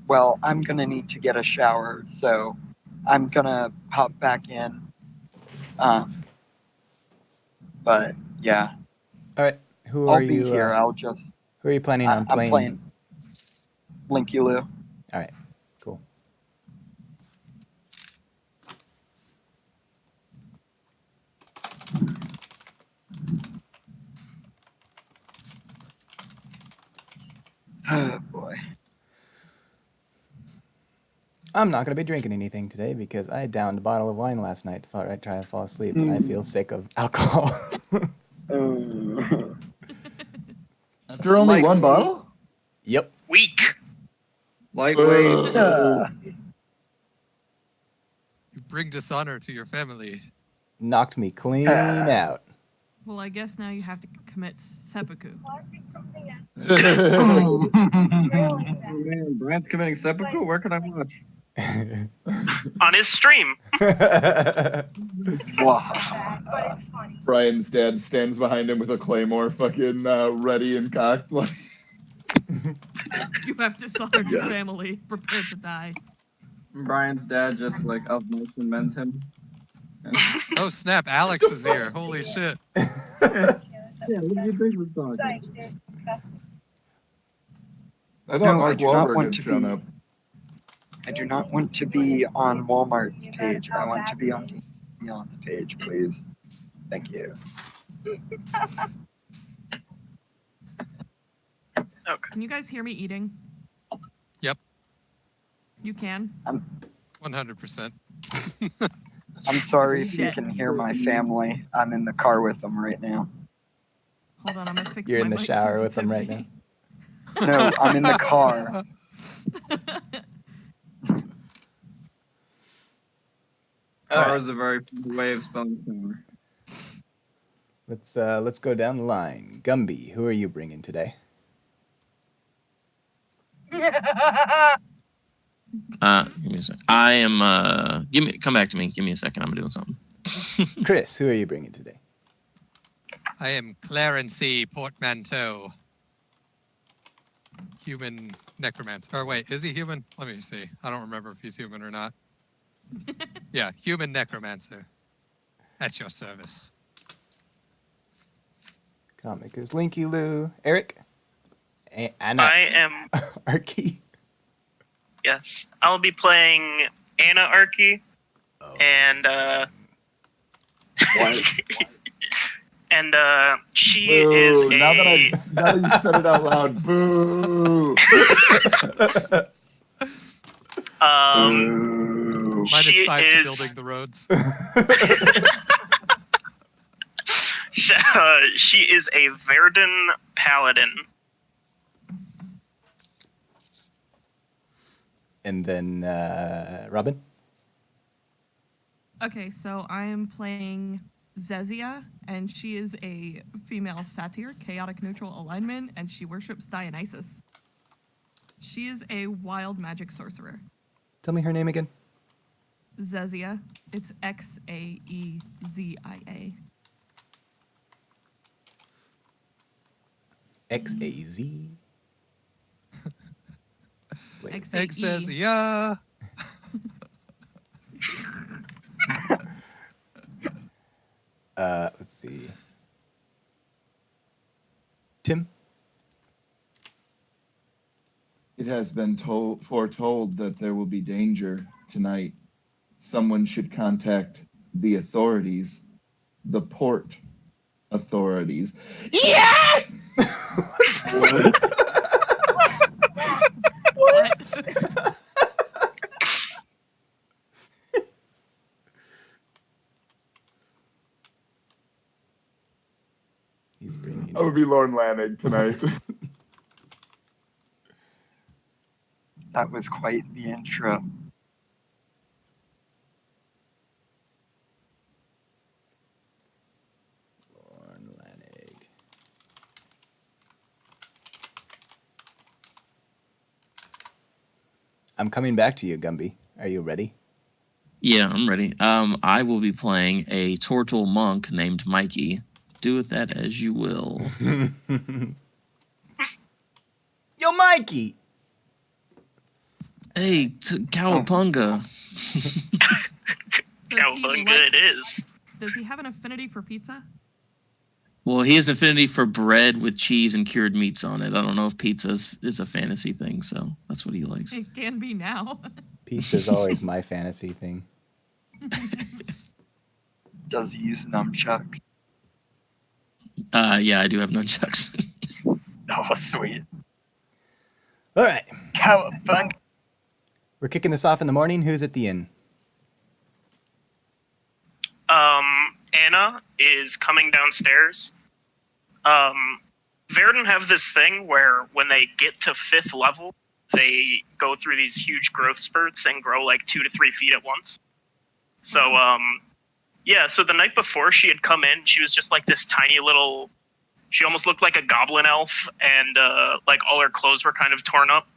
well, I'm gonna need to get a shower, so I'm gonna pop back in. But yeah, All right. Who I'll are be you? here. I'll just. Who are you planning on I'm playing Linky Lou. All right. Cool. Oh boy. I'm not going to be drinking anything today because I downed a bottle of wine last night to try to fall asleep, and I feel sick of alcohol. After only one bottle? Yep. Weak. Lightweight. You bring dishonor to your family. Knocked me clean out. Well, I guess now you have to commit seppuku. Oh, man, Brian's committing seppuku? Where can I watch? On his stream. wow. Brian's dad stands behind him with a claymore fucking ready and cocked. You have dishonored your family. Prepare to die. Brian's dad just like of mice and men's him. Oh snap! Alex is here. Holy shit! Yeah, what do you think we're talking? I thought No, Mark I do not Wahlberg want had to shown be- up. I do not want to be on Walmart's page. I want to be on Beyond's page, please. Thank you. Okay. Can you guys hear me eating? Yep. You can? 100%. I'm sorry if you can hear my family. I'm in the car with them right now. Hold on, I'm gonna fix You're my in the mic shower with them right sensitivity. No, I'm in the car. Car is a very funny way of spelling summer. Let's go down the line. Gumby, who are you bringing today? Give me a second. I am come back to me. Give me a second. I'm doing something. Chris, who are you bringing today? I am Clarency Portmanteau. Human necromancer. Or wait, is he human? Let me see. I don't remember if he's human or not. Yeah, human necromancer. At your service. Comic is Linky Lou. Eric? Anna. I am. Arky. Yes, I'll be playing Anna Arky, and and she Boo. is a. Now that you said it out loud, boo. Minus she 5 is. to building the roads. She is a Verdun paladin. And then Robin? Okay, so I am playing Zezia, and she is a female satyr, chaotic neutral alignment, and she worships Dionysus. She is a wild magic sorcerer. Tell me her name again. Zezia. It's Xaezia. X-A-Z. Egg says, yeah. Let's see. Tim? It has been foretold that there will be danger tonight. Someone should contact the authorities, the port authorities. Yes! What? He's bringing. I would be Lorne Lanning tonight. That was quite the intro. Lorne Lanning. I'm coming back to you, Gumby. Are you ready? Yeah, I'm ready. I will be playing a Tortle monk named Mikey. Do with that as you will. Yo, Mikey! Hey, Cowabunga. Cowabunga it is. Does he have an affinity for pizza? Well, he has an affinity for bread with cheese and cured meats on it. I don't know if pizza is a fantasy thing, so that's what he likes. It can be now. Pizza's always my fantasy thing. Does he use nunchucks? Yeah, I do have nunchucks. Oh, sweet. All right. Cowabunga. We're kicking this off in the morning. Who's at the inn? Anna is coming downstairs. Verdun have this thing where when they get to 5th level, they go through these huge growth spurts and grow like 2 to 3 feet at once. So, so the night before she had come in, she was just like this tiny little, she almost looked like a goblin elf, and like all her clothes were kind of torn up.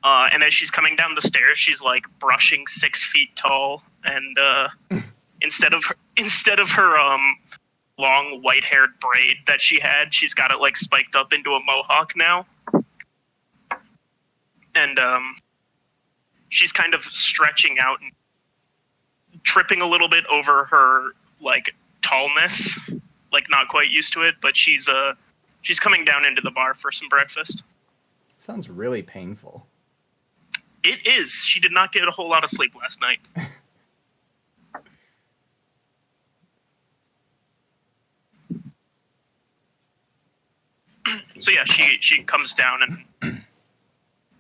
And as she's coming down the stairs, she's like brushing 6 feet tall, and instead of her long white-haired braid that she had, she's got it like spiked up into a mohawk now. And she's kind of stretching out and tripping a little bit over her like tallness, like not quite used to it, but she's coming down into the bar for some breakfast. Sounds really painful. It is. She did not get a whole lot of sleep last night. So yeah, she comes down and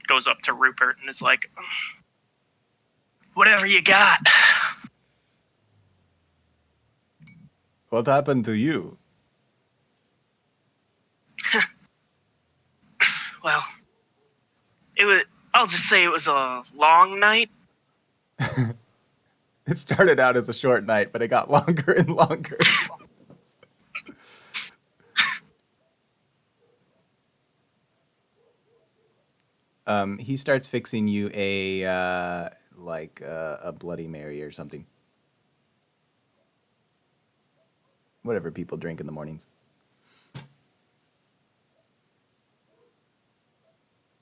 goes up to Rupert and is like, "Whatever you got." What happened to you? Well, I'll just say it was a long night. It started out as a short night, but it got longer and longer. He starts fixing you a Bloody Mary or something. Whatever people drink in the mornings.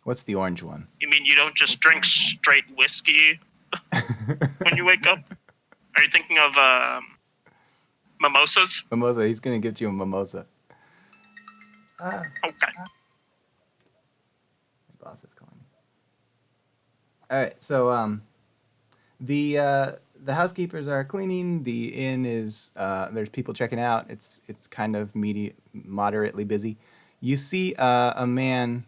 What's the orange one? You mean you don't just drink straight whiskey when you wake up? Are you thinking of mimosas? Mimosa. He's going to give you a mimosa. Okay. My boss is calling me. All right, so the housekeepers are cleaning. The inn is there's people checking out. It's kind of moderately busy. You see a man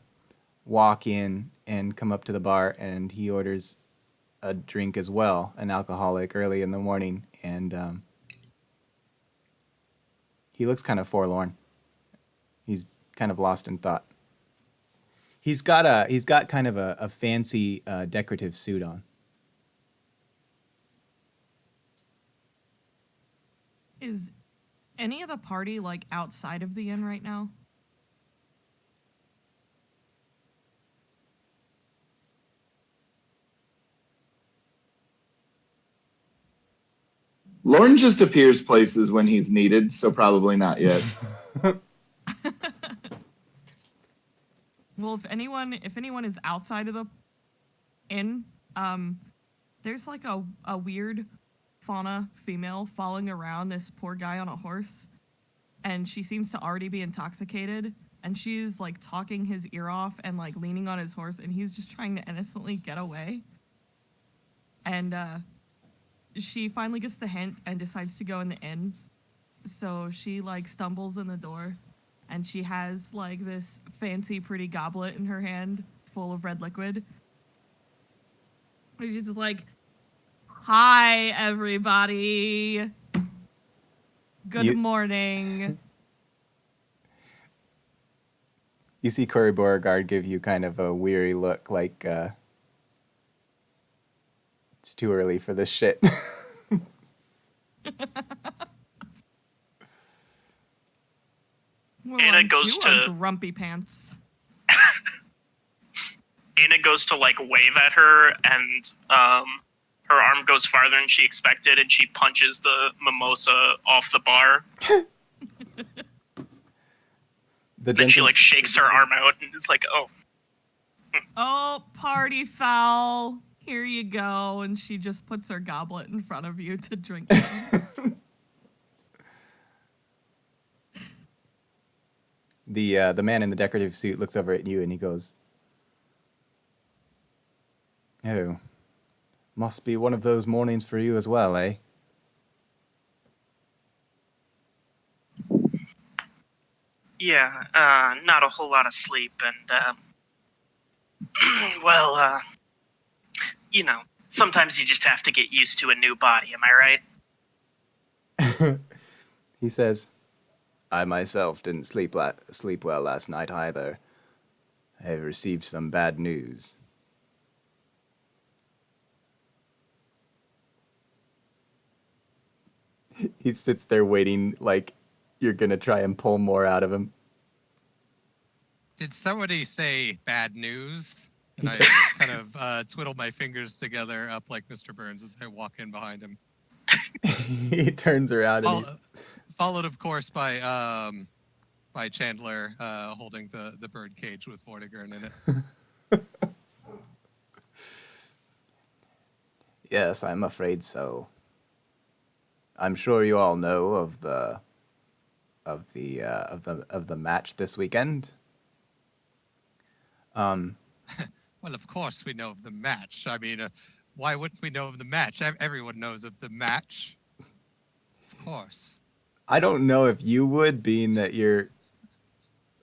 walk in and come up to the bar, and he orders a drink as well, an alcoholic, early in the morning, and he looks kind of forlorn. He's kind of lost in thought. He's got kind of a fancy decorative suit on. Is any of the party like outside of the inn right now? Lorne just appears places when he's needed, so probably not yet. Well, if anyone is outside of the inn, there's like a weird fauna female following around this poor guy on a horse, and she seems to already be intoxicated, and she's like talking his ear off and like leaning on his horse, and he's just trying to innocently get away. And she finally gets the hint and decides to go in the inn. So she like stumbles in the door, and she has like this fancy pretty goblet in her hand full of red liquid. And she's just like, "Hi everybody. Good morning." You see Cory Beauregard give you kind of a weary look, like it's too early for this shit. Well, Anna goes you to- are grumpy pants. Anna goes to like wave at her, and her arm goes farther than she expected, and she punches the mimosa off the bar. The Then she gentle- like shakes her arm out and is like, "Oh." Oh, party foul. Here you go. And she just puts her goblet in front of you to drink from. The man in the decorative suit looks over at you and he goes, "Oh, must be one of those mornings for you as well, eh?" Yeah, not a whole lot of sleep, and, well, you know, sometimes you just have to get used to a new body, am I right? He says, "I myself didn't sleep well last night either. I received some bad news." He sits there waiting like you're going to try and pull more out of him. Did somebody say bad news? And I kind of twiddle my fingers together up like Mr. Burns as I walk in behind him. He turns around and Followed, of course, by Chandler holding the bird cage with Vortigern in it. Yes, I'm afraid so. I'm sure you all know of the match this weekend. Well, of course we know of the match. I mean, why wouldn't we know of the match? Everyone knows of the match. Of course. I don't know if you would, being that you're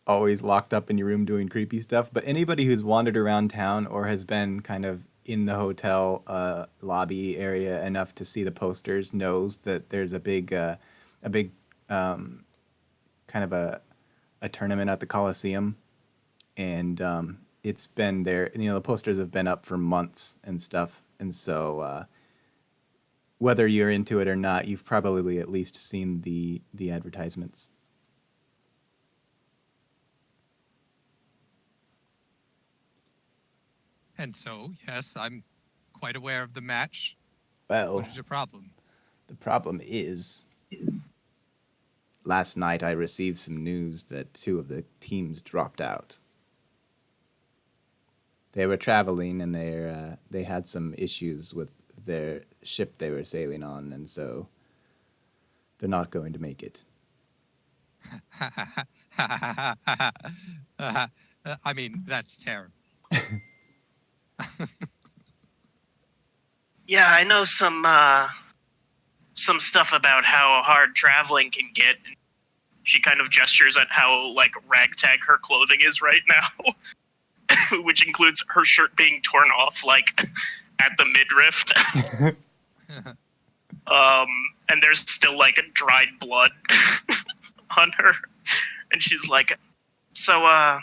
always locked up in your room doing creepy stuff, but anybody who's wandered around town or has been kind of in the hotel lobby area enough to see the posters knows that there's a big kind of a tournament at the Coliseum, and it's been there. You know, the posters have been up for months and stuff, and so whether you're into it or not, you've probably at least seen the advertisements. And so, yes, I'm quite aware of the match. Well, what is your problem? The problem is, last night I received some news that 2 of the teams dropped out. They were traveling and they had some issues with their ship they were sailing on, and so they're not going to make it. I mean, that's terrible. Yeah, I know some stuff about how hard traveling can get. She kind of gestures at how, like, ragtag her clothing is right now, which includes her shirt being torn off, like, at the midriff. And there's still, like, dried blood on her. And she's like, so,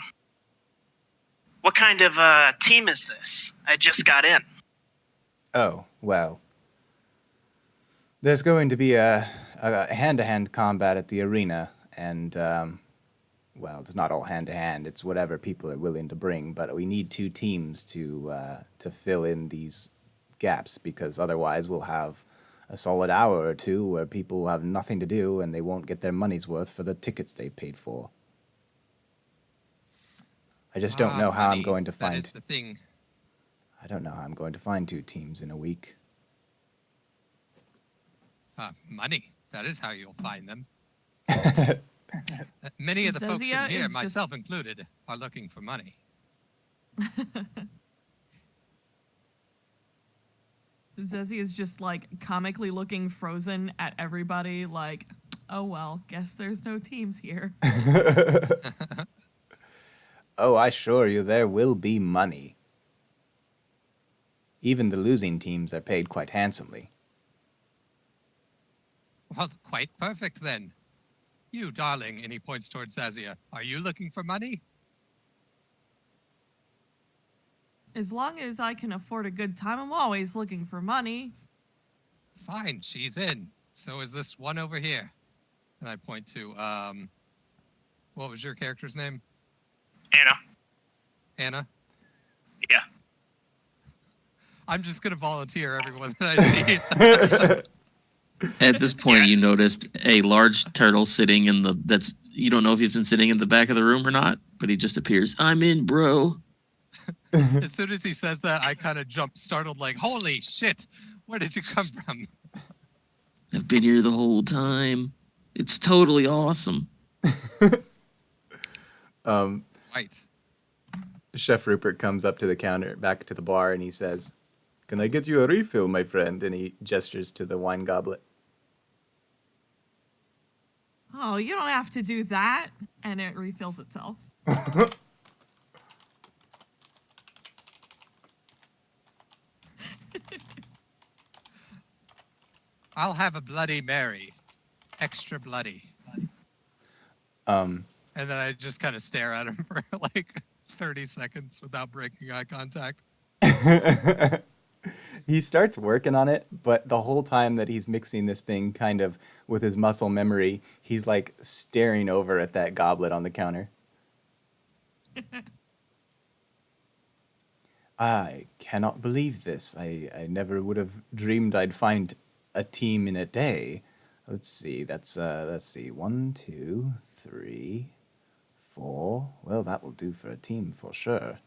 what kind of team is this? I just got in. Oh, well. There's going to be a hand-to-hand combat at the arena, and, well, it's not all hand-to-hand. It's whatever people are willing to bring, but we need 2 teams to fill in these gaps, because otherwise we'll have a solid hour or 2 where people will have nothing to do and they won't get their money's worth for the tickets they've paid for. I just don't know how I'm going to find... That is the thing. I don't know how I'm going to find 2 teams in a week. Money. That is how you'll find them. Many of the folks in here, myself included, are looking for money. Zezzy is just, like, comically looking frozen at everybody, like, oh, well, guess there's no teams here. Oh, I assure you there will be money. Even the losing teams are paid quite handsomely. Well, quite perfect then. You, darling, and he points towards Zazia. Are you looking for money? As long as I can afford a good time, I'm always looking for money. Fine, she's in. So is this one over here. And I point to, what was your character's name? Anna. Anna? Yeah. I'm just going to volunteer everyone that I see. At this point, you noticed a large turtle sitting in you don't know if he's been sitting in the back of the room or not, but he just appears. I'm in, bro. As soon as he says that, I kind of jump startled, like, holy shit, where did you come from? I've been here the whole time. It's totally awesome. Right. Chef Rupert comes up to the counter, back to the bar, and he says, "Can I get you a refill, my friend?" And he gestures to the wine goblet. Oh, you don't have to do that. And it refills itself. I'll have a Bloody Mary. Extra bloody. Um, And then I just kind of stare at him for like 30 seconds without breaking eye contact. he starts working on it, but the whole time that he's mixing this thing kind of with his muscle memory, he's like staring over at that goblet on the counter. I cannot believe this. I never would have dreamed I'd find a team in a day. Let's see, let's see. 1, 2, 3, 4. Well, that will do for a team for sure.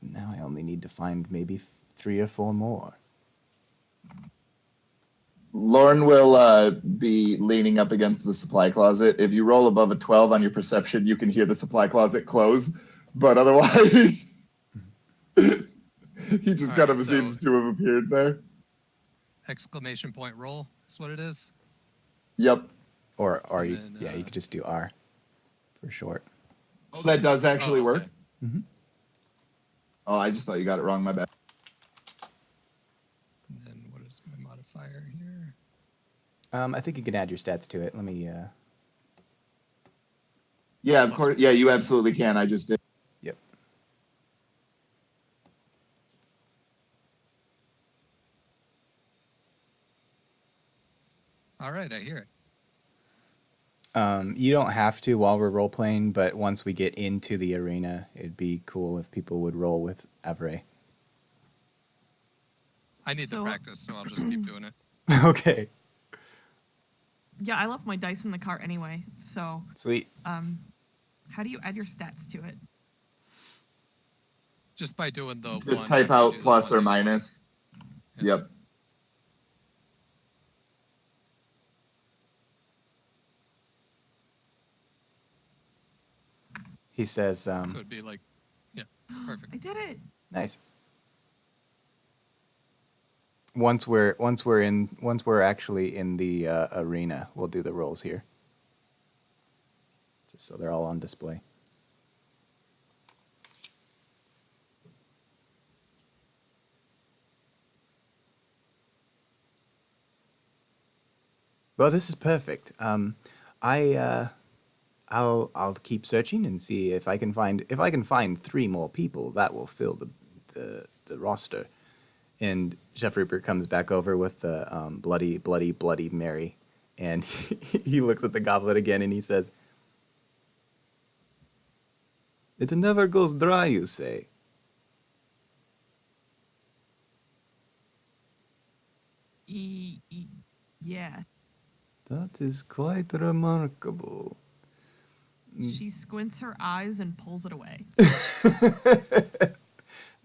Now I only need to find maybe 3 or 4 more. Lauren will be leaning up against the supply closet. If you roll above a 12 on your perception, you can hear the supply closet close. But otherwise, he just kind of seems to have appeared there. Exclamation point roll is what it is. Yep. Or you, then, yeah, you could just do R for short. Oh, that does actually work? Mm-hmm. Oh, I just thought you got it wrong. My bad. And then what is my modifier here? I think you can add your stats to it. Let me. Yeah, of course. Yeah, you absolutely can. I just did. Yep. All right, I hear it. You don't have to while we're role playing, but once we get into the arena, it'd be cool if people would roll with Avray. I need to practice, so I'll just keep doing it. Okay. Yeah, I left my dice in the cart anyway. So Sweet. how do you add your stats to it? Just by doing the Just one type after you out do the plus or 1d20. minus. Yeah. Yep. He says, So it'd be like, yeah, perfect. I did it. nice. Once we're actually in the arena, we'll do the rolls here. Just so they're all on display. Well, this is perfect. I'll keep searching and see if I can find 3 more people that will fill the roster. And Chef Rupert comes back over with the bloody Mary, and he looks at the goblet again and he says, "It never goes dry, you say?" Yeah. That is quite remarkable. She squints her eyes and pulls it away.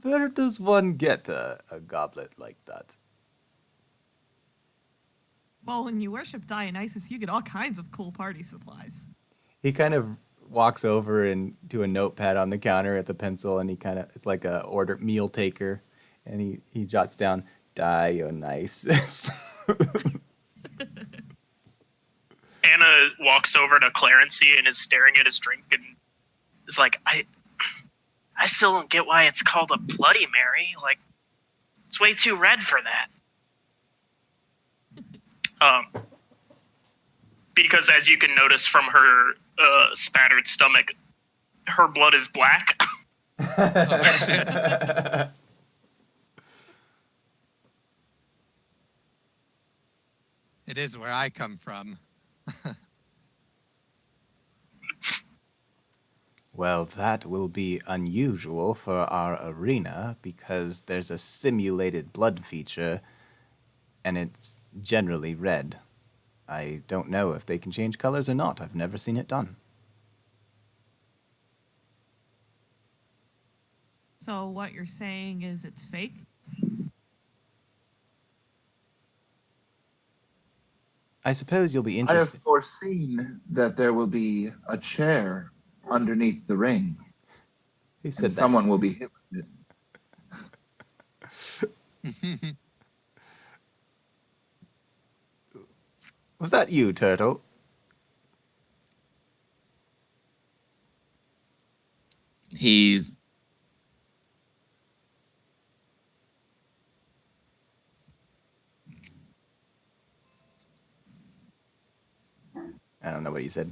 Where does one get a goblet like that? Well, when you worship Dionysus, you get all kinds of cool party supplies. He kind of walks over and to a notepad on the counter at the pencil, and it's like a meal taker, and he jots down Dionysus. Anna walks over to Clarency and is staring at his drink and is like, I still don't get why it's called a Bloody Mary. Like, it's way too red for that. Because as you can notice from her spattered stomach, her blood is black. Oh, shit. It is where I come from. Well, that will be unusual for our arena because there's a simulated blood feature, and it's generally red. I don't know if they can change colors or not. I've never seen it done. So what you're saying is it's fake? I suppose you'll be I have interested. foreseen that there will be a chair underneath the ring, Who and said that? someone will be hit with it. Was that you, Turtle? He's I don't know what he said.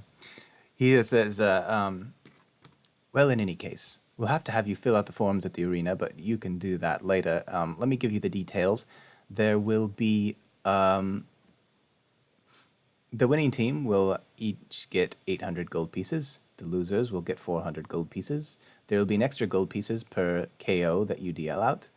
He says, well, in any case, we'll have to have you fill out the forms at the arena, but you can do that later. Let me give you the details. There will be, the winning team will each get 800 gold pieces. The losers will get 400 gold pieces. There will be an extra gold pieces per KO that you deal out.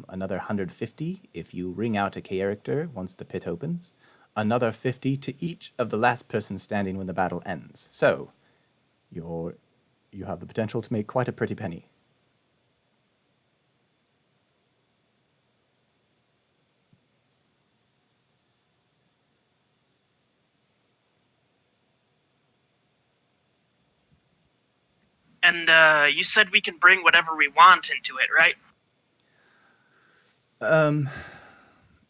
Another 150 if you ring out a character once the pit opens. Another 50 to each of the last person standing when the battle ends. So, you have the potential to make quite a pretty penny. And you said we can bring whatever we want into it, right?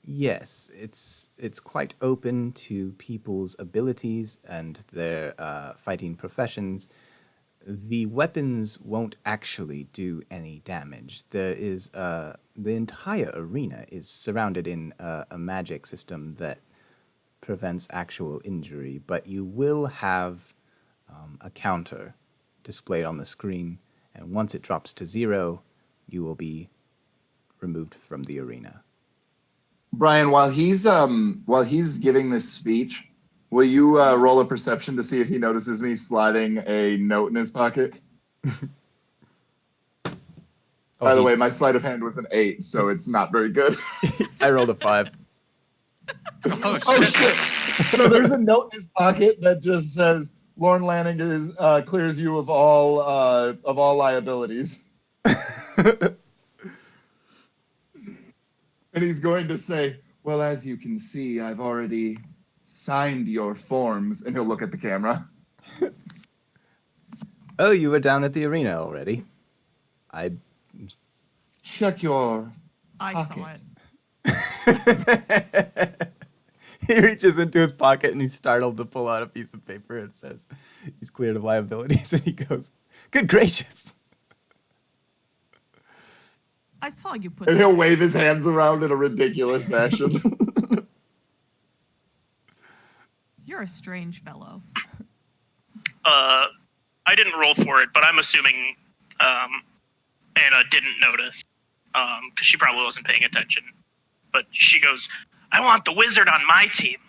Yes, it's quite open to people's abilities and their fighting professions. The weapons won't actually do any damage. There is the entire arena is surrounded in a magic system that prevents actual injury, but you will have a counter displayed on the screen, and once it drops to 0, you will be removed from the arena. Brian, while he's giving this speech, will you roll a perception to see if he notices me sliding a note in his pocket? By the way, my sleight of hand was an 8, so it's not very good. I rolled a 5. Oh shit! So there's a note in his pocket that just says, "Lorne Lanning clears you of all liabilities." And he's going to say, "Well, as you can see, I've already signed your forms," and he'll look at the camera. Oh, you were down at the arena already. Check your I pocket. saw it. He reaches into his pocket and he's startled to pull out a piece of paper. It says he's cleared of liabilities, and he goes, "Good gracious." I saw you put And that. he'll wave his hands around in a ridiculous fashion. You're a strange fellow. I didn't roll for it, but I'm assuming Anna didn't notice because she probably wasn't paying attention. But she goes, "I want the wizard on my team."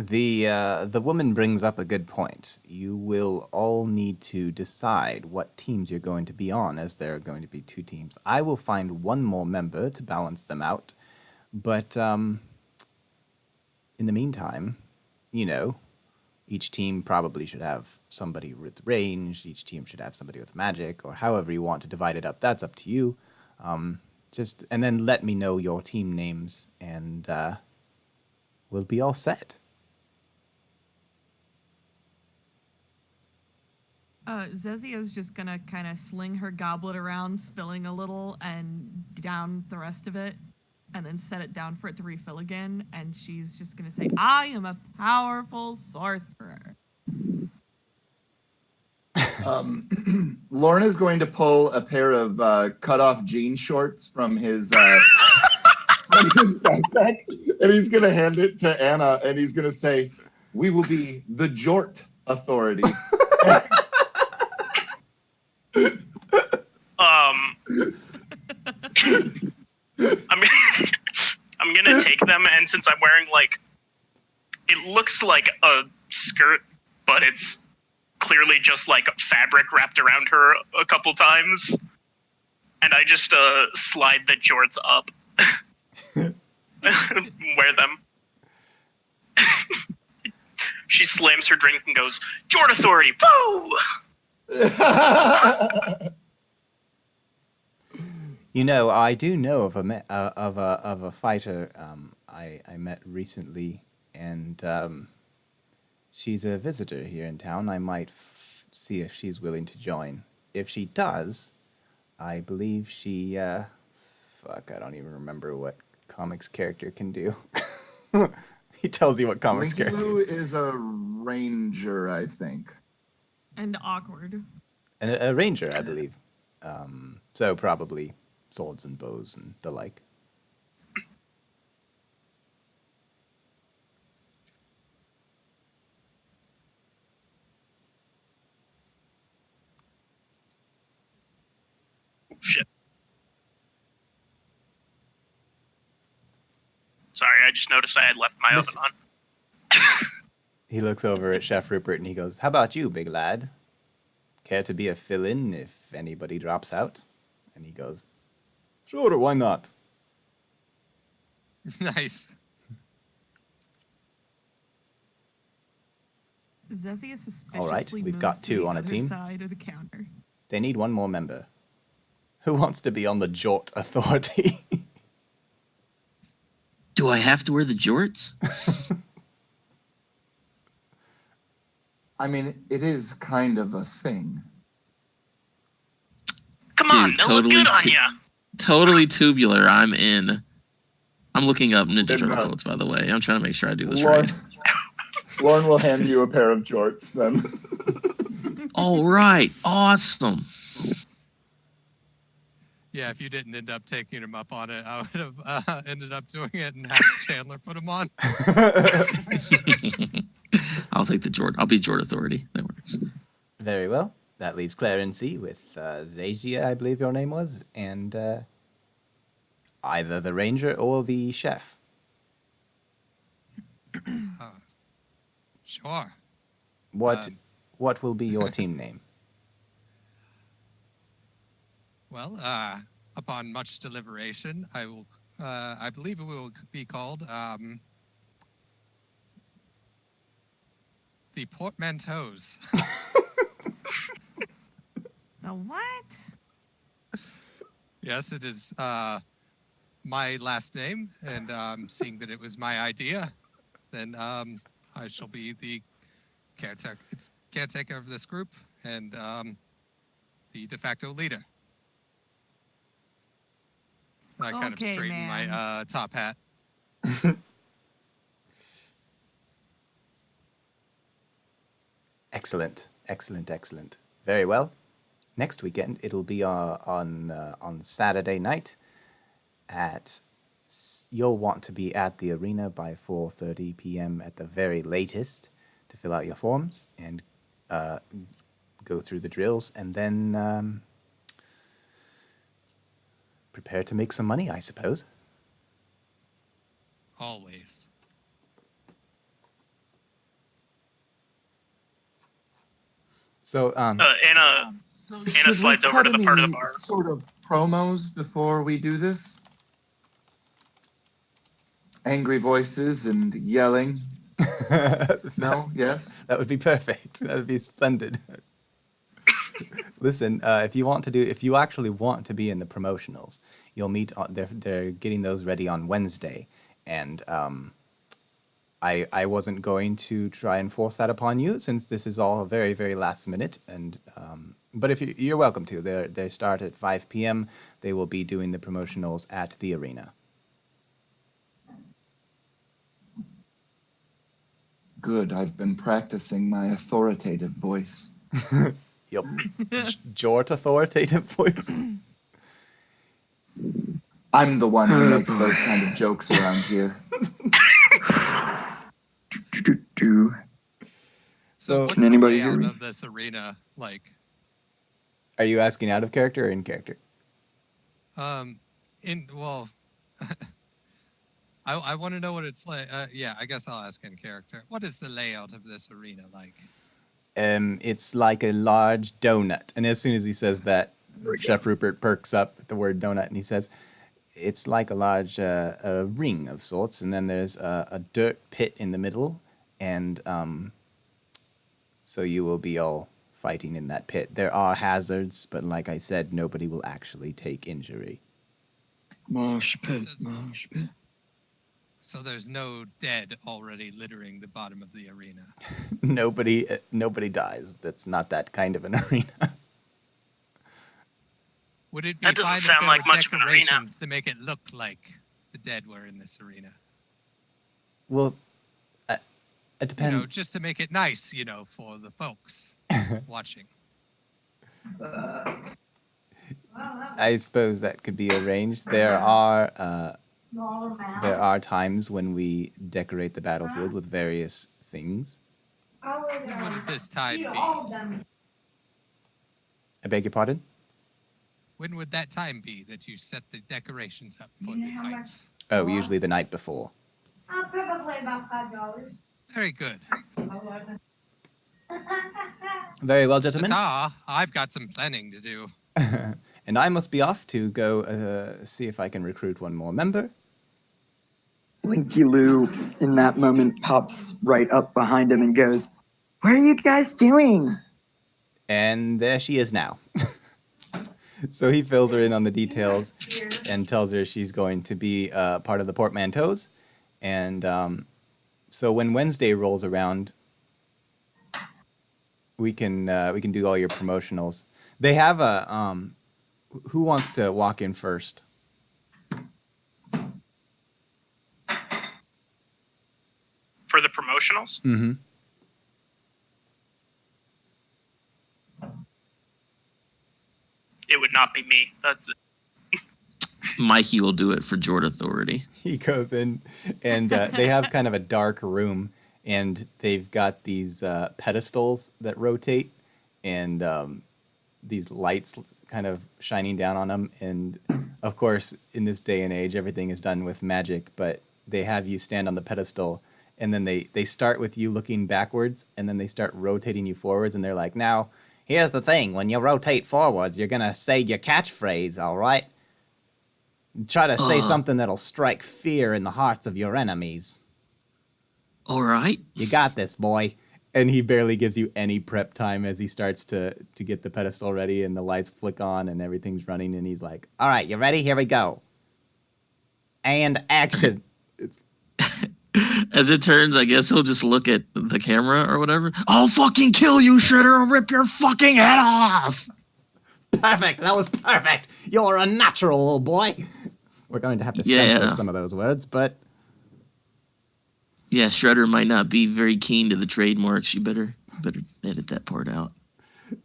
The woman brings up a good point. You will all need to decide what teams you're going to be on, as there are going to be 2 teams. I will find one more member to balance them out, but in the meantime, each team probably should have somebody with range, each team should have somebody with magic, or however you want to divide it up. That's up to you. And then let me know your team names, and we'll be all set. Zezia's just gonna kind of sling her goblet around, spilling a little, and down the rest of it, and then set it down for it to refill again, and she's just gonna say, "I am a powerful sorcerer." Lorne is going to pull a pair of cut-off jean shorts from his backpack, and he's going to hand it to Anna, and he's going to say, "We will be the Jort Authority." I'm gonna take them, and since I'm wearing it looks like a skirt, but it's clearly just fabric wrapped around her a couple times, and I just slide the jorts up, wear them. She slams her drink and goes, "Jort Authority, woo!" You know, I do know of a fighter I met recently, and she's a visitor here in town. I might see if she's willing to join. If she does, I believe she. Fuck, I don't even remember what comics character can do. He tells you what comics Blinky character. Lou is a ranger, I think. And awkward. And a ranger, I believe. So probably swords and bows and the like. Shit. Sorry, I just noticed I had left my This- oven on. He looks over at Chef Rupert and he goes, "How about you, big lad? Care to be a fill-in if anybody drops out?" And he goes, "Sure, why not?" Nice. Zezia suspiciously All right, we've moves got to two the on a other team. side of the counter. They need one more member. Who wants to be on the Jort Authority? Do I have to wear the jorts? I mean, it is kind of a thing. Come on, Dude, they'll look totally good on too- ya. Totally tubular. I'm in. I'm looking up Ninja Good Turtle enough. quotes, by the way. I'm trying to make sure I do this Lauren, right. Lauren will hand you a pair of jorts then. All right. Awesome. Yeah, if you didn't end up taking him up on it, I would have ended up doing it and have Chandler put him on. I'll take the Jort. I'll be Jort Authority. That works. Very well. That leaves Claire and C with Zazia, I believe your name was, and either the ranger or the chef. Sure. What Um, what will be your team name? Well, upon much deliberation, I will. I believe it will be called the Portmanteaus. The what? Yes, it is my last name, and seeing that it was my idea, then I shall be the caretaker of this group and the de facto leader. I kind of Okay, straighten man. my top hat. Excellent, excellent, excellent. Very well. Next weekend it'll be on Saturday night. You'll want to be at the arena by 4:30 p.m. at the very latest to fill out your forms and go through the drills, and then prepare to make some money, I suppose. Always. So, Anna So Anna should we slides over cut to the part of the any bar. sort of promos before we do this? Angry voices and yelling. No? Yes? That would be perfect. That would be splendid. Listen, if you actually want to be in the promotionals, you'll meet. They're getting those ready on Wednesday, and I wasn't going to try and force that upon you since this is all very, very last minute. And but if you're welcome to, they start at 5 p.m. They will be doing the promotionals at the arena. Good. I've been practicing my authoritative voice. Yep. Jort authoritative voice. I'm the one who makes those kind of jokes around here. So, What's Can the anybody layout hear me? of this arena like? are you asking out of character or in character? Well, I want to know what it's like. Yeah, I guess I'll ask in character. What is the layout of this arena like? It's like a large donut. And as soon as he says that, Chef Rupert perks up at the word donut and he says, it's like a large a ring of sorts. And then there's a dirt pit in the middle. And so you will be all fighting in that pit. There are hazards, but like I said, nobody will actually take injury. Mosh pit, mosh pit. So there's no dead already littering the bottom of the arena. Nobody dies. That's not that kind of an arena. Would it be That doesn't fine if sound there like were much of an arena. decorations to make it look like the dead were in this arena? Well, it depends. Just to make it nice, for the folks watching. I suppose that could be arranged. There are times when we decorate the battlefield with various things. When would this time be? I beg your pardon? When would that time be that you set the decorations up for the fights? Oh, usually the night before. Probably about $5. Very good. Very well, gentlemen. Ta-ta, I've got some planning to do. And I must be off to go see if I can recruit one more member. Blinky Lou, in that moment, pops right up behind him and goes, "What are you guys doing?" And there she is now. So he fills her in on the details and tells her she's going to be part of the portmanteaus. And so when Wednesday rolls around, we can do all your promotionals. They have a who wants to walk in first? For the promotionals? Mm-hmm. It would not be me. That's it. Mikey will do it for Jord Authority. He goes in, and they have kind of a dark room, and they've got these pedestals that rotate, and these lights kind of shining down on them. And of course, in this day and age, everything is done with magic, but they have you stand on the pedestal, and then they start with you looking backwards, and then they start rotating you forwards, and they're like, "Now, here's the thing. When you rotate forwards, you're going to say your catchphrase, all right? Try to say something that'll strike fear in the hearts of your enemies. All right. You got this, boy." And he barely gives you any prep time as he starts to get the pedestal ready, and the lights flick on and everything's running, and he's like, "All right, you ready? Here we go. And action." It's As it turns, I guess he'll just look at the camera or whatever. "I'll fucking kill you, Shredder, and rip your fucking head off." perfect. That was perfect. You're a natural, old boy. We're going to have to censor some of those words, but yeah, Shredder might not be very keen to the trademarks. You better edit that part out.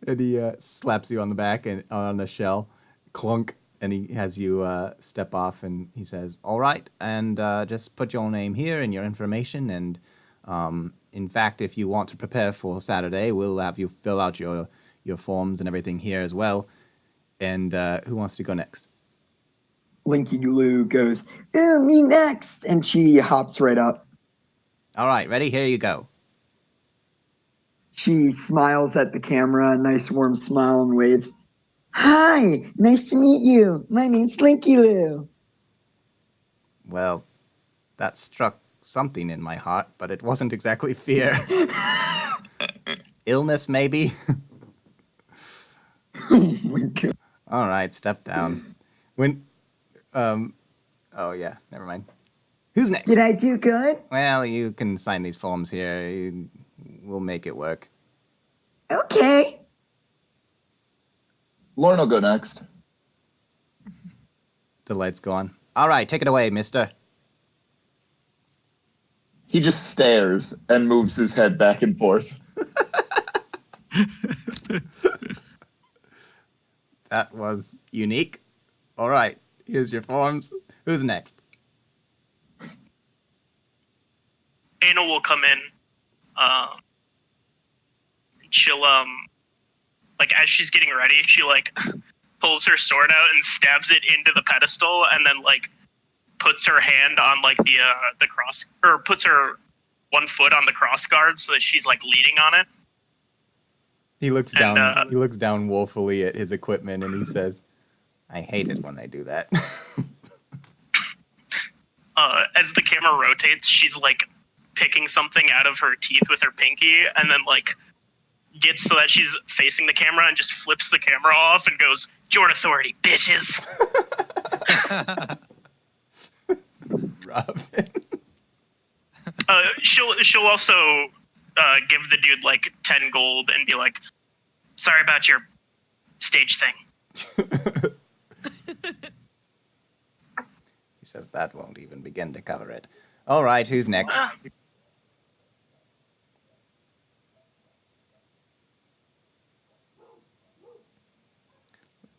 And he slaps you on the back and on the shell, clunk, and he has you step off, and he says, "All right, and just put your name here and your information, and in fact, if you want to prepare for Saturday, we'll have you fill out your forms and everything here as well." And who wants to go next? Blinky Lou goes, "Oh, me next," and she hops right up. All right, ready? Here you go. She smiles at the camera, a nice warm smile, and waves. "Hi, nice to meet you. My name's Blinky Lou." Well, that struck something in my heart, but it wasn't exactly fear. Illness, maybe? Oh my God. All right, step down. Oh yeah, never mind. Who's next? Did I do good? Well, you can sign these forms here. We'll make it work. Okay. Lorne will go next. The lights go on. All right, take it away, mister. He just stares and moves his head back and forth. That was unique. All right, here's your forms. Who's next? Anna will come in. She'll like as she's getting ready, she like pulls her sword out and stabs it into the pedestal, and then like puts her hand on like the cross, or puts her one foot on the cross guard so that she's like leaning on it. He looks down. He looks down woefully at his equipment, and he says, "I hate it when they do that." As the camera rotates, she's like picking something out of her teeth with her pinky, and then like gets so that she's facing the camera and just flips the camera off and goes, "Jord Authority, bitches." Robin. She'll also give the dude like 10 gold and be like, "Sorry about your stage thing." He says that won't even begin to cover it. All right, who's next?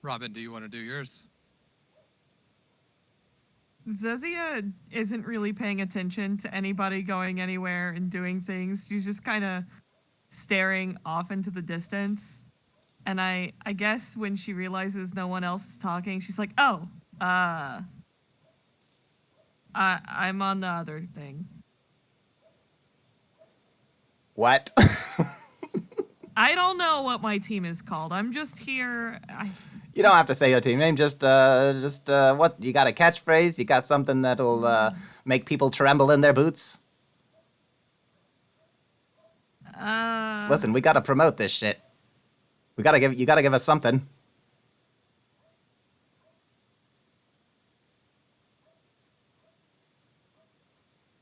Robin, do you want to do yours? Zezia isn't really paying attention to anybody going anywhere and doing things. She's just kind of staring off into the distance. And I guess when she realizes no one else is talking, she's like, "Oh, I'm on the other thing." What? I don't know what my team is called. I'm just here. You don't have to say your team name. Just what? You got a catchphrase? You got something that'll make people tremble in their boots? Listen, we gotta promote this shit. You gotta give us something.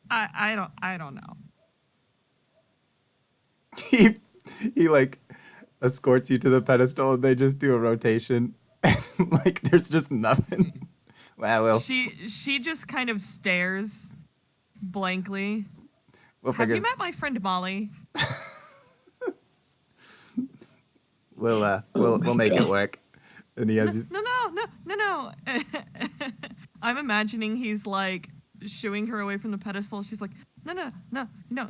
I don't know. He like escorts you to the pedestal and they just do a rotation. Like there's just nothing. Well, She just kind of stares blankly. we'll Have you met my friend Molly? We'll make it work. And he has No. I'm imagining he's like shooing her away from the pedestal. She's like, no.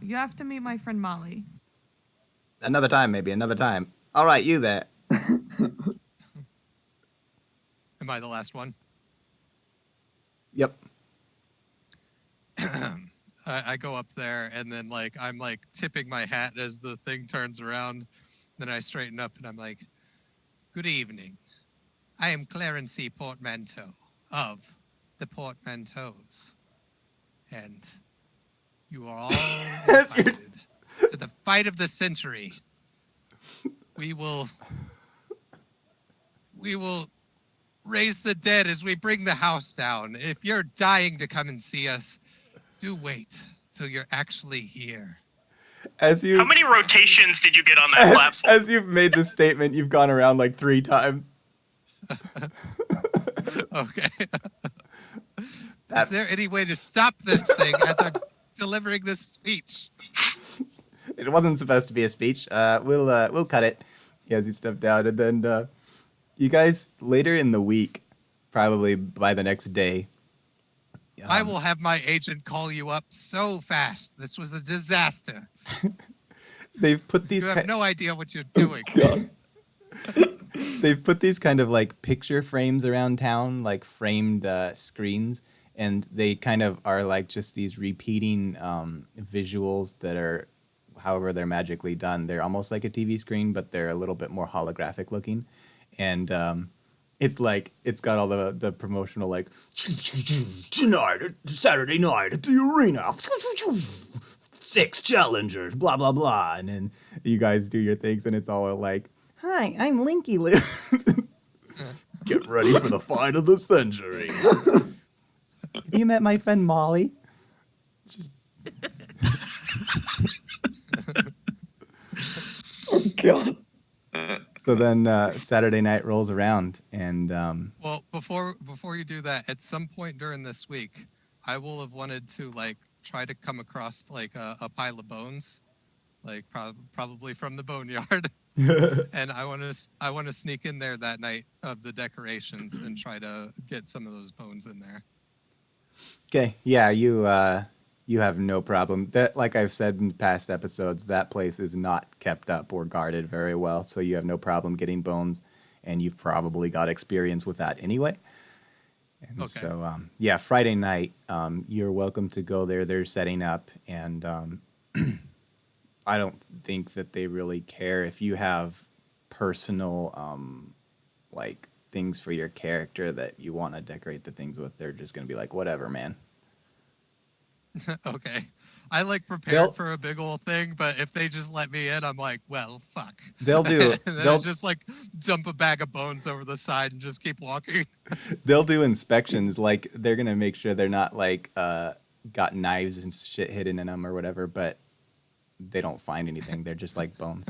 You have to meet my friend Molly. Another time, maybe another time. All right, you there. Am I the last one? Yep. I go up there and then like I'm like tipping my hat as the thing turns around. Then I straighten up and I'm like, "Good evening. I am Clarence C. Portmanteau of the Portmanteaus. And you are all invited to the fight of the century. We will raise the dead as we bring the house down. If you're dying to come and see us, do wait till you're actually here." How many rotations did you get on that platform? As you've made this statement, you've gone around like 3 times. Okay. Is there any way to stop this thing as I'm delivering this speech? It wasn't supposed to be a speech. We'll cut it. He has you step down, and then you guys later in the week, probably by the next day. I will have my agent call you up so fast. This was a disaster. They've put these. You have no idea what you're doing. They've put these kind of like picture frames around town, like framed screens, and they kind of are like just these repeating visuals that are, however they're magically done. They're almost like a TV screen, but they're a little bit more holographic looking, and it's like it's got all the promotional like tonight, Saturday night at the arena, 6 challengers, blah blah blah, and then you guys do your things, and it's all like, "Hi, I'm Linky Lou. Get ready for the fight of the century." Have you met my friend Molly? It's just. Oh God. So then Saturday night rolls around, and Well, before you do that, at some point during this week, I will have wanted to like try to come across like a pile of bones, like probably from the boneyard, and I want to sneak in there that night of the decorations and try to get some of those bones in there. okay, yeah, you have no problem. That, like I've said in past episodes, that place is not kept up or guarded very well, so you have no problem getting bones, and you've probably got experience with that anyway. And Okay. so, yeah, Friday night, you're welcome to go there. They're setting up, and I don't think that they really care if you have personal, like, things for your character that you want to decorate the things with. They're just going to be like, whatever, man. Okay. I like prepared for a big old thing, but if they just let me in, I'm like, well, fuck. They'll do. And then I just like dump a bag of bones over the side and just keep walking. They'll do inspections. Like they're gonna make sure they're not like got knives and shit hidden in them or whatever, but they don't find anything. They're just like bones.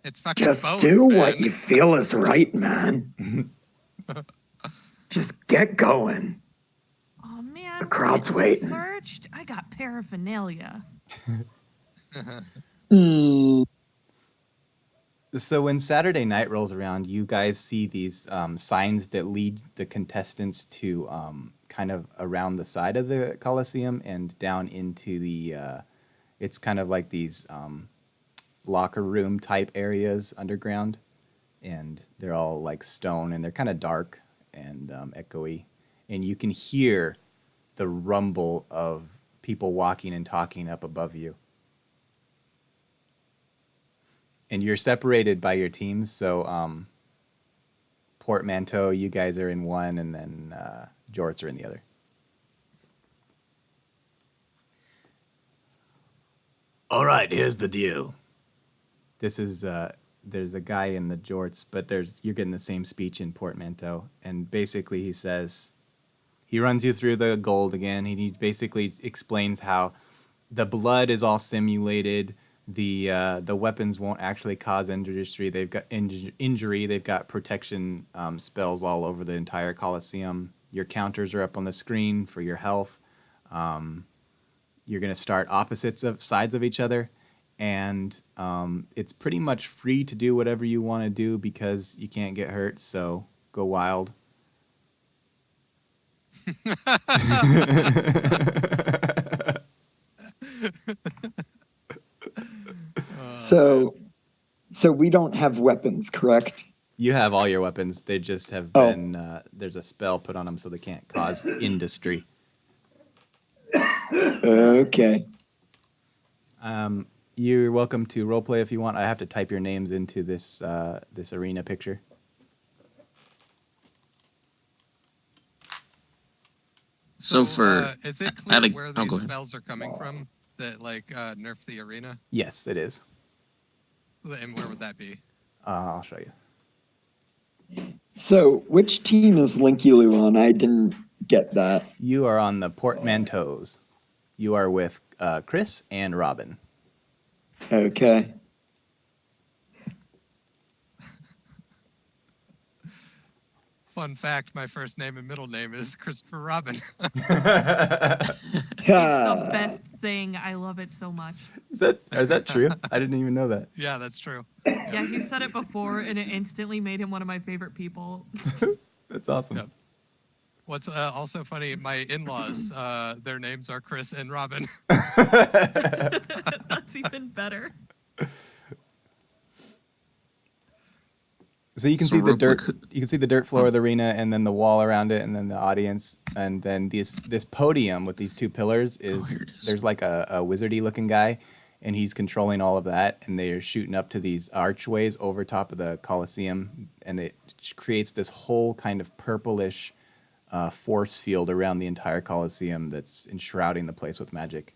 It's fucking Just bones, do man. what you feel is right, man. Just get going. Oh man, The we're crowd's getting waiting. searched. I got paraphernalia. So when Saturday night rolls around, you guys see these signs that lead the contestants to kind of around the side of the Coliseum and down into the. It's kind of like these locker room type areas underground, and they're all like stone and they're kind of dark and echoey, and you can hear the rumble of people walking and talking up above you. And you're separated by your teams, so Portmanteau, you guys are in one, and then Jorts are in the other. All right, here's the deal. This is there's a guy in the Jorts, but you're getting the same speech in Portmanteau, and basically he says, he runs you through the gold again. He basically explains how the blood is all simulated. The weapons won't actually cause injury. They've got injury. They've got protection spells all over the entire Coliseum. Your counters are up on the screen for your health. You're going to start opposites of sides of each other, and it's pretty much free to do whatever you want to do because you can't get hurt. So go wild. So we don't have weapons, correct? You have all your weapons. They just have been there's a spell put on them so they can't cause industry. Okay. You're welcome to roleplay if you want. I have to type your names into this this arena picture. So for is it clear where go these ahead. spells are coming from that like nerf the arena? Yes, it is. And where would that be? I'll show you. So which team is Linkulu on? I didn't get that. You are on the Portmanteaus. You are with Chris and Robin. Okay. Fun fact, my first name and middle name is Christopher Robin. It's the best thing. I love it so much. Is that true? I didn't even know that. Yeah, that's true. Yeah, he said it before, and it instantly made him one of my favorite people. That's awesome. Yep. What's also funny, my in-laws, their names are Chris and Robin. That's even better. So you can see the dirt. You can see the dirt floor of the arena, and then the wall around it, and then the audience, and then this podium with these two pillars is there's like a wizardy looking guy, and he's controlling all of that, and they are shooting up to these archways over top of the Coliseum, and it creates this whole kind of purplish force field around the entire Coliseum that's enshrouding the place with magic.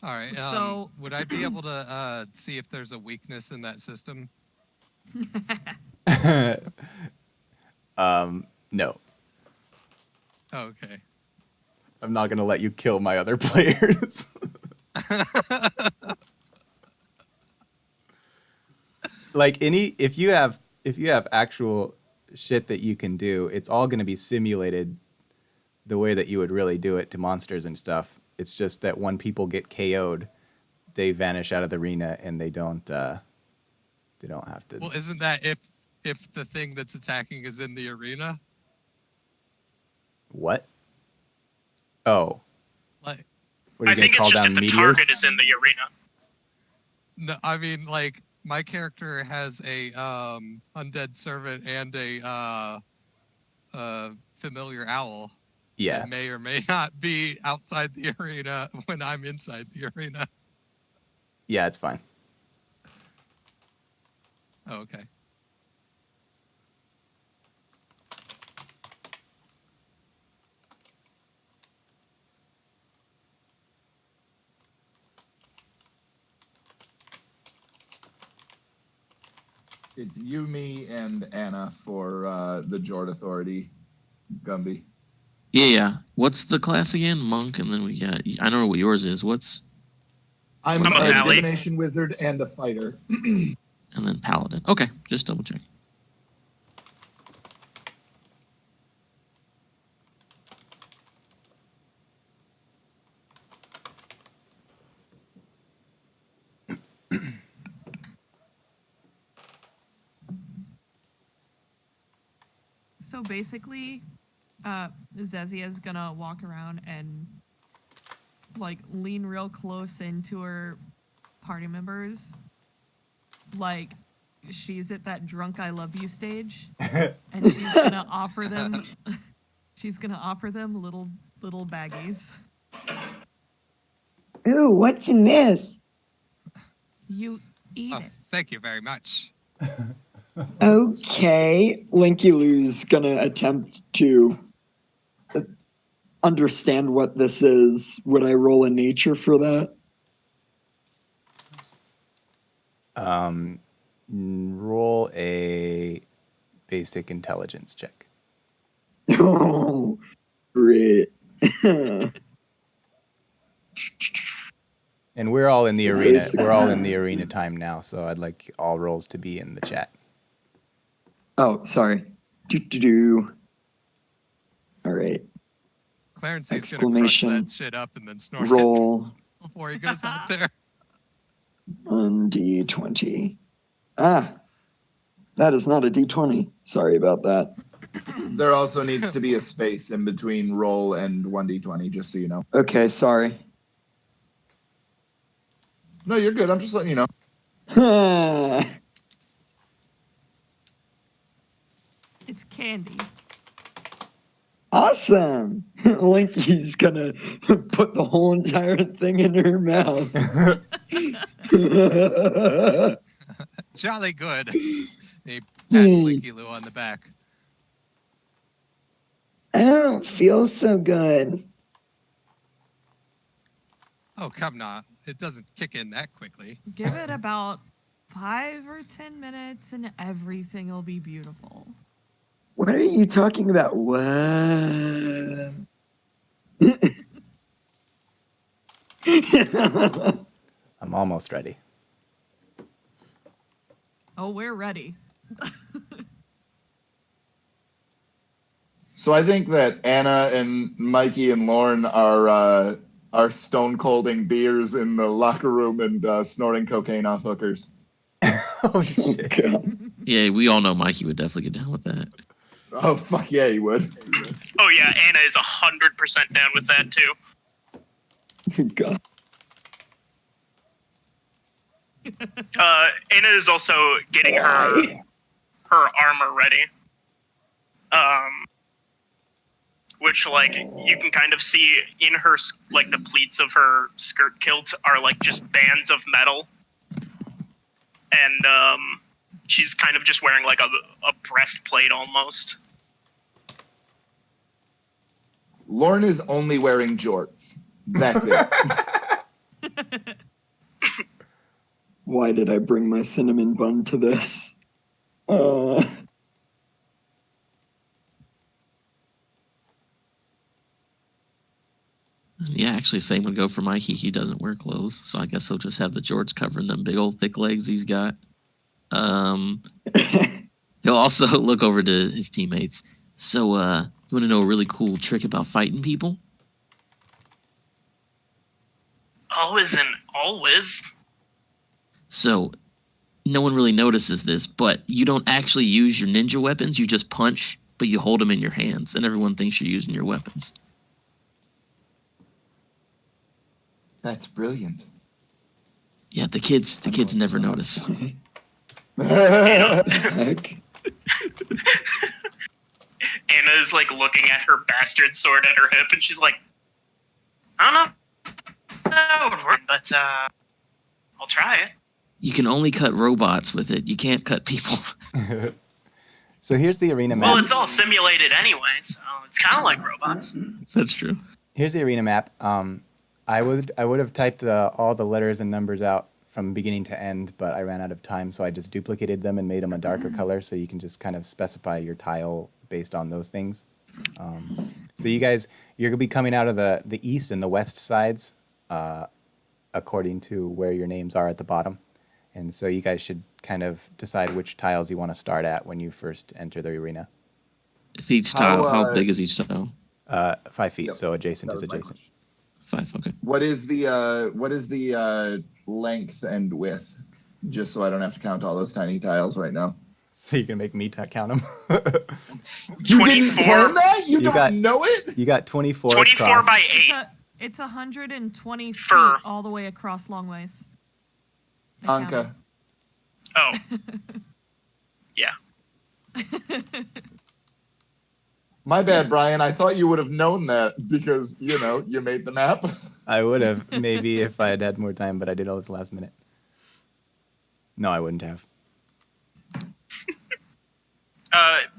All right. So- would I be able to see if there's a weakness in that system? No. Okay. I'm not gonna let you kill my other players. Like if you have actual shit that you can do, it's all gonna be simulated the way that you would really do it to monsters and stuff. It's just that when people get KO'd, they vanish out of the arena and they don't have to. Well, isn't that if the thing that's attacking is in the arena? What? Oh. Like, What, I think it's just if the meteors? target is in the arena. no, I mean, like, my character has a undead servant and a familiar owl. Yeah. That may or may not be outside the arena when I'm inside the arena. Yeah, it's fine. Oh, okay. It's you, me, and Anna for the Jord Authority, Gumby. Yeah. What's the class again? Monk, and then we got. I don't know what yours is. I'm I'm a a Pally. divination wizard and a fighter. And then paladin. Okay, just double check. So basically, Zezia's gonna walk around and like lean real close into her party members, like she's at that drunk I love you stage, and she's gonna offer them. She's gonna offer them little baggies. Ooh, what's in this? You eat Oh, it. thank you very much. Okay, Linky Lou's gonna attempt to understand what this is. Would I roll a nature for that? Roll a basic intelligence check. Oh, great. And we're all in the arena. Basic. We're all in the arena time now, so I'd like all rolls to be in the chat. Oh, sorry. Do. All right. Clarency's gonna crush Exclamation. that shit up and then snort Roll it before he goes out there. 1d20. Ah, that is not a d20. Sorry about that. There also needs to be a space in between roll and 1d20, just so you know. Okay, sorry. No, you're good. I'm just letting you know. It's candy. Awesome. Linky's gonna put the whole entire thing in her mouth. Jolly good. He pats Linky Lou on the back. I don't feel so good. Oh, come on. It doesn't kick in that quickly. Give it about 5 or 10 minutes, and everything will be beautiful. What are you talking about? What? I'm almost ready. Oh, we're ready. So I think that Anna and Mikey and Lauren are stone colding beers in the locker room and snorting cocaine off hookers. Oh shit! Yeah, we all know Mikey would definitely get down with that. Oh fuck yeah, he would. Oh yeah, Anna is 100% down with that too. God. Anna is also getting her armor ready. Which, like, you can kind of see in her, like, the pleats of her skirt kilt are, like, just bands of metal. And, she's kind of just wearing, like, a breastplate almost. Lauren is only wearing jorts. That's it. Why did I bring my cinnamon bun to this? Yeah, actually, same would go for Mikey. He doesn't wear clothes, so I guess he'll just have the jorts covering them big old thick legs he's got. He'll also look over to his teammates. So, you want to know a really cool trick about fighting people? Always and always. So, no one really notices this, but you don't actually use your ninja weapons. You just punch, but you hold them in your hands, and everyone thinks you're using your weapons. That's brilliant. Yeah, the kids never notice. Heck? Anna's, like, looking at her bastard sword at her hip, and she's like, I don't know, but, I'll try it. You can only cut robots with it. You can't cut people. So here's the arena map. Well, it's all simulated anyway, so it's kind of like robots. That's true. Here's the arena map. I would have typed all the letters and numbers out from beginning to end, but I ran out of time, so I just duplicated them and made them a darker color, so you can just kind of specify your tile based on those things. So you guys, you're gonna be coming out of the east and the west sides, according to where your names are at the bottom, and so you guys should kind of decide which tiles you want to start at when you first enter the arena. Is each tile, how big is each tile? 5 feet, Yep. so adjacent That is was my adjacent. 5, okay. What is the length and width? Just so I don't have to count all those tiny tiles right now. So you can make me count them. You didn't 24. plan that? You don't got- know it? You got 24 24 across. by 8. It's 120 feet Fur. all the way across long ways. I counted. Anka. Oh. Yeah. My bad, Brian. I thought you would have known that because, you made the map. I would have maybe if I had had more time, but I did all this last minute. No, I wouldn't have.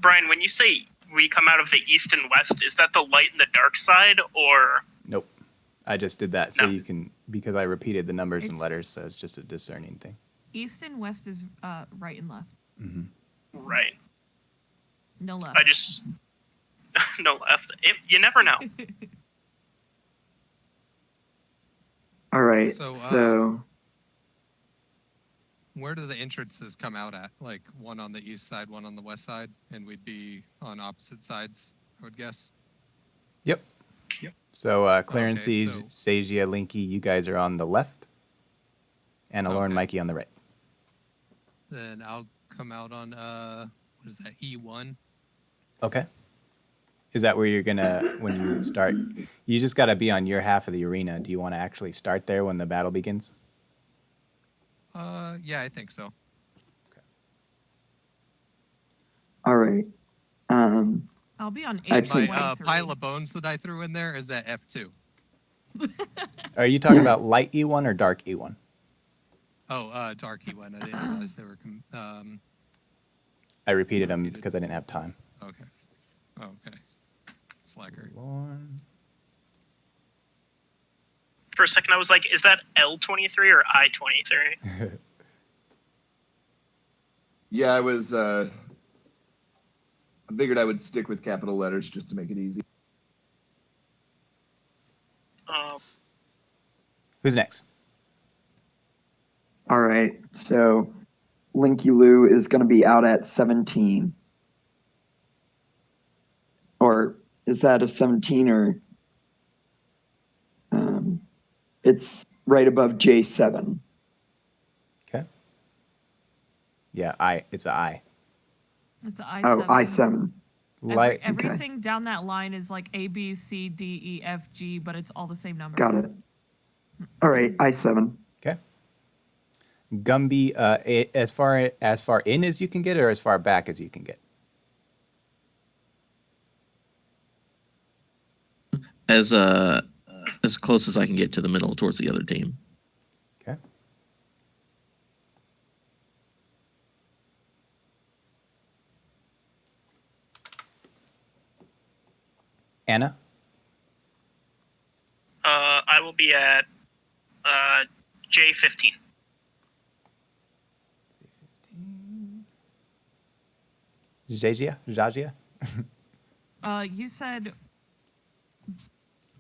Brian, when you say we come out of the east and west, is that the light and the dark side, or? Nope. I just did that so No. you can, because I repeated the numbers and It's- letters, so it's just a discerning thing. East and west is right and left. Right. No left. I just no left. You never know. All right. So, So, Where do the entrances come out at? Like one on the east side, one on the west side, and we'd be on opposite sides, I would guess. Yep. So Clarency, so- Sagia, Linky, you guys are on the left, and Alora and Okay. Mikey on the right. Then I'll come out on what is that, E1? Okay. Is that where you're gonna, when you start, you just gotta be on your half of the arena. Do you want to actually start there when the battle begins? Yeah, I think so. all right. I'll be on I eight think- My 23. pile of bones that I threw in there is that F2. Are you talking about light E1 or dark E E1? Oh, dark E1. I didn't realize they were. I repeated them because I didn't have time. Okay. Oh, okay. Slacker. For a second, I was like, is that L23 or I23? Yeah, I was. I figured I would stick with capital letters just to make it easy. Who's next? All right. So, Linky Lou is going to be out at 17. Or is that a 17 or? It's right above J7. Okay. Yeah, it's an I. It's an I7. Oh, I7. Light. Everything down that line is like A, B, C, D, E, F, G, but it's all the same number. Got it. All right, I7. Okay. Gumby, as far in as you can get, or as far back as you can get. As close as I can get to the middle towards the other team. Okay. Anna. I will be at J15. Jajia. You said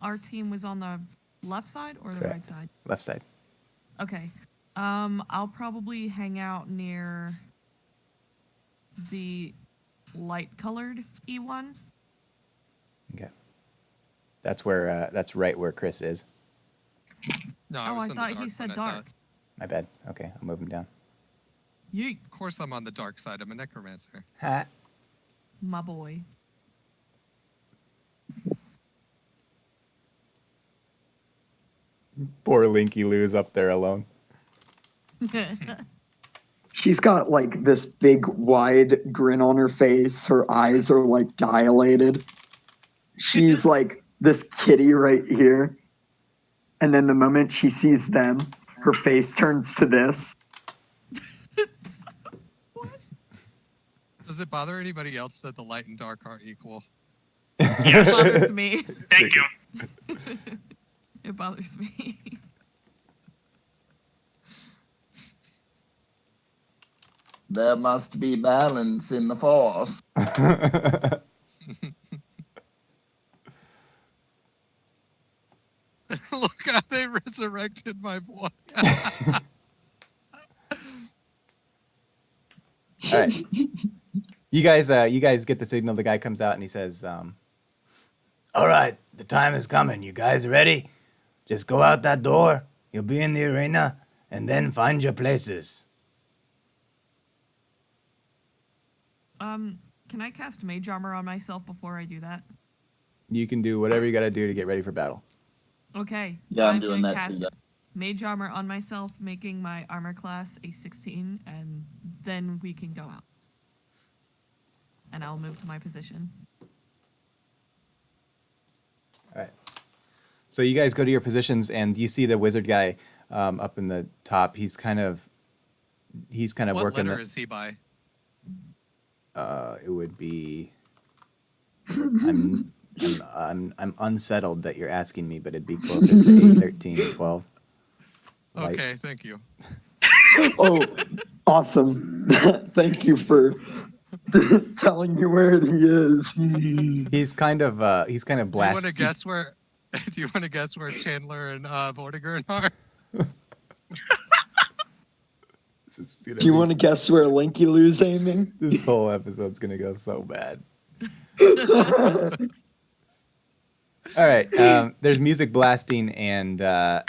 our team was on the left side or the Correct. right side? Left side. Okay. I'll probably hang out near the light-colored E1. Okay. That's where. That's right where Chris is. No, Oh, was I on the thought he dark said one, I thought. dark. My bad. Okay, I'll move him down. Yeet, Of course, I'm on the dark side. I'm a necromancer. Ha. my boy. Poor Linky Lou's up there alone. She's got like this big wide grin on her face. Her eyes are like dilated. She's like this kitty right here. And then the moment she sees them, her face turns to this. Does it bother anybody else that the light and dark are equal? It bothers me. Thank you. It bothers me. There must be balance in the force. Look how they resurrected my boy. All right. You guys get the signal. The guy comes out and he says, all right, the time is coming. You guys ready? Just go out that door. You'll be in the arena, and then find your places. Can I cast Mage Armor on myself before I do that? You can do whatever you got to do to get ready for battle. Okay. Yeah, I'm doing gonna that too. cast Then. Mage Armor on myself, making my armor class a 16, and then we can go out. And I'll move to my position. All right. So you guys go to your positions, and you see the wizard guy up in the top. He's kind of What working. letter is he by? It would be. I'm unsettled that you're asking me, but it'd be closer to 8, 13, and 12. Like, Okay, thank you. Oh, awesome. Thank you for telling me where he is. he's kind of Do you want blasted. to guess where? Do you want to guess where Chandler and Vortigern are? Do you want to guess where Linky Lou's aiming? This whole episode's gonna go so bad. All right. There's music blasting, and the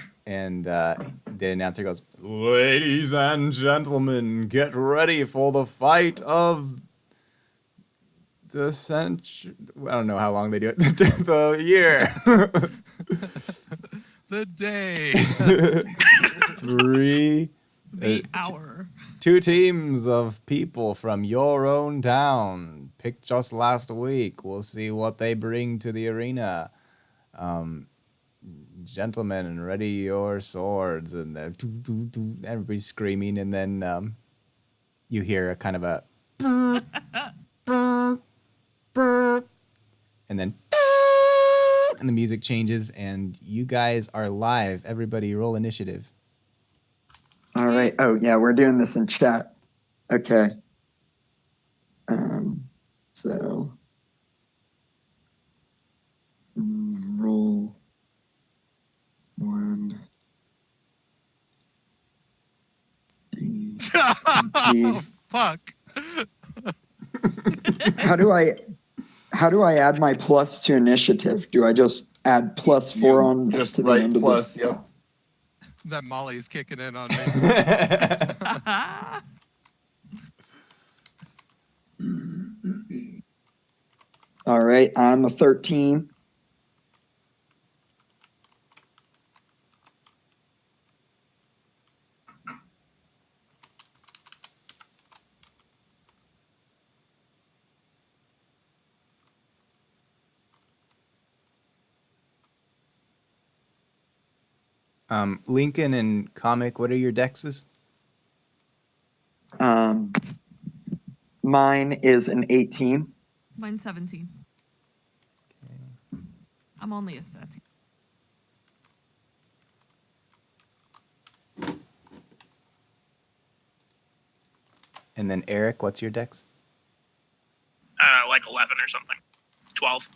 announcer goes, "Ladies and gentlemen, get ready for the fight of the century." I don't know how long they do it. The year. The day. 3. The hour. 2 teams of people from your own town picked just last week. We'll see what they bring to the arena. Gentlemen, ready your swords. And everybody's screaming, and then you hear a kind of a and then and the music changes, and you guys are live. Everybody roll initiative. All right. Oh, yeah, we're doing this in chat. Okay. So roll 1. Oh, fuck. How do I add my plus to initiative? Do I just add +4 on Just to the right end plus, yep. That Molly's kicking in on me. All right, I'm a 13. Lincoln and Comic, what are your dexes? Mine is an 18. Mine's 17. I'm only a set. And then Eric, what's your dex? Like 11 or something. 12.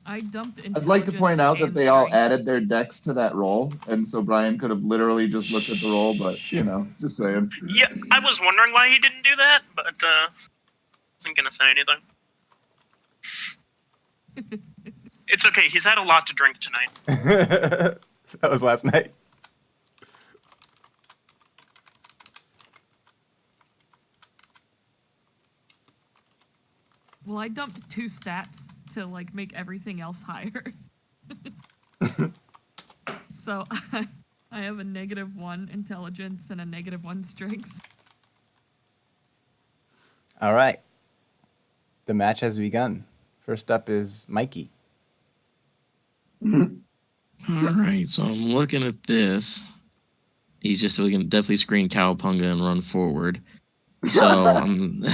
I dumped I'd like to point out that intelligence they and all strength. added their decks to that roll, and so Brian could have literally just looked at the roll, but, you know, just saying. Yeah, I was wondering why he didn't do that, but wasn't gonna say anything. It's okay. He's had a lot to drink tonight. That was last night. Well, I dumped 2 stats to like make everything else higher. So I have a -1 intelligence and a -1 strength. All right. The match has begun. First up is Mikey. All right, so I'm looking at this. He's just looking definitely screen cowpunga and run forward. So I'm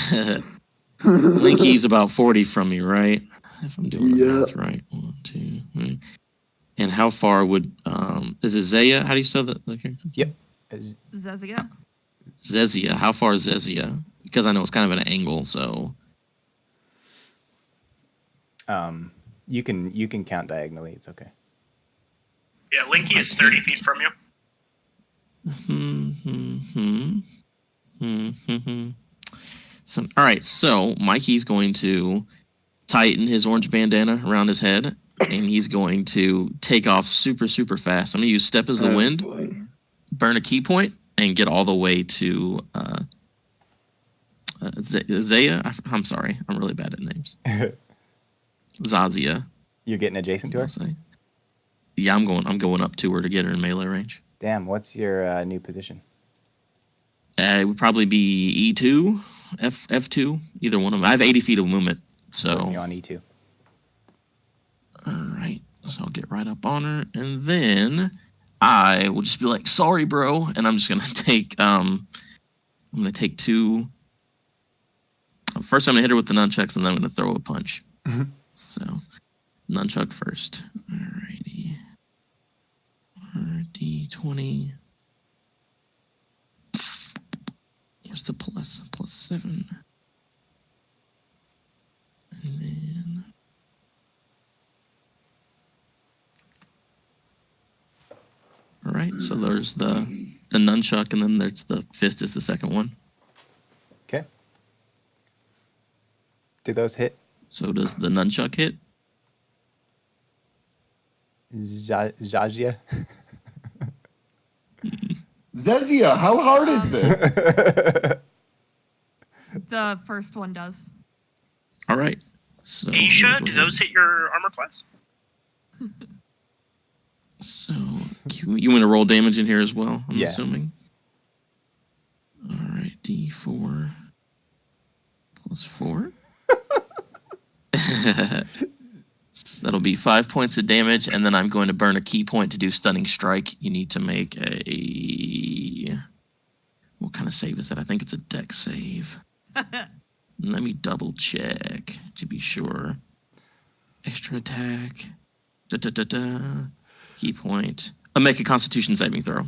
Linky's about 40 from me, right? If I'm doing the math right. 1, 2, 3. And how far would is it Zaya? How do you spell the character? Yep. Zezia. Zezia. How far is Zezia? Because I know it's kind of an angle, so You can count diagonally. It's okay. Yeah, Linky is 30 feet from you. So, all right. So Mikey's going to tighten his orange bandana around his head, and he's going to take off super, super fast. I'm going to use Step as the Wind, burn a key point, and get all the way to Zaya. I'm sorry. I'm really bad at names. Zazia. You're getting adjacent to her? Say. Yeah, I'm going up to her to get her in melee range. Damn, what's your new position? It would probably be E2, F2, either one of them. I have 80 feet of movement, so... You're on E2. All right, so I'll get right up on her, and then I will just be like, sorry, bro, and I'm just going to take... I'm going to take two... First, I'm going to hit her with the nunchucks, and then I'm going to throw a punch. So, nunchuck first. Alrighty. D20. Where's the plus? Plus 7. And then... Alright, so there's the nunchuck, and then there's the fist is the second one. Okay. Do those hit? So does the nunchuck hit? Zazia? Zezia, how hard is this? The first one does. All right. So Aisha, do those hit your armor class? So you want to roll damage in here as well? I'm Yeah. assuming. All right, D4 plus 4. So that'll be 5 points of damage, and then I'm going to burn a key point to do stunning strike. You need to make a... What kind of save is that? I think it's a dex save. Let me double check to be sure. Extra attack. Key point. Make a Constitution saving throw.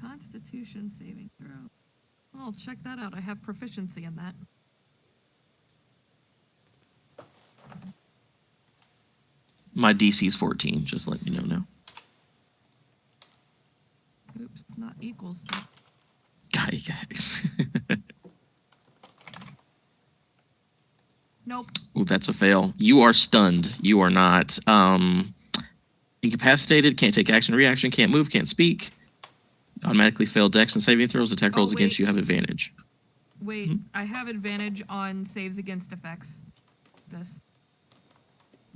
Constitution saving throw. Oh, check that out. I have proficiency in that. My DC is 14. Just let you know now. Oops, not equals. Guys. Nope. Ooh, that's a fail. You are stunned. You are not incapacitated, can't take action, reaction, can't move, can't speak. Automatically fail dex and saving throws. Attack rolls against you have advantage. Wait, I have advantage on saves against effects. This.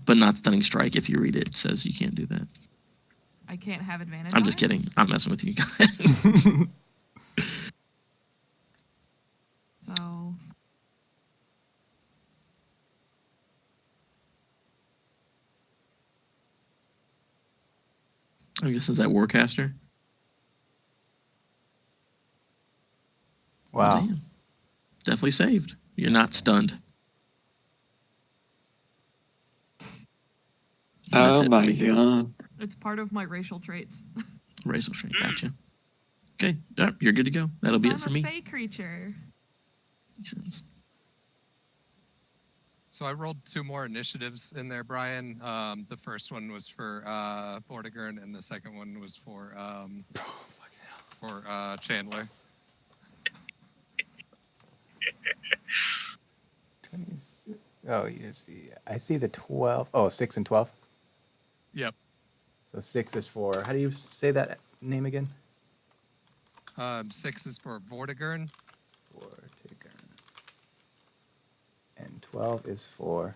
But not stunning strike. If you read it, it says you can't do that. I can't have advantage. I'm on just it? kidding. I'm messing with you guys. So. I guess is that Warcaster? Wow. Damn. Definitely saved. You're not stunned. Oh That's it my for me. god. It's part of my racial traits. Racial trait. Gotcha. Okay. Yep, you're good to go. That'll be it for me. I'm a fey creature. Makes sense. So I rolled 2 more initiatives in there, Brian. The first one was for Vortigern, and the second one was for Chandler. 20, oh, you see. I see the 12. Oh, 6 and 12. Yep. So 6 is for. How do you say that name again? 6 is for Vortigern. Vortigern. And 12 is for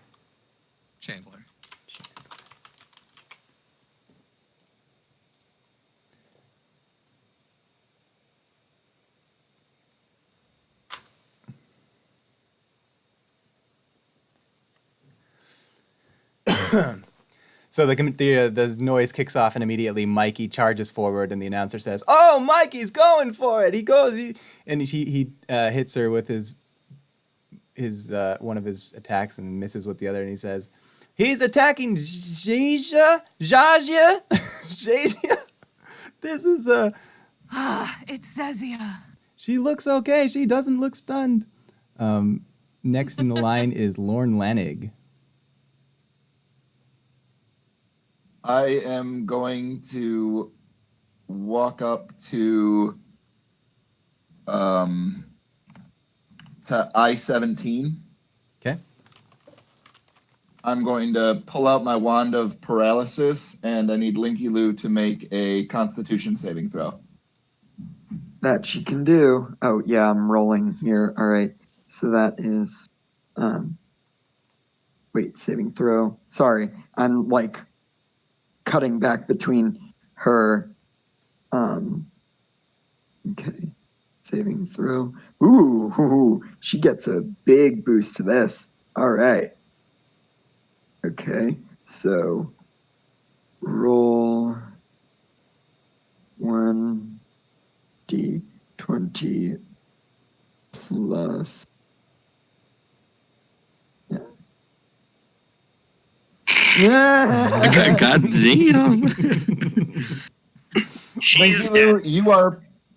Chandler. So the noise kicks off, and immediately Mikey charges forward, and the announcer says, "Oh, Mikey's going for it! He hits her with his one of his attacks and misses with the other, and he says, He's attacking Jasia. Jasia. This is It's Zezia. She looks okay. She doesn't look stunned. Next in the line is Lorne Lanig. I am going to walk up to I-17. Okay. I'm going to pull out my wand of paralysis, and I need Linky Lou to make a Constitution saving throw. That she can do. Oh, yeah, I'm rolling here. All right. So that is, wait, saving throw. Sorry. I'm like cutting back between her, okay. Saving throw. Ooh, she gets a big boost to this. All right. Okay. So roll 1d20 plus. Yeah. God damn. She's Linky Lou, dead.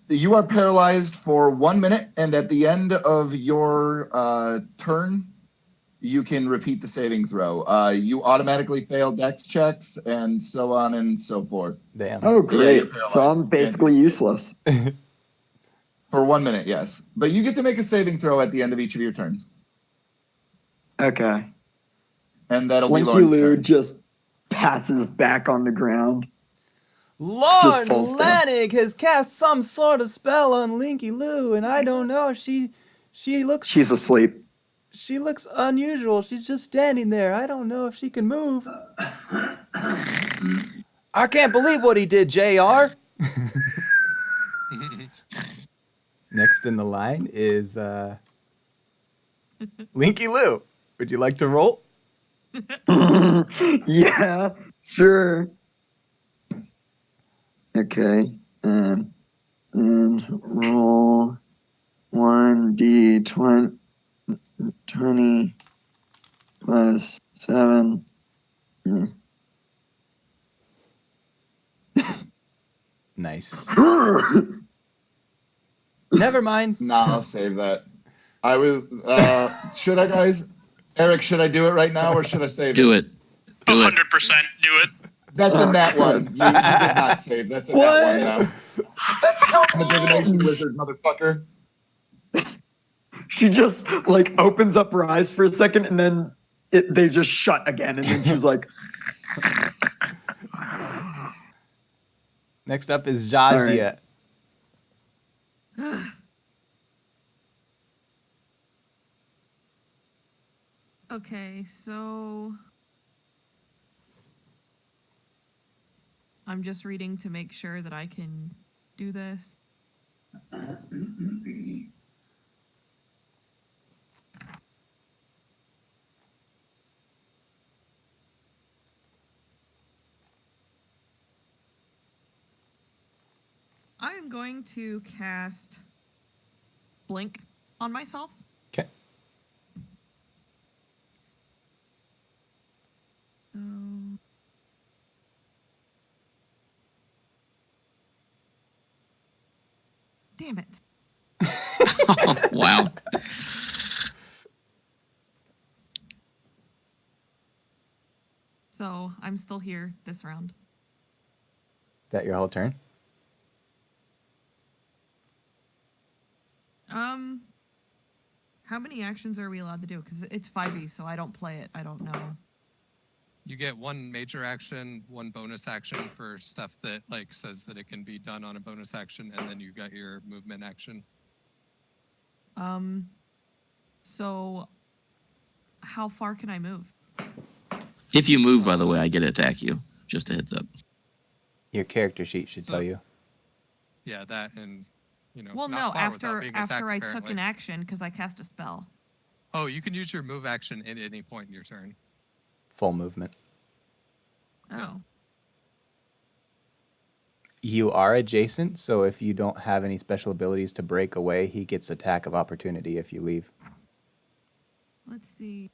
you are paralyzed for 1 minute, and at the end of your turn, you can repeat the saving throw. You automatically fail dex checks, and so on and so forth. Damn. Oh, great. you're paralyzed. So I'm basically useless. For 1 minute, yes. But you get to make a saving throw at the end of each of your turns. Okay. And that'll be Linky Lauren's Lou turn. just passes back on the ground. Lorne falls down. Lanig has cast some sort of spell on Linky Lou, and I don't know. She looks. She's asleep. She looks unusual. She's just standing there. I don't know if she can move. I can't believe what he did, JR. Next in the line is Linky Lou. Would you like to roll? Yeah, sure. Okay. And roll 1d20 plus 7. Nice. Never mind. Nah, I'll save that. I was, should I, guys? Eric, should I do it right now, or should I save Do it. Do it. 100% do it. That's a nat one. You did not save. That's a nat one now. I'm a divination wizard, motherfucker. She just like opens up her eyes for a second and then they just shut again. And then she's like, Next up is Jajia. Okay, so I'm just reading to make sure that I can do this. I am going to cast Blink on myself. Okay. Damn it. Oh, wow. So I'm still here this round. Is that your whole turn? How many actions are we allowed to do? Because it's 5e, so I don't play it. I don't know. You get one major action, one bonus action for stuff that like says that it can be done on a bonus action, and then you got your movement action. So how far can I move? If you move, by the way, I get to attack you. Just a heads up. Your character sheet should tell you. Yeah, that and Well, not no, far without after being after attacked, I took apparently. an action because I cast a spell. Oh, you can use your move action at any point in your turn. Full movement. Oh. You are adjacent, so if you don't have any special abilities to break away, he gets attack of opportunity if you leave. Let's see.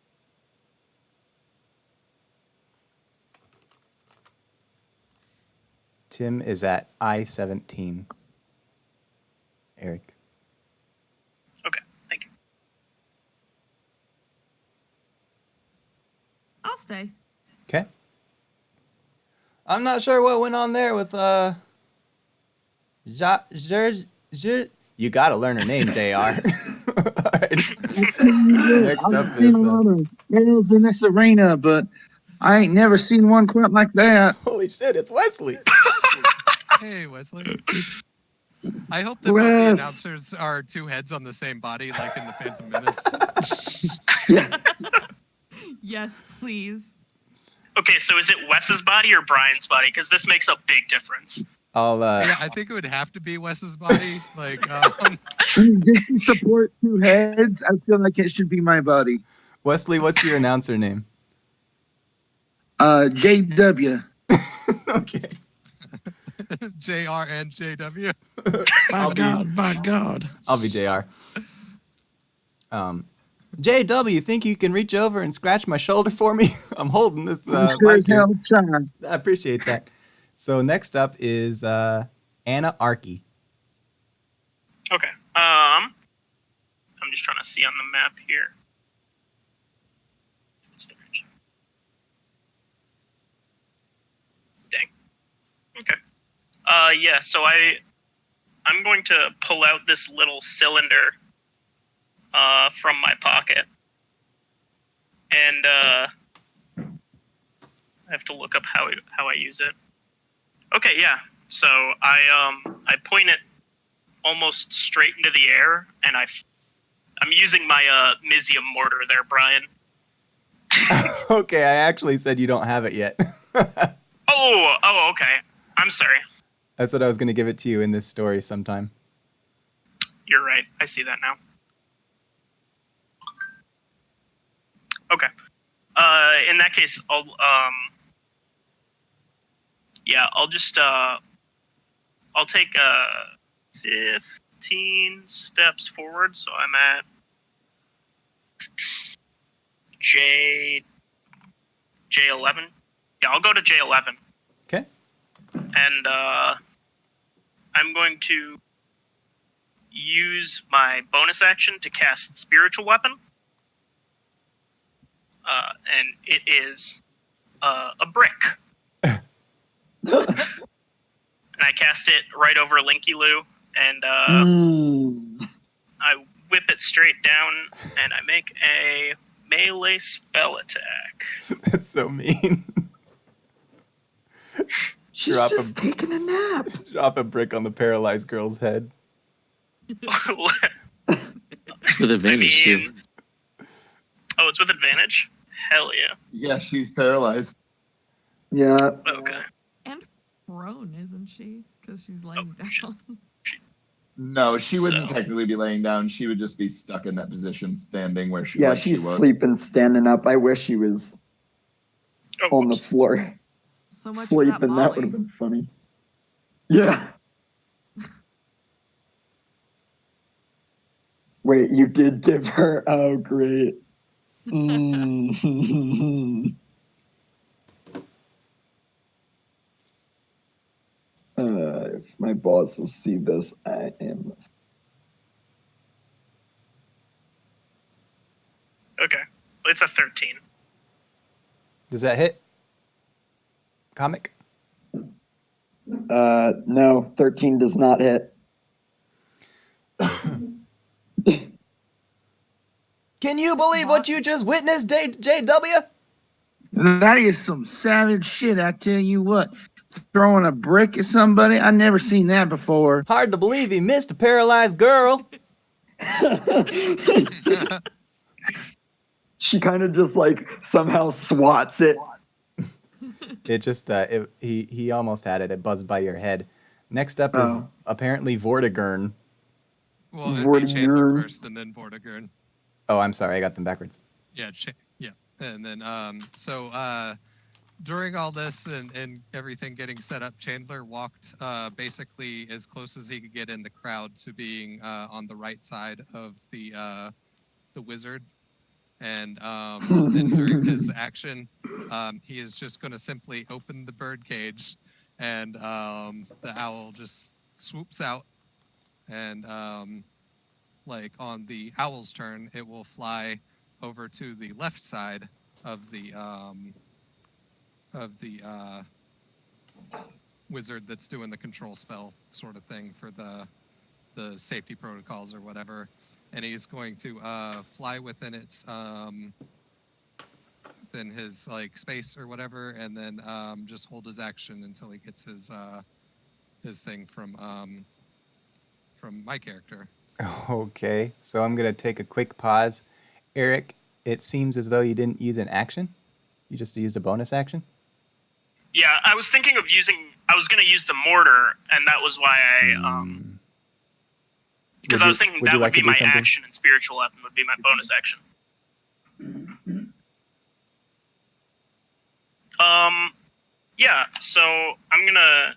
Tim is at I-17. Eric. Okay, thank you. I'll stay. Okay. I'm not sure what went on there with you gotta learn her name, JR. Next up I've seen a lot of girls in this arena, but I ain't never seen one quite like that. Holy shit, it's Wesley. Hey, Wesley. I hope that both the announcers are two heads on the same body, like in the Phantom Menace. Yes, please. Okay, so is it Wes's body or Brian's body? Because this makes a big difference. Yeah, I think it would have to be Wes's body. Like, Just to support two heads, I feel like it should be my body. Wesley, what's your announcer name? JW. Okay. JR and JW. By God. I'll be JR. JW, think you can reach over and scratch my shoulder for me? I'm holding this mic here. I appreciate that. So next up is Anna Arky. Okay. I'm just trying to see on the map here. Dang. Okay. Yeah, so I'm going to pull out this little cylinder from my pocket. And I have to look up how I use it. Okay, yeah. So I point it almost straight into the air, and I'm using my Mizium mortar there, Brian. Okay, I actually said you don't have it yet. Oh, okay. I'm sorry. I said I was going to give it to you in this story sometime. You're right. I see that now. Okay. In that case, I'll just I'll take 15 steps forward, so I'm at J11. Yeah, I'll go to J11. Okay. And I'm going to use my bonus action to cast Spiritual Weapon. And it is a brick. And I cast it right over Linky Lou, and I whip it straight down, and I make a melee spell attack. That's so mean. She's just taking a nap. Drop a brick on the paralyzed girl's head. With advantage, too. Oh, it's with advantage? Hell yeah. Yeah, she's paralyzed. Yeah. Okay. And prone, isn't she? Because she's laying down. No, she wouldn't technically be laying down. She would just be stuck in that position, standing where she was. She's sleeping, standing up. I wish she was on the floor. So much sleeping. for that, That would have been funny. Yeah. Wait, you did give her? Oh, great. If my boss will see this, I am. Okay. It's a 13. Does that hit? Comic? No, 13 does not hit. Can you believe what you just witnessed, JW? That is some savage shit, I tell you what. Throwing a brick at somebody? I never seen that before. Hard to believe he missed a paralyzed girl. She kind of just like somehow swats it. It just, he almost had it. It buzzed by your head. Next up is apparently Vortigern. Well, it'd be Chandler first and then Vortigern. Oh, I'm sorry. I got them backwards. Yeah, yeah. And then, during all this and everything getting set up, Chandler walked basically as close as he could get in the crowd to being on the right side of the wizard. And then during his action, he is just going to simply open the bird cage and the owl just swoops out, and like on the owl's turn, it will fly over to the left side of the wizard that's doing the control spell sort of thing for the safety protocols or whatever, and he's going to fly within its within his like space or whatever, and then just hold his action until he gets his thing from my character. Okay, so I'm gonna take a quick pause. Eric, it seems as though you didn't use an action. You just used a bonus action. Yeah, I was thinking of I was going to use the mortar, and that was why I because I was thinking that would be my action, and spiritual weapon would be my bonus action. Yeah, so I'm gonna.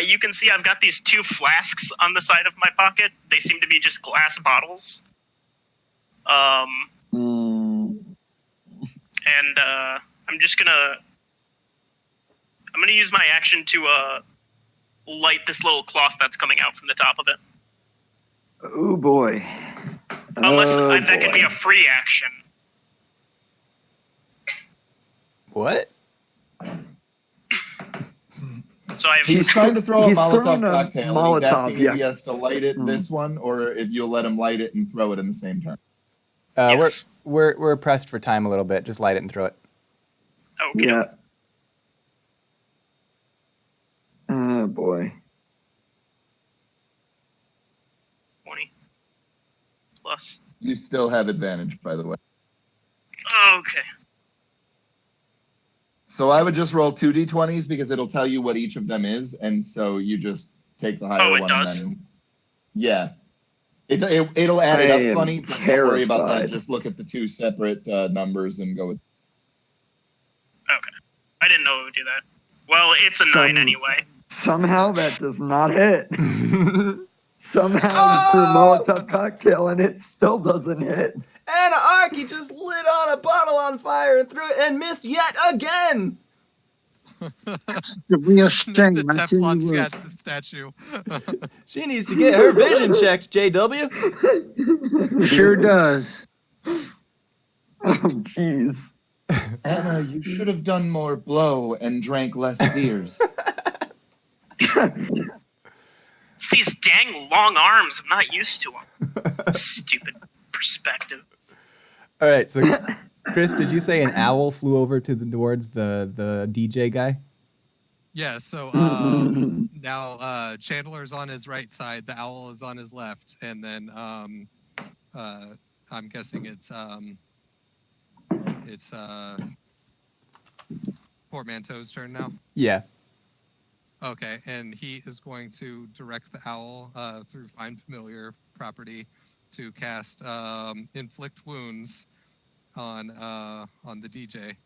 You can see I've got these 2 flasks on the side of my pocket. They seem to be just glass bottles. And I'm gonna use my action to light this little cloth that's coming out from the top of it. Oh boy. Unless that can be a free action. What? So He's trying to throw a Molotov throwing a cocktail, and he's asking Molotov, if he has to light it this one, or if you'll let him light it and throw it in the same turn. Yes. We're pressed for time a little bit. Just light it and throw it. Okay. Yeah. Oh boy. 20 plus. You still have advantage, by the way. Okay. So I would just roll 2 d20s because it'll tell you what each of them is, and so you just take the higher it one. does? And then, yeah. It'll add it up funny, but don't worry about that. terrified. Just look at the 2 separate numbers and go with. Okay. I didn't know it would do that. Well, it's a 9 anyway. Somehow that does not hit. Somehow you threw Molotov cocktail and it still doesn't hit. And Arky just lit on a bottle on fire and threw it and missed yet again. The real shame. The I tell Teflon you what. statue. She needs to get her vision checked, JW. Sure does. Oh, jeez. Anna, you should have done more blow and drank less beers. It's these dang long arms. I'm not used to them. Stupid perspective. All right, so Chris, did you say an owl flew over towards the DJ guy? Yeah, so now Chandler's on his right side, the owl is on his left, and then I'm guessing it's Portmanteau's turn now. Yeah. Okay, and he is going to direct the owl through Find Familiar property to cast Inflict Wounds on the DJ.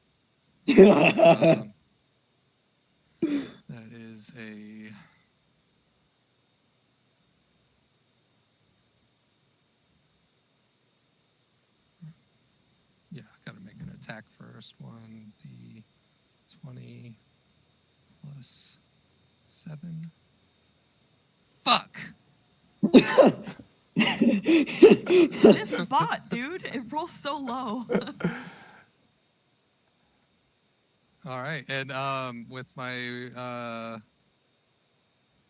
That is a... Yeah, gotta make an attack first. 1d20 plus 7. Fuck! This bot, dude, it rolls so low. All right, and with my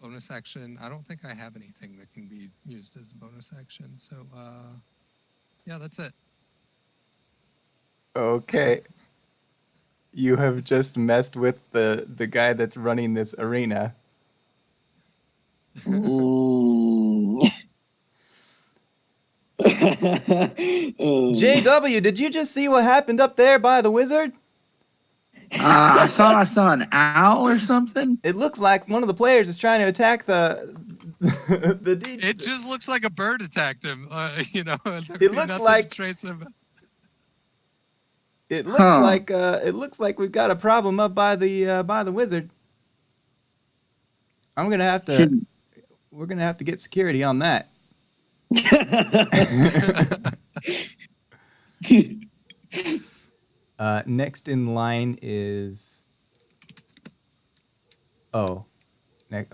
bonus action, I don't think I have anything that can be used as a bonus action. So, yeah, that's it. Okay. You have just messed with the guy that's running this arena. JW, did you just see what happened up there by the wizard? I thought I saw an owl or something. It looks like one of the players is trying to attack the DJ. It just looks like a bird attacked him. You know, It looks like to trace him. It looks like we've got a problem up by the wizard. We're gonna have to get security on that. Next in line is Oh,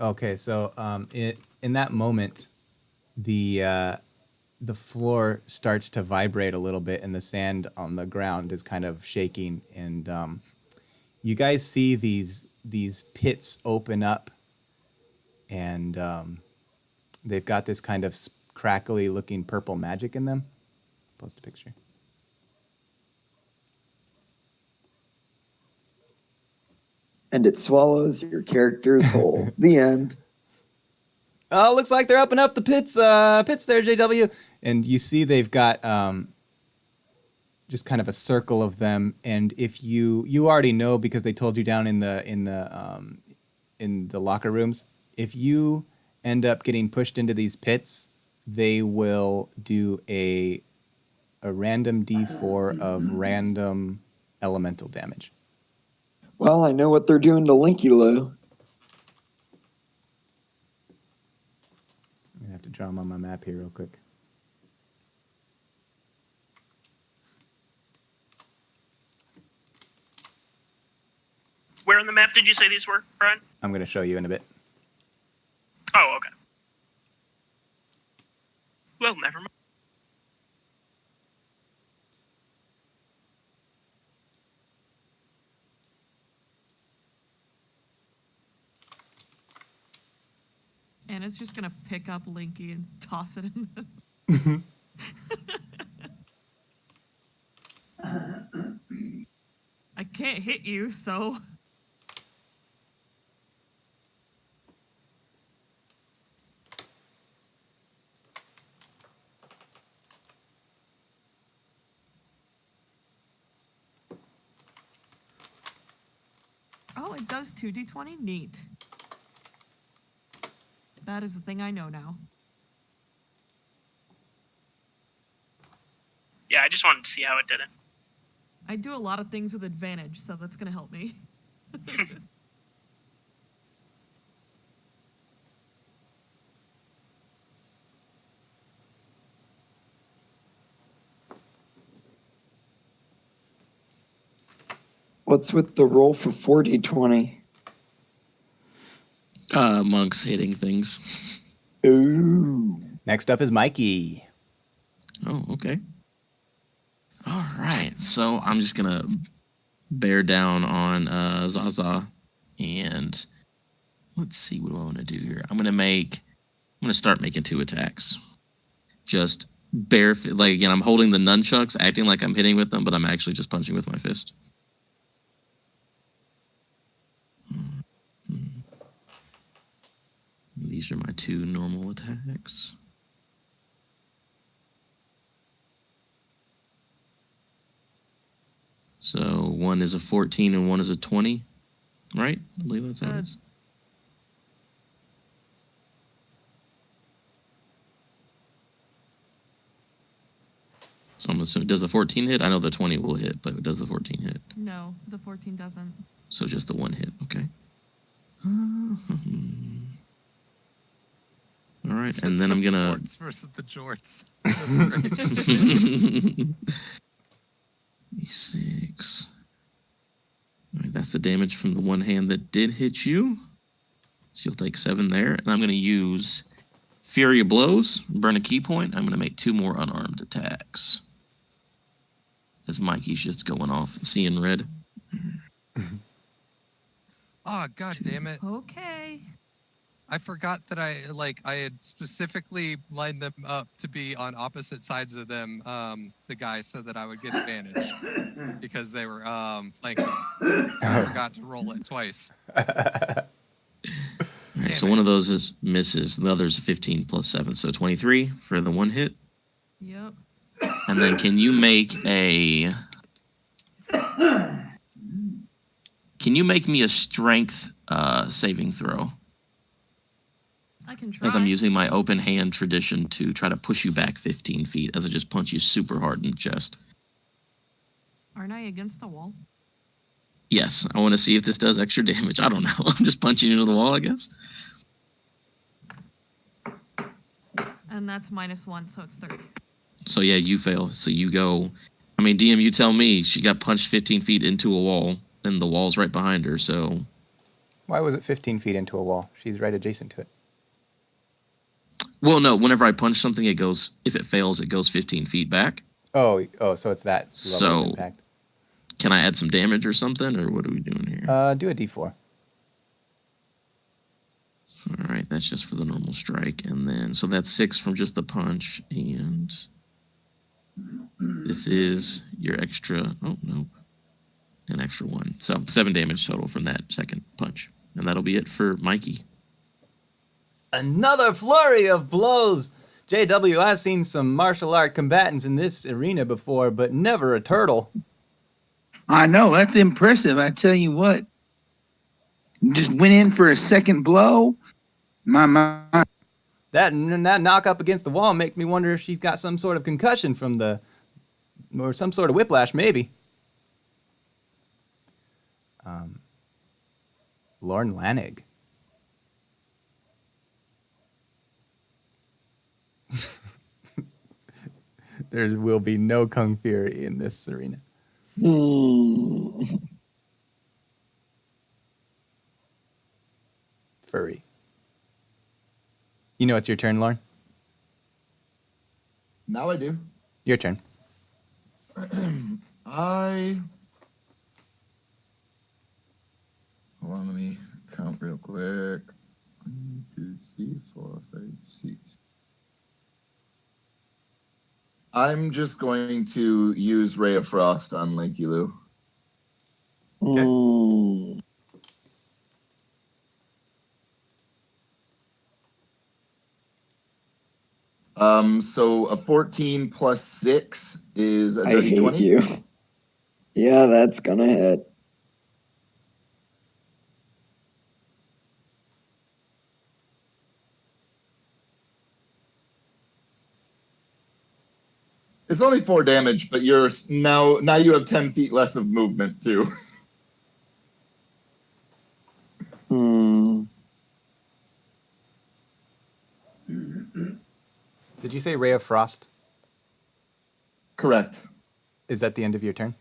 okay. So in that moment, the floor starts to vibrate a little bit, and the sand on the ground is kind of shaking, and you guys see these pits open up, and they've got this kind of crackly looking purple magic in them. Post a picture. And it swallows your character's whole. The end. Oh, looks like they're opening up the pits there, JW. And you see they've got just kind of a circle of them. And if you already know because they told you down in the locker rooms, if you end up getting pushed into these pits, they will do a random D4 of random elemental damage. Well, I know what they're doing to Linky Lou. I'm gonna have to draw them on my map here real quick. Where on the map did you say these were, Brian? I'm gonna show you in a bit. Oh, okay. Well, never mind. And it's just gonna pick up Linky and toss it in the. I can't hit you, so. Oh, it does 2d20? Neat. That is the thing I know now. Yeah, I just wanted to see how it did it. I do a lot of things with advantage, so that's gonna help me. What's with the roll for 40-20? Monks hitting things. Ooh. Next up is Mikey. Oh, okay. All right. So I'm just gonna bear down on Zaza, and let's see what do I want to do here. I'm gonna start making 2 attacks. Just like again, I'm holding the nunchucks, acting like I'm hitting with them, but I'm actually just punching with my fist. These are my 2 normal attacks. So one is a 14 and one is a 20, right? I believe that's how it is. So I'm assuming, does the 14 hit? I know the 20 will hit, but does the 14 hit? No, the 14 doesn't. So just the 1 hit, okay. All right, and then I'm gonna. Jorts versus the jorts. That's great. 6. All right, that's the damage from the one hand that did hit you. So you'll take 7 there, and I'm gonna use Fury of Blows, burn a key point. I'm gonna make 2 more unarmed attacks. As Mikey's just going off, seeing red. Oh, god damn it. Okay. I forgot that I had specifically lined them up to be on opposite sides of them, the guys, so that I would get advantage because they were flanking. I forgot to roll it twice. Right, so one of those misses. The other's 15 plus 7, so 23 for the 1 hit. Yep. And then can you make me a strength saving throw? I can try. Because I'm using my open hand tradition to try to push you back 15 feet as I just punch you super hard in the chest. Aren't I against the wall? Yes, I want to see if this does extra damage. I don't know. I'm just punching you into the wall, I guess. And that's -1, so it's 30. So yeah, you fail. So you go. I mean, DM, you tell me. She got punched 15 feet into a wall, and the wall's right behind her. So Why was it 15 feet into a wall? She's right adjacent to it. Well, no. Whenever I punch something, it goes. If it fails, it goes 15 feet back. Oh, so it's that level of So, impact. can I add some damage or something, or what are we doing here? Do a D4. All right, that's just for the normal strike, and then so that's 6 from just the punch, and this is your extra. Oh no, an extra 1. So 7 damage total from that second punch, and that'll be it for Mikey. Another flurry of blows. JW, I've seen some martial art combatants in this arena before, but never a turtle. I know, that's impressive. I tell you what. Just went in for a second blow. My. That knock up against the wall make me wonder if she's got some sort of concussion from or some sort of whiplash, maybe. Lorne Lanig. There will be no Kung Fury in this arena. Furry. You know it's your turn, Lorne? Now I do. Your turn. Hold on, let me count real quick. 1, 2, 3, 4, 5, 6. I'm just going to use Ray of Frost on Lanky Lou. Okay. So a 14 plus 6 is a I dirty hate 20. you. Yeah, that's gonna hit. It's only 4 damage, but you're now you have 10 feet less of movement too. Did you say Ray of Frost? Correct. Is that the end of your turn?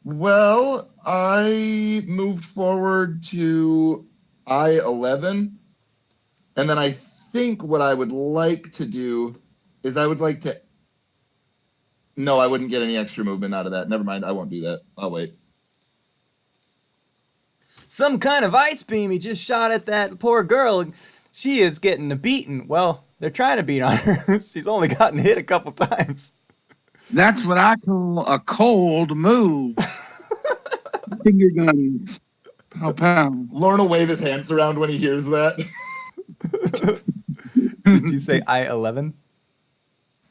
Well, I moved forward to I-11, and then I think what I would like to do is I would like to... No, I wouldn't get any extra movement out of that. Never mind, I won't do that. I'll wait. Some kind of ice beam he just shot at that poor girl. She is getting a beating. Well, they're trying to beat on her. She's only gotten hit a couple times. That's what I call a cold move. Finger guns. Pow pow. Lorne will wave his hands around when he hears that. Did you say I-11?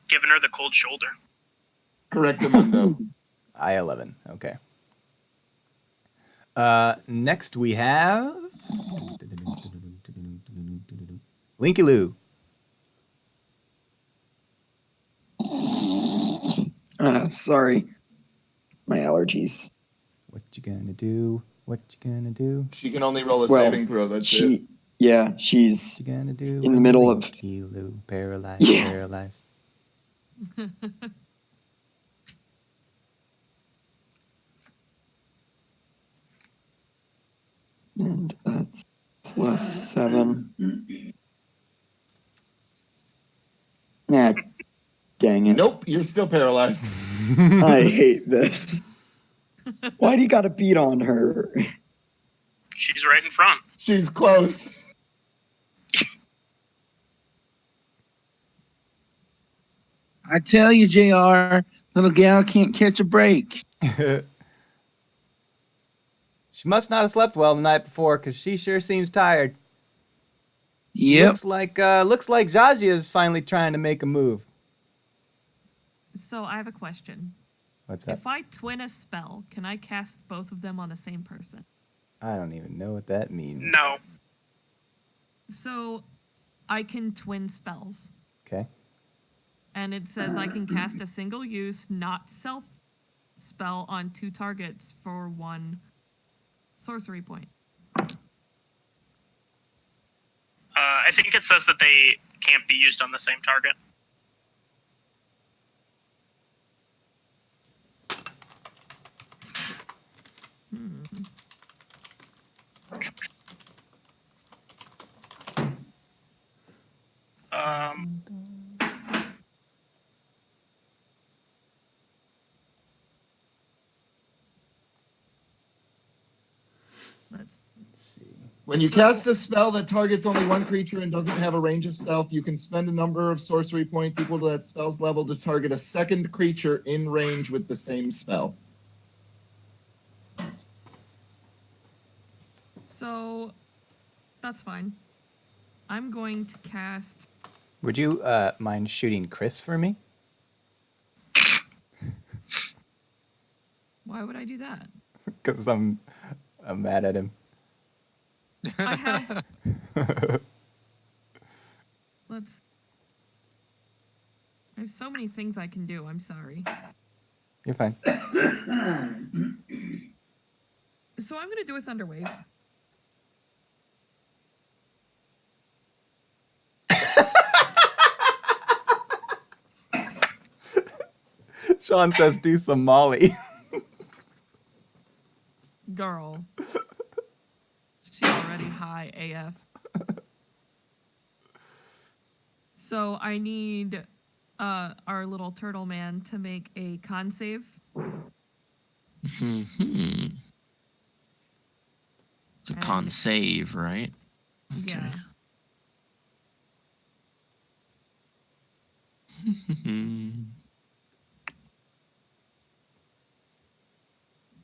Giving her the cold shoulder. Correctamundo. I-11, okay. Next we have... Linky Lou. Sorry. My allergies. What you gonna do? What you gonna do? She can only roll a saving throw, that's it. Yeah, she's What you gonna do in the middle of... Linky Lou, paralyzed, Yeah. paralyzed. And that's plus 7. Nah, dang it. Nope, you're still paralyzed. I hate this. Why do you gotta beat on her? She's right in front. She's close. I tell you, JR, little gal can't catch a break. She must not have slept well the night before, because she sure seems tired. Yep. Looks like Zhazia is finally trying to make a move. So I have a question. What's that? If I twin a spell, can I cast both of them on the same person? I don't even know what that means. No. So I can twin spells. Okay. And it says I can cast a single use, not self spell on 2 targets for 1 sorcery point. I think it says that they can't be used on the same target. Let's see. When you cast a spell that targets only one creature and doesn't have a range of stealth, you can spend a number of sorcery points equal to that spell's level to target a second creature in range with the same spell. So that's fine. I'm going to cast. Would you mind shooting Chris for me? Why would I do that? Because I'm mad at him. I have. Let's. There's so many things I can do. I'm sorry. You're fine. So I'm gonna do a thunder wave. Sean says do some Molly. Girl. She already high AF. So I need our little turtle man to make a con save. Mm-hmm. It's a con save, right? Okay. Yeah.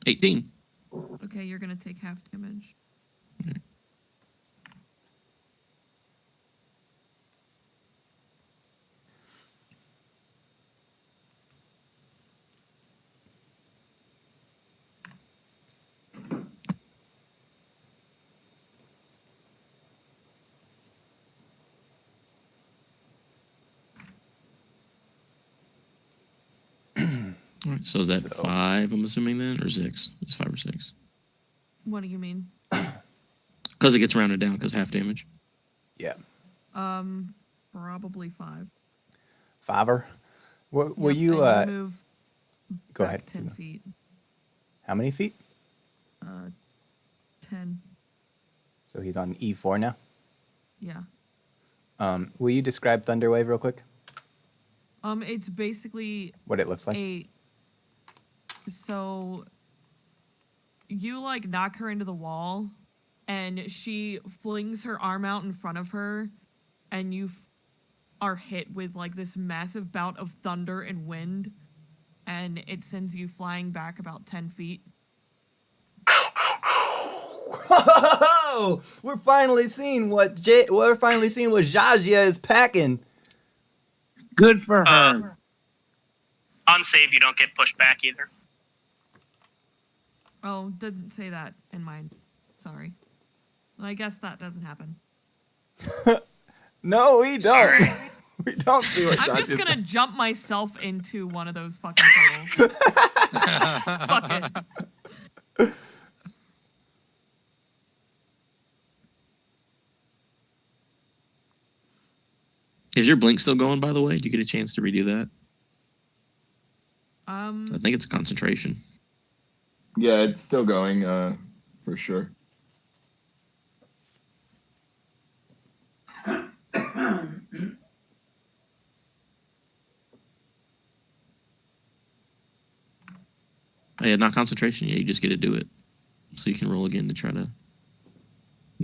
18. Okay, you're gonna take half damage. All right, so is that 5, I'm assuming then, or 6? It's 5 or 6. What do you mean? Because it gets rounded down because half damage. Yeah. Probably 5. Fiver. Will Yep, you and move go back ahead. 10 feet. How many feet? 10. So he's on E4 now. Yeah. Will you describe Thunderwave real quick? It's basically What it looks like? So you like knock her into the wall and she flings her arm out in front of her and you are hit with like this massive bout of thunder and wind and it sends you flying back about 10 feet. Whoa! We're finally seeing what Zhazia is packing. Good for her. On save, you don't get pushed back either. Oh, didn't say that in mine. Sorry. I guess that doesn't happen. No, we don't. We don't see what I'm Zhazia's just gonna jump myself into one of those fucking turtles. Fuck it. Is your blink still going, by the way? Do you get a chance to redo that? I think it's a concentration. Yeah, it's still going, for sure. Oh, yeah, not concentration. Yeah, you just get to do it. So you can roll again to try to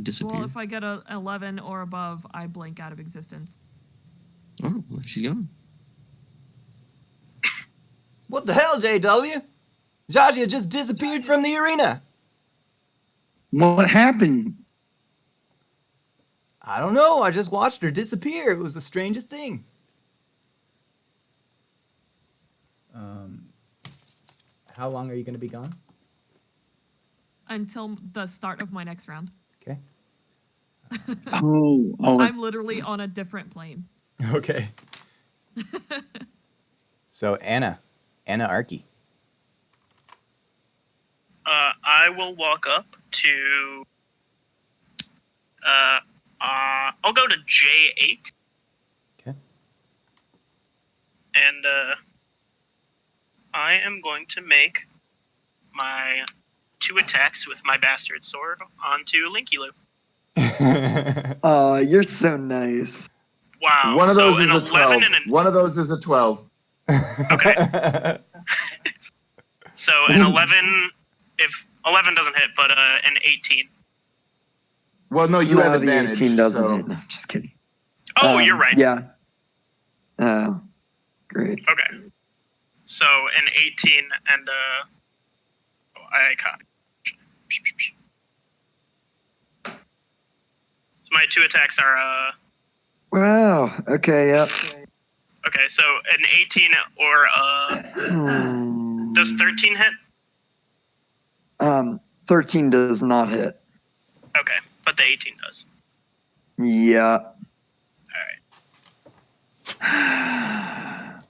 disappear. Well, if I get a 11 or above, I blink out of existence. Oh, well, she's gone. What the hell, JW? Zhazia just disappeared from the arena. What happened? I don't know. I just watched her disappear. It was the strangest thing. How long are you going to be gone? Until the start of my next round. Okay. Oh, I'm literally on a different plane. Okay. So Anna Arky. I will walk up to. I'll go to J8. Okay. And I am going to make my 2 attacks with my bastard sword onto Linky Loo. Oh, you're so nice. Wow. One of so those is an a 12. 11 and an, One of those is a 12. okay. So an 11, if 11 doesn't hit, but an 18. Well, no, you No, have the advantage. 18 doesn't So hit. No, just kidding. Oh, you're right. Yeah. Oh, great. Okay. So an 18 and I copy. So my 2 attacks are Wow. Okay. Yep. okay. So an 18 or does 13 hit? 13 does not hit. Okay, but the 18 does. Yeah. All right.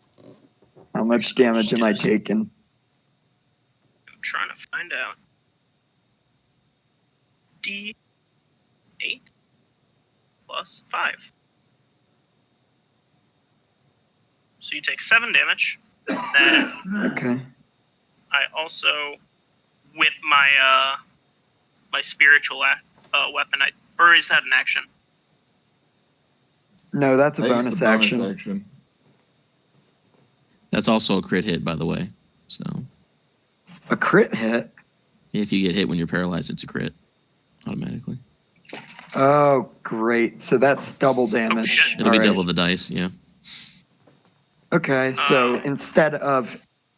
How much damage am I taking? I'm trying to find out. D8 plus 5. So you take 7 damage. Then Okay. I also whip my my spiritual weapon. Or is that an action? No, that's a I think bonus it's a bonus action. action. That's also a crit hit, by the way. So A crit hit? if you get hit when you're paralyzed, it's a crit automatically. Oh, great. So that's double damage. shit. It'll be All right. double the dice, yeah. Okay, so instead of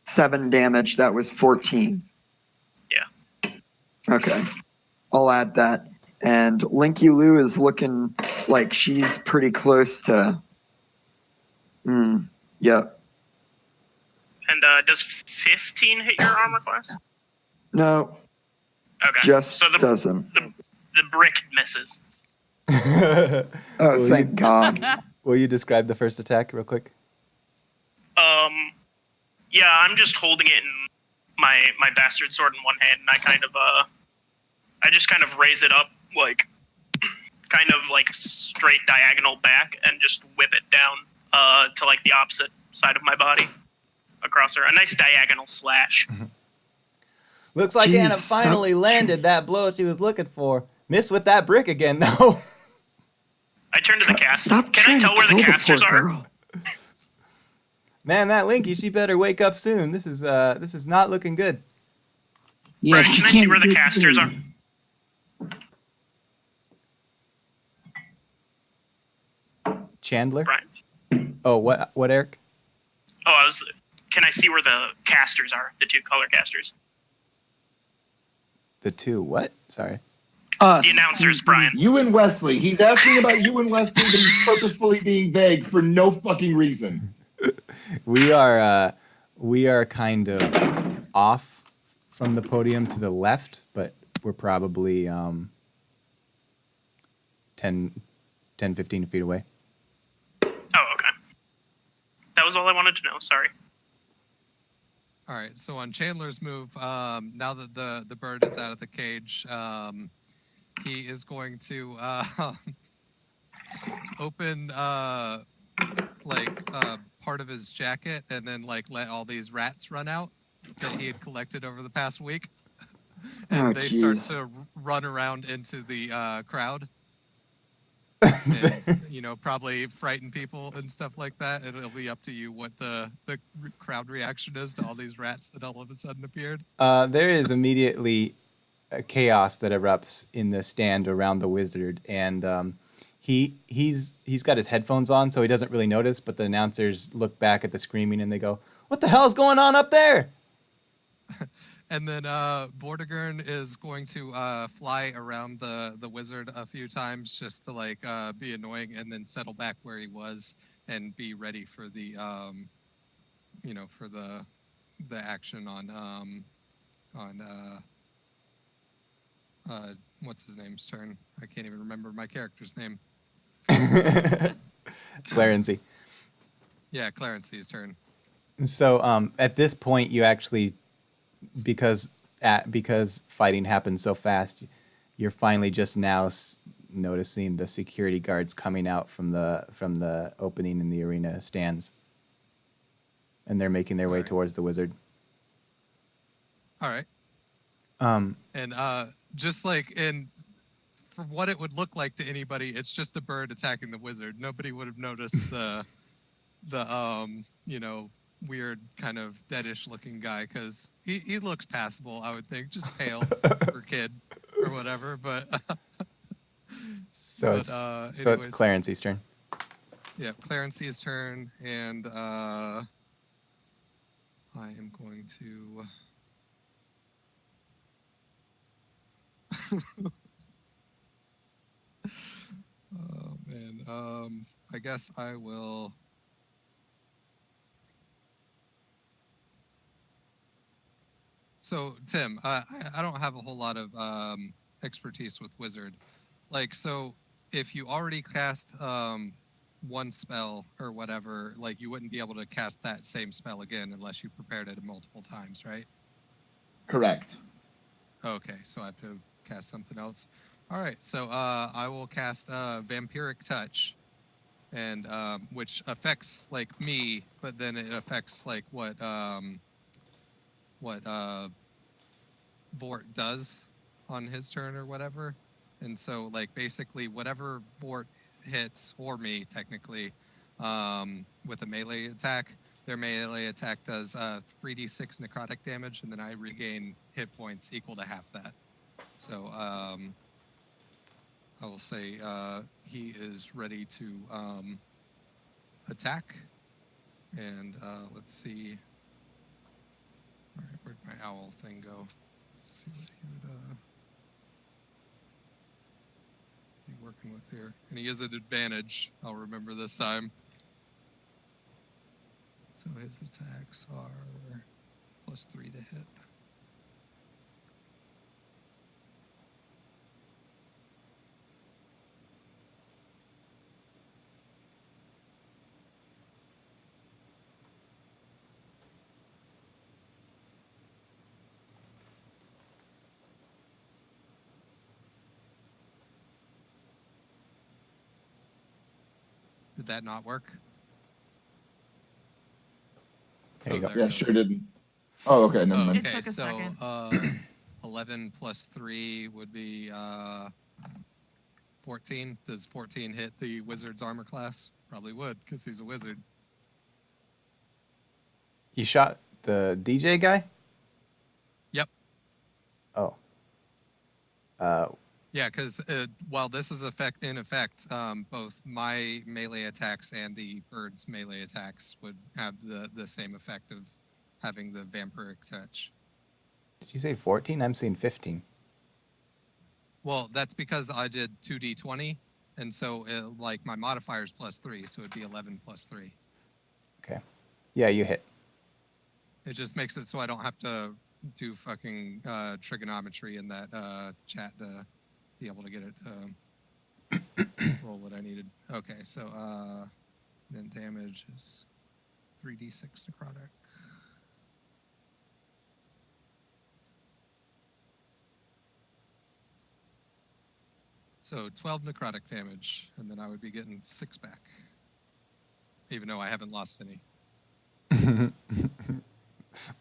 7 damage, that was 14. Yeah. Okay. I'll add that. And Linky Lou is looking like she's pretty close to. Yep. And does 15 hit your armor class? No, Okay. just so the doesn't. the brick misses. Oh, Will thank God. Will you describe the first attack real quick? Yeah, I'm just holding it in my bastard sword in one hand, and I just kind of raise it up like kind of like straight diagonal back and just whip it down to like the opposite side of my body across her. A nice diagonal slash. Looks like Jeez, Anna finally landed that blow she was looking for. Missed with that brick again, though. I turn to the caster. Stop Can I trying to tell where the kill casters poor are? girl. Man, that Linky, she better wake up soon. This is not looking good. Yeah, Brian, she can I see can't where the do casters it. are? Chandler? Brian. Oh, what, Eric? Oh, can I see where the casters are? The 2 color casters. The 2 what? Sorry. The announcers, Brian. You and Wesley. He's asking about you and Wesley, but he's purposefully being vague for no fucking reason. We are kind of off from the podium to the left, but we're probably 10, 15 feet away. Oh, okay. That was all I wanted to know. Sorry. All right, so on Chandler's move, now that the bird is out of the cage, he is going to open part of his jacket and then let all these rats run out that he had collected over the past week, and they start to run around into the crowd. And, probably frighten people and stuff like that. And it'll be up to you what the crowd reaction is to all these rats that all of a sudden appeared. There is immediately a chaos that erupts in the stand around the wizard, and he's got his headphones on, so he doesn't really notice. But the announcers look back at the screaming and they go, "What the hell is going on up there?" And then Vortigern is going to fly around the wizard a few times just to be annoying, and then settle back where he was and be ready for the for the action on what's his name's turn. I can't even remember my character's name. Clarency. Yeah, Clarency's turn. So at this point, you actually, because fighting happens so fast, you're finally just now noticing the security guards coming out from the opening in the arena stands, and they're making their way towards the wizard. All right. And just for what it would look like to anybody, it's just a bird attacking the wizard. Nobody would have noticed the weird kind of deadish looking guy, because he looks passable, I would think, just pale for kid or whatever. But So But, it's anyways. Clarence's turn. Yeah, Clarence's turn, and I am going to. Oh man, I guess I will. So Tim, I don't have a whole lot of expertise with wizard. Like, so if you already cast one spell or whatever, like you wouldn't be able to cast that same spell again unless you prepared it multiple times, right? Correct. Okay, so I have to cast something else. All right, so I will cast Vampiric Touch, and which affects like me, but then it affects like what Vort does on his turn or whatever. And so like basically whatever Vort hits, or me technically, with a melee attack, their melee attack does 3d6 necrotic damage, and then I regain hit points equal to half that. So I will say he is ready to attack. And let's see. All right, where'd my owl thing go? Let's see what he would be working with here. And he is at advantage. I'll remember this time. So his attacks are +3 to hit. Did that not work? There you go. There Yeah, it sure goes. didn't. Oh, okay. Never mind. It Okay, took a so second. 11 plus 3 would be 14. Does 14 hit the wizard's armor class? Probably would, because he's a wizard. You shot the DJ guy? Yep. Oh. Yeah, because while this is in effect, both my melee attacks and the bird's melee attacks would have the same effect of having the vampiric touch. Did you say 14? I'm seeing 15. Well, that's because I did 2d20, and so like my modifier is +3, so it'd be 11 plus 3. Okay. Yeah, you hit. It just makes it so I don't have to do fucking trigonometry in that chat to be able to get it to roll what I needed. Okay, so then damage is 3d6 necrotic. So 12 necrotic damage, and then I would be getting 6 back, even though I haven't lost any.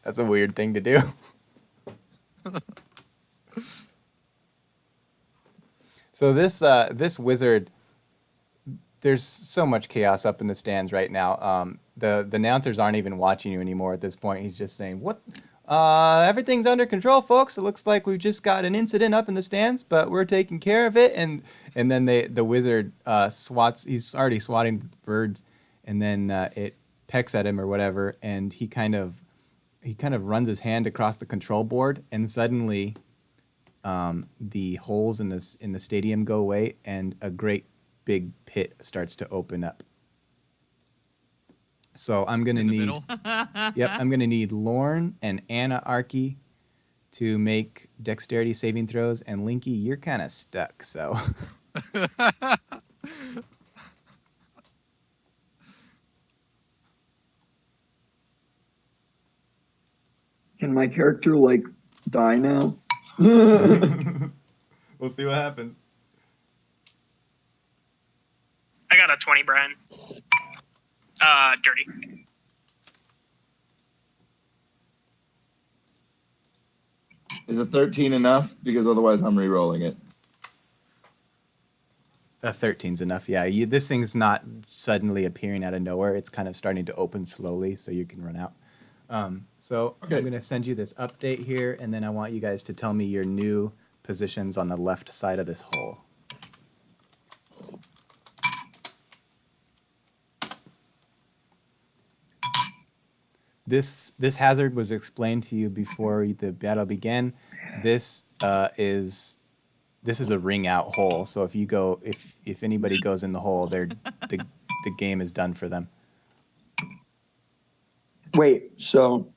That's a weird thing to do. So this wizard, there's so much chaos up in the stands right now. The announcers aren't even watching you anymore at this point. He's just saying, "What? Everything's under control, folks. It looks like we've just got an incident up in the stands, but we're taking care of it." And then the wizard swats. He's already swatting the bird, and then it pecks at him or whatever, and he kind of runs his hand across the control board, and suddenly the holes in the stadium go away, and a great big pit starts to open up. So I'm gonna need. Yep, I'm gonna need Lorne and Anna Arky to make dexterity saving throws, and Linky, you're kind of stuck. So. Can my character like die now? We'll see what happens. I got a 20, Brian. Dirty. Is a 13 enough? Because otherwise I'm re-rolling it. A 13's enough, yeah. This thing's not suddenly appearing out of nowhere. It's kind of starting to open slowly, so you can run out. So Okay. I'm going to send you this update here, and then I want you guys to tell me your new positions on the left side of this hole. This hazard was explained to you before the battle began. This is a ring out hole. So if anybody goes in the hole, the game is done for them. Wait, so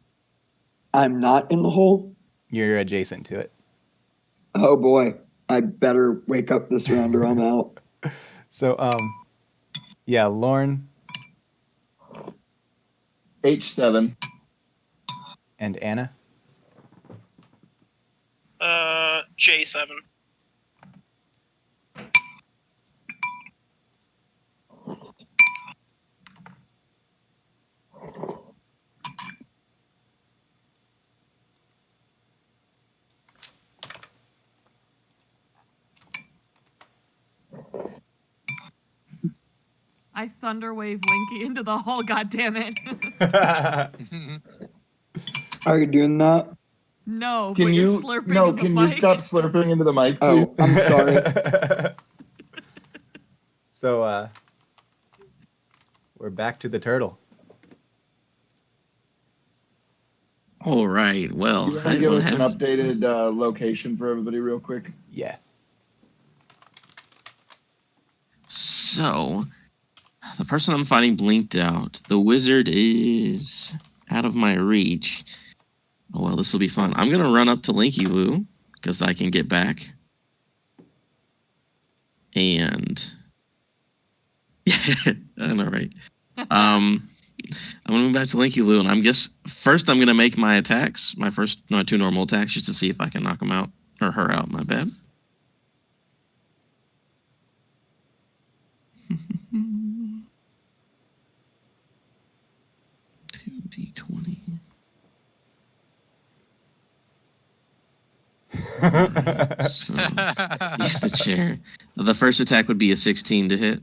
I'm not in the hole? You're adjacent to it. Oh boy, I better wake up this round or I'm out. So yeah, Lorne H7. and Anna. J7. I thunderwave Linky into the hole, goddammit. Are you doing that? No, Can but you you're slurping no? in the Can mic. you stop slurping into the mic, please? Oh, I'm sorry. So we're back to the turtle. All right. Well, You want to I give don't us an have. updated location for everybody, real quick? Yeah. So, the person I'm fighting blinked out. The wizard is out of my reach. Oh, well, this will be fun. I'm going to run up to Linky Lou because I can get back. And. I know, right? I'm going to move back to Linky Lou, and first I'm going to make my attacks, my two normal attacks, just to see if I can knock him out, or her out, my bad. 2d20. So, use the chair. The first attack would be a 16 to hit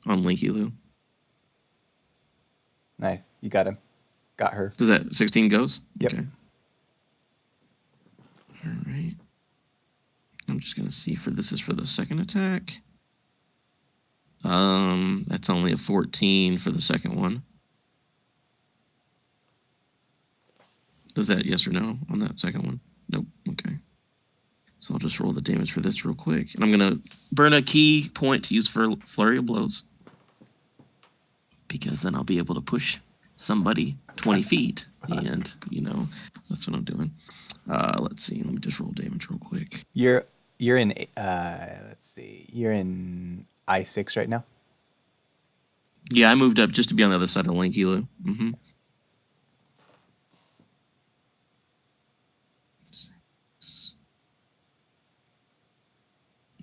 on Linky Lou. Nice. You got him. Got her. Does that 16 goes? Yep. Okay. All right. I'm just gonna see this is for the second attack. That's only a 14 for the second one. Is that yes or no on that second one? Nope. Okay. So I'll just roll the damage for this real quick. And I'm going to burn a key point to use for Flurry of Blows. Because then I'll be able to push somebody 20 feet. And, that's what I'm doing. Let's see. Let me just roll damage real quick. You're in, let's see. You're in I6 right now? Yeah, I moved up just to be on the other side of Linky Lou. Mm-hmm.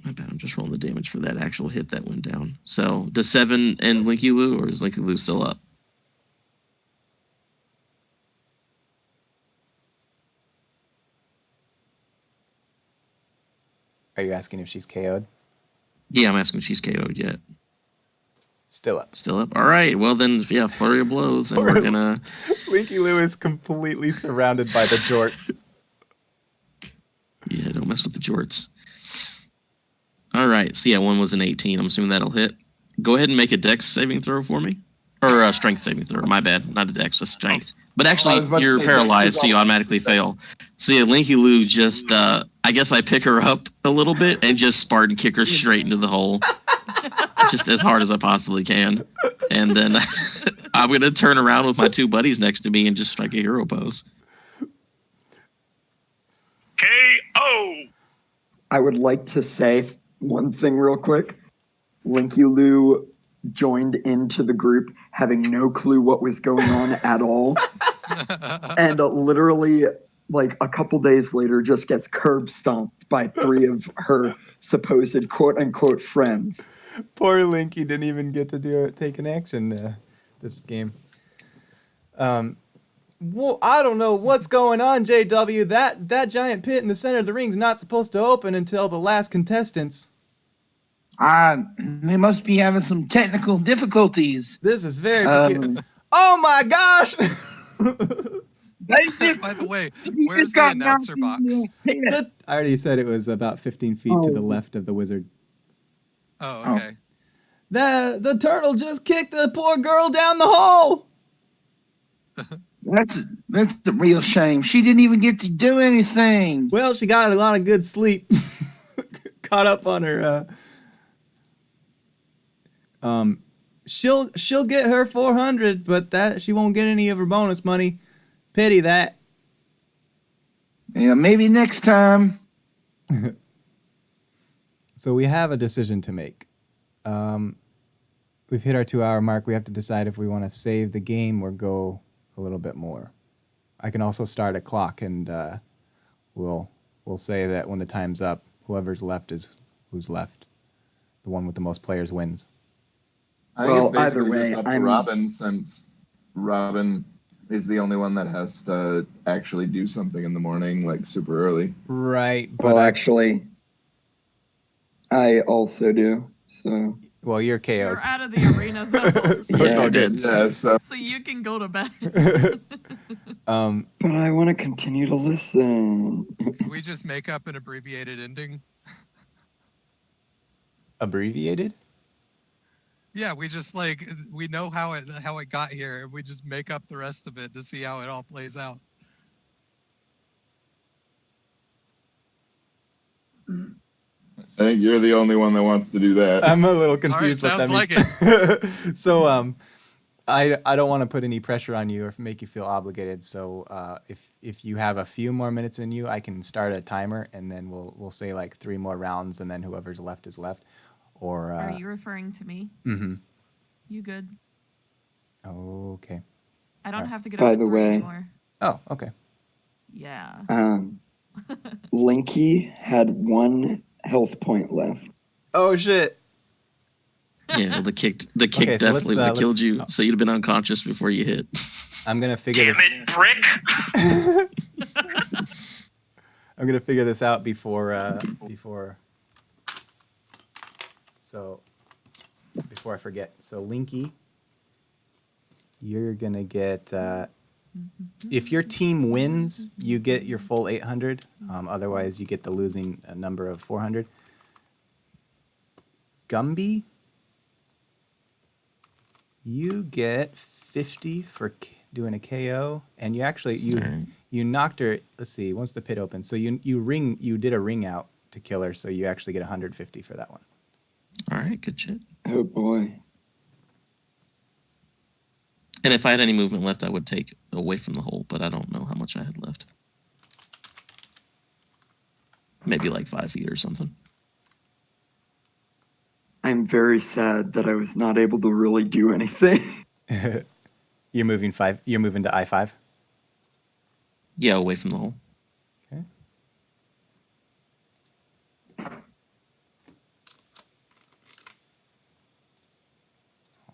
My bad, I'm just rolling the damage for that actual hit that went down. So, does 7 end Linky Lou, or is Linky Lou still up? Are you asking if she's KO'd? Yeah, I'm asking if she's KO'd yet. Still up. Still up? All right, well then, yeah, Flurry of Blows, and we're gonna... Linky Lou is completely surrounded by the jorts. Yeah, don't mess with the jorts. All right, so yeah, one was an 18. I'm assuming that'll hit. Go ahead and make a dex saving throw for me. Or a strength saving throw. My bad, not a dex, a strength. But actually, you're paralyzed, so you automatically fail. So yeah, Linky Lou just, I guess I pick her up a little bit and just Spartan kick her straight into the hole. Just as hard as I possibly can. And then I'm going to turn around with my two buddies next to me and just strike a hero pose. KO! I would like to say one thing real quick. Linky Lou joined into the group having no clue what was going on at all. And literally, like a couple days later, just gets curb stomped by 3 of her supposed quote-unquote friends. Poor Linky didn't even get to take an action this game. Well, I don't know what's going on, JW. That giant pit in the center of the ring's not supposed to open until the last contestants. They must be having some technical difficulties. This is very oh my gosh! By the way, where's the announcer box? I already said it was about 15 feet to the left of the wizard. Oh, okay. The turtle just kicked the poor girl down the hole. That's a real shame. She didn't even get to do anything. Well, she got a lot of good sleep. Caught up on her. She'll get her 400, but that she won't get any of her bonus money. Pity that. Yeah, maybe next time. So we have a decision to make. We've hit our 2-hour mark. We have to decide if we want to save the game or go a little bit more. I can also start a clock, and we'll say that when the time's up, whoever's left is who's left. The one with the most players wins. I think it's Well, either basically just way, up to I'm- Robin, since Robin is the only one that has to actually do something in the morning, like super early. Right, but Well, actually, I also do. So well, you're KO'd. You're out of the arena though, So it's all good. Yeah, so so you can go to bed. but I want to continue to listen. We just make up an abbreviated ending. Abbreviated? Yeah, we just like we know how it got here, and we just make up the rest of it to see how it all plays out. I think you're the only one that wants to do that. I'm a little confused All right, what that sounds means. So I don't want to put any pressure on you or make you feel obligated. So if you have a few more minutes in you, I can start a timer, and then we'll say like 3 more rounds, and then whoever's left is left. Or Are you referring to me? Mm-hmm. You good? Okay. I don't Alright. have to get By up at the 3 way- anymore. Oh, okay. Yeah. Linky had 1 health point left. Oh shit. Yeah, well, the kick Okay, so let's, definitely would have killed let's- you, so you'd have been unconscious before you hit. I'm gonna figure Damn this. it, Brick! I'm gonna figure this out before. So before I forget, so Linky, you're gonna get. If your team wins, you get your full 800. Otherwise, you get the losing number of 400. Gumby, you get 50 for doing a KO, and you actually you knocked her. Let's see, once the pit opens, so you did a ring out to kill her, so you actually get 150 for that one. All right, good shit. Oh boy. And if I had any movement left, I would take away from the hole, but I don't know how much I had left. Maybe like 5 feet or something. I'm very sad that I was not able to really do anything. You're moving to I5. Yeah, away from the hole. Okay.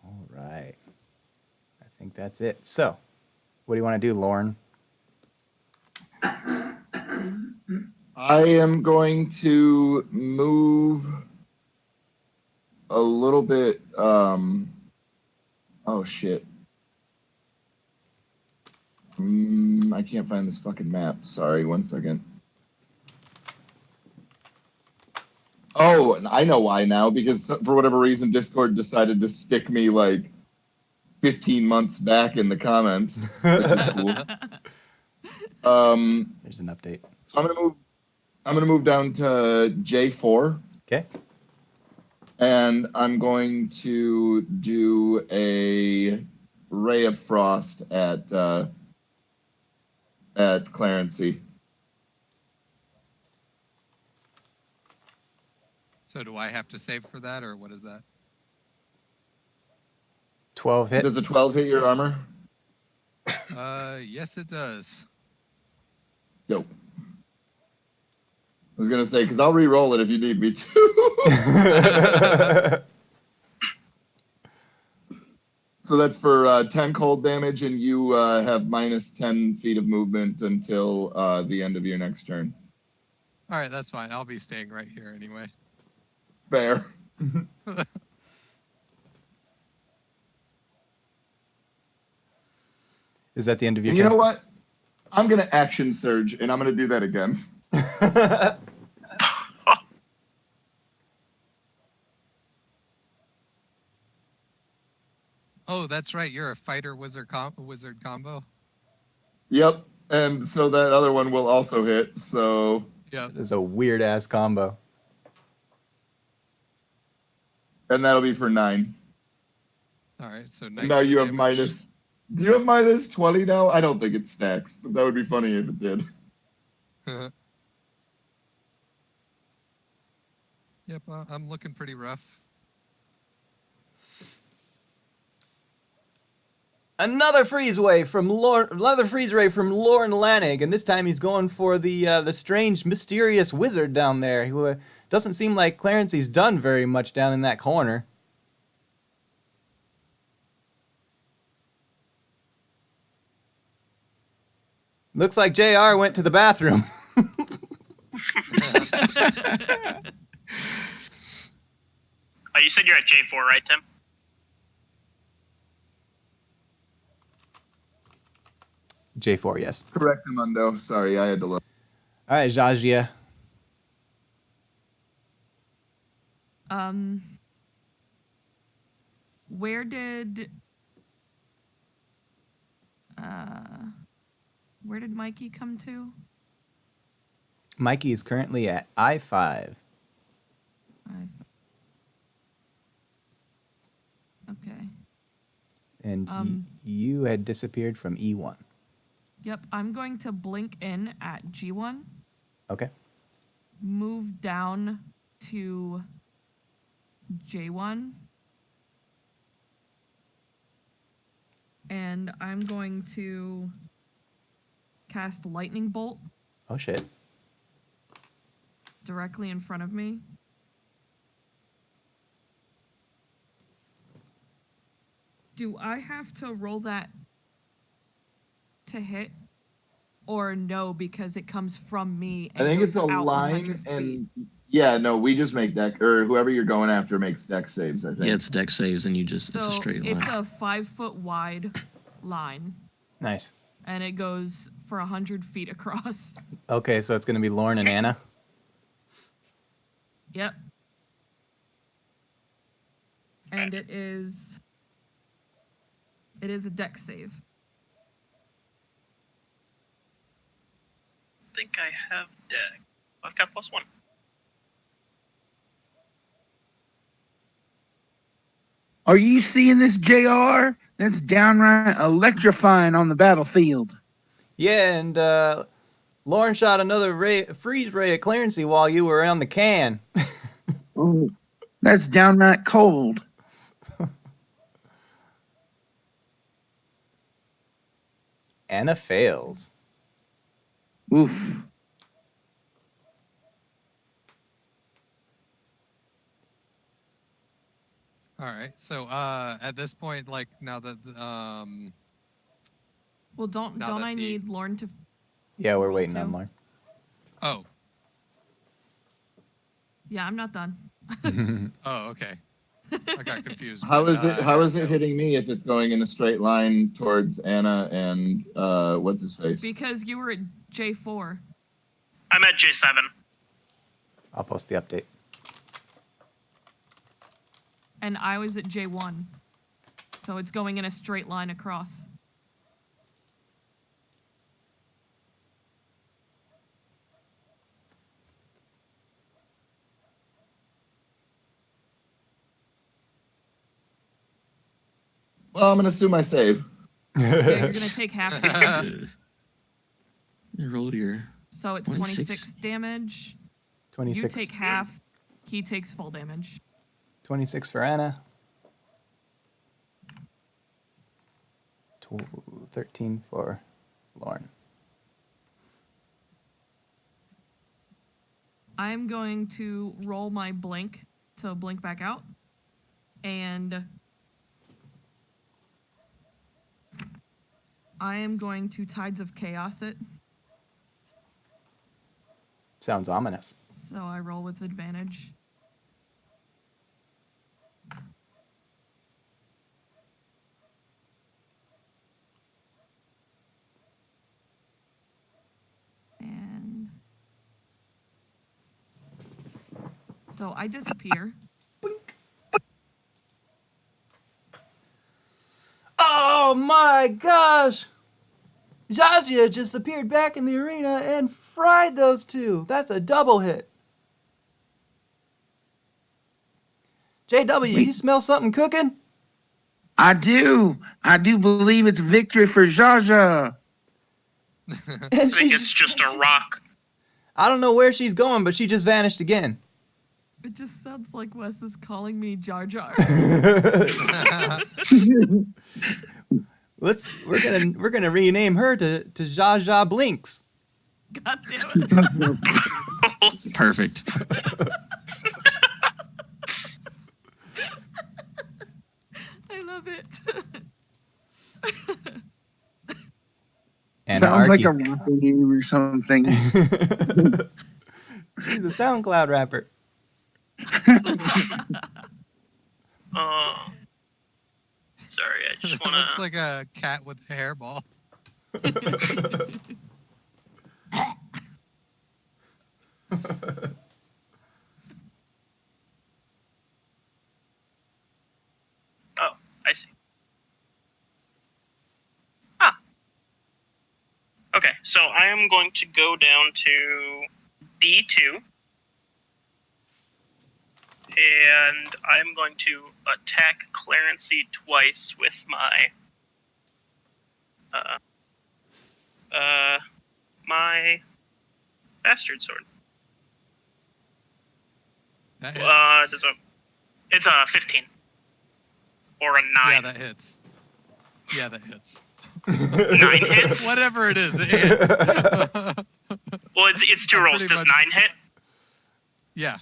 All right. I think that's it. So, what do you want to do, Lauren? I am going to move a little bit. Oh shit. I can't find this fucking map. Sorry, 1 second. Oh, I know why now. Because for whatever reason, Discord decided to stick me like 15 months back in the comments, which is cool. There's an update. So I'm gonna move down to J4. Okay. And I'm going to do a Ray of Frost at Clarency. So do I have to save for that, or what is that? 12 hit. Does a 12 hit your armor? Yes, it does. Dope. I was gonna say, because I'll re-roll it if you need me to. So that's for 10 cold damage, and you have minus 10 feet of movement until the end of your next turn. All right, that's fine. I'll be staying right here anyway. Fair. Is that the end of your You turn? know what? I'm gonna action surge, and I'm gonna do that again. Oh, that's right. You're a fighter wizard combo. Yep. And so that other one will also hit. So Yep. That is a weird ass combo. and that'll be for 9. All right, so And now you have damage. minus. Do you have minus 20 now? I don't think it stacks, but that would be funny if it did. Yep, I'm looking pretty rough. Another freeze ray from Lauren Lanig, and this time he's going for the strange, mysterious wizard down there, who doesn't seem like Clarency's done very much down in that corner. Looks like JR went to the bathroom. You said you're at J4, right, Tim? J4, yes. Correct, Amundo. Sorry, I had to look. All right, Jajia. Where did Mikey come to? Mikey is currently at I5. Okay. And you had disappeared from E1. Yep, I'm going to blink in at G1. Okay. Move down to J1. And I'm going to cast Lightning Bolt Oh, shit. directly in front of me. Do I have to roll that to hit? Or no, because it comes from me and I think it's goes a out line, 100 feet. and yeah, no, we just make deck, or whoever you're going after makes deck saves, I think. Yeah, it's deck saves, and you just it's a So straight line. it's a 5 foot wide line, Nice. and it goes for 100 feet across. Okay, so it's going to be Lauren and Anna. Yep. And it is a deck save. I think I have deck. I've got +1. Are you seeing this, JR? That's downright electrifying on the battlefield. Yeah, and Lauren shot another freeze ray at Clarency while you were on the can. Oh, that's downright cold. Anna fails. Oof. All right, so at this point, like now that Well, don't Now that I the- need Lauren to? Yeah, we're Roll waiting two. on Lauren. oh Yeah, I'm not done. okay, I got confused. How but, is it? How is it no. hitting me if it's going in a straight line towards Anna and what's his face? Because you were at J4. I'm at J7. I'll post the update. And I was at J1. So it's going in a straight line across. Well, I'm gonna assume I save. Yeah, you're going to take half damage. You rolled your So it's 26. 26 damage. 26. You take half. He takes full damage. 26 for Anna. 13 for Lauren. I'm going to roll my blink to blink back out. And I am going to Tides of Chaos it. Sounds ominous. So I roll with advantage. And so I disappear. Oh my gosh! Zazia just appeared back in the arena and fried those two. That's a double hit. JW, you smell something cooking? I do believe it's victory for Jaja. I think it's just a rock. I don't know where she's going, but she just vanished again. It just sounds like Wes is calling me Jar Jar. We're gonna rename her to Zsa Zsa Blinks. God damn it. Perfect. I love it. And Sounds like Arky. a rapper name or something. He's a SoundCloud rapper. Sorry, I just It want looks to. like a cat with a hairball. Oh, I see. Ah. Okay, so I am going to go down to D2. And I'm going to attack Clarency twice with my my bastard sword. That hits. It's a 15 or a 9. Yeah, that hits. Yeah, that hits. 9 hits. Whatever it is, it hits. Well, it's 2 rolls. Does 9 hit? Yeah.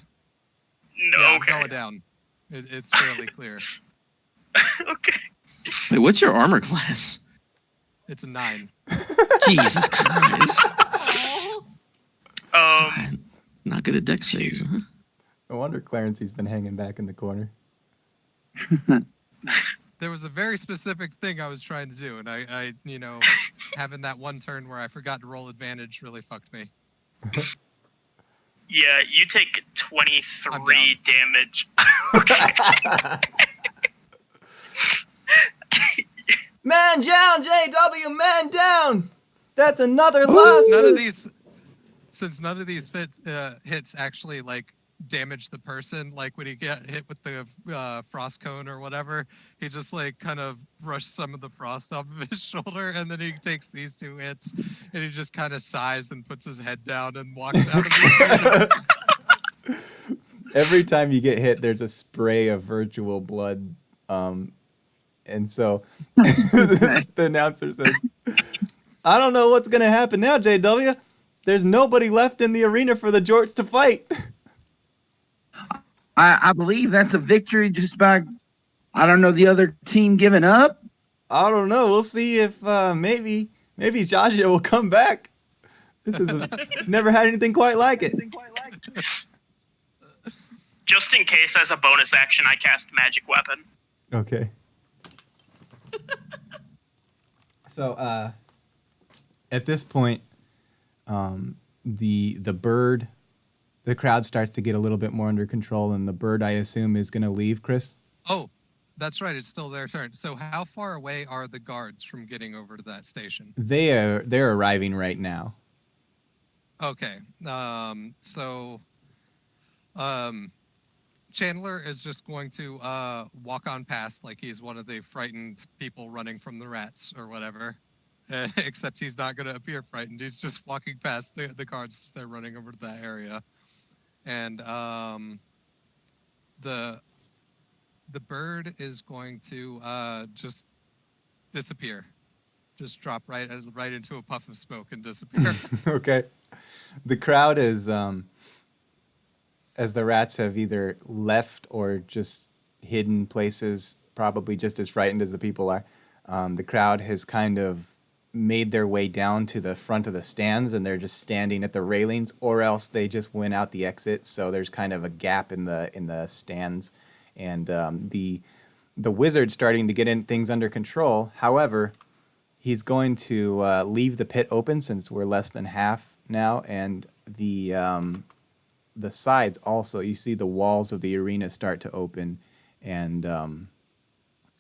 No. Yeah, Okay. I'm going down. It's fairly clear. Okay. Wait, what's your armor class? It's a 9. Jesus Christ. Not good at deck saves, huh? No wonder Clarency's been hanging back in the corner. There was a very specific thing I was trying to do, and I having that one turn where I forgot to roll advantage really fucked me. Yeah, you take 23 damage. Okay. Man down, JW, man down! That's another loss. Since none of these hits actually like damage the person, like when he get hit with the frost cone or whatever, he just like kind of brushed some of the frost off of his shoulder, and then he takes these 2 hits, and he just kind of sighs and puts his head down and walks out of the Every time you get hit, there's a spray of virtual blood. And so the announcer says, I don't know what's going to happen now, JW. There's nobody left in the arena for the Jorts to fight. I believe that's a victory just by, I don't know, the other team giving up. I don't know. We'll see if maybe Jaja will come back. This is never had anything quite like it. Just in case, as a bonus action, I cast Magic Weapon. Okay. So at this point, the bird, the crowd starts to get a little bit more under control, and the bird, I assume, is going to leave, Chris? Oh, that's right. It's still their turn. So how far away are the guards from getting over to that station? They're arriving right now. Okay. Chandler is just going to walk on past like he's one of the frightened people running from the rats or whatever. Except he's not going to appear frightened. He's just walking past the guards. They're running over to that area. And the bird is going to just disappear. Just drop right into a puff of smoke and disappear. Okay. The crowd is, as the rats have either left or just hidden places, probably just as frightened as the people are, the crowd has kind of made their way down to the front of the stands, and they're just standing at the railings, or else they just went out the exit. So there's kind of a gap in the stands, and the wizard's starting to get things under control. However, he's going to leave the pit open since we're less than half now, and the sides also. You see the walls of the arena start to open, and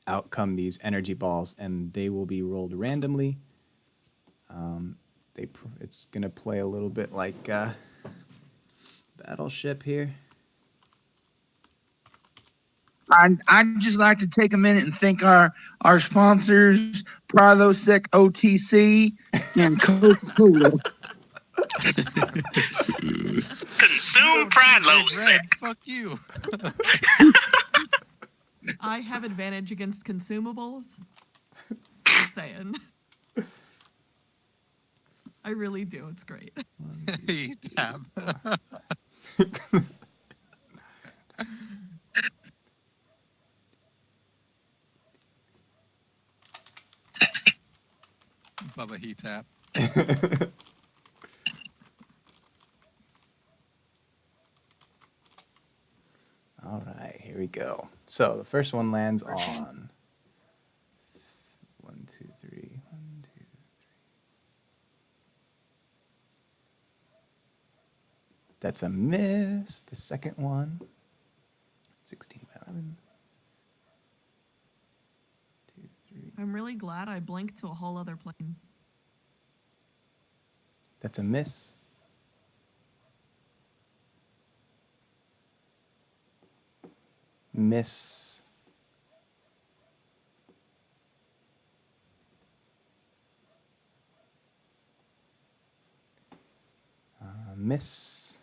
out come these energy balls, and they will be rolled randomly. It's gonna play a little bit like Battleship here. I'd just like to take a minute and thank our sponsors, Prilosec OTC and Coca-Cola. Consume Prilosec. Fuck you. I have advantage against consumables. Just saying. I really do. It's great. You tab. Bubba he tap. All right, here we go. So the first one lands on 1, 2, 3. 1, 2, 3. That's a miss. The second one, 16 by 11. 2, 3. I'm really glad I blinked to a whole other plane. That's a miss. Miss. Miss.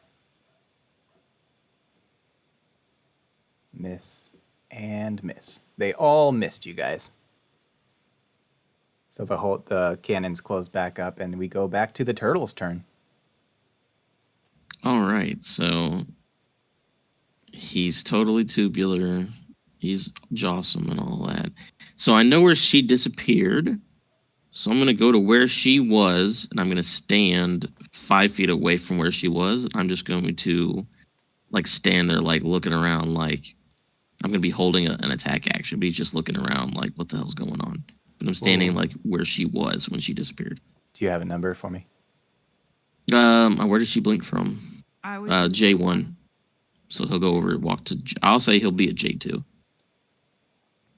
Miss. And miss. They all missed, you guys. So the cannons close back up, and we go back to the turtle's turn. All right, so he's totally tubular. He's jawsome and all that. So I know where she disappeared. So I'm going to go to where she was, and I'm going to stand 5 feet away from where she was. I'm just going to stand there looking around I'm going to be holding an attack action, but he's just looking around what the hell's going on. And I'm standing where she was when she disappeared. Do you have a number for me? Where did she blink from? I was J1. So he'll go over and walk to. I'll say he'll be at J2.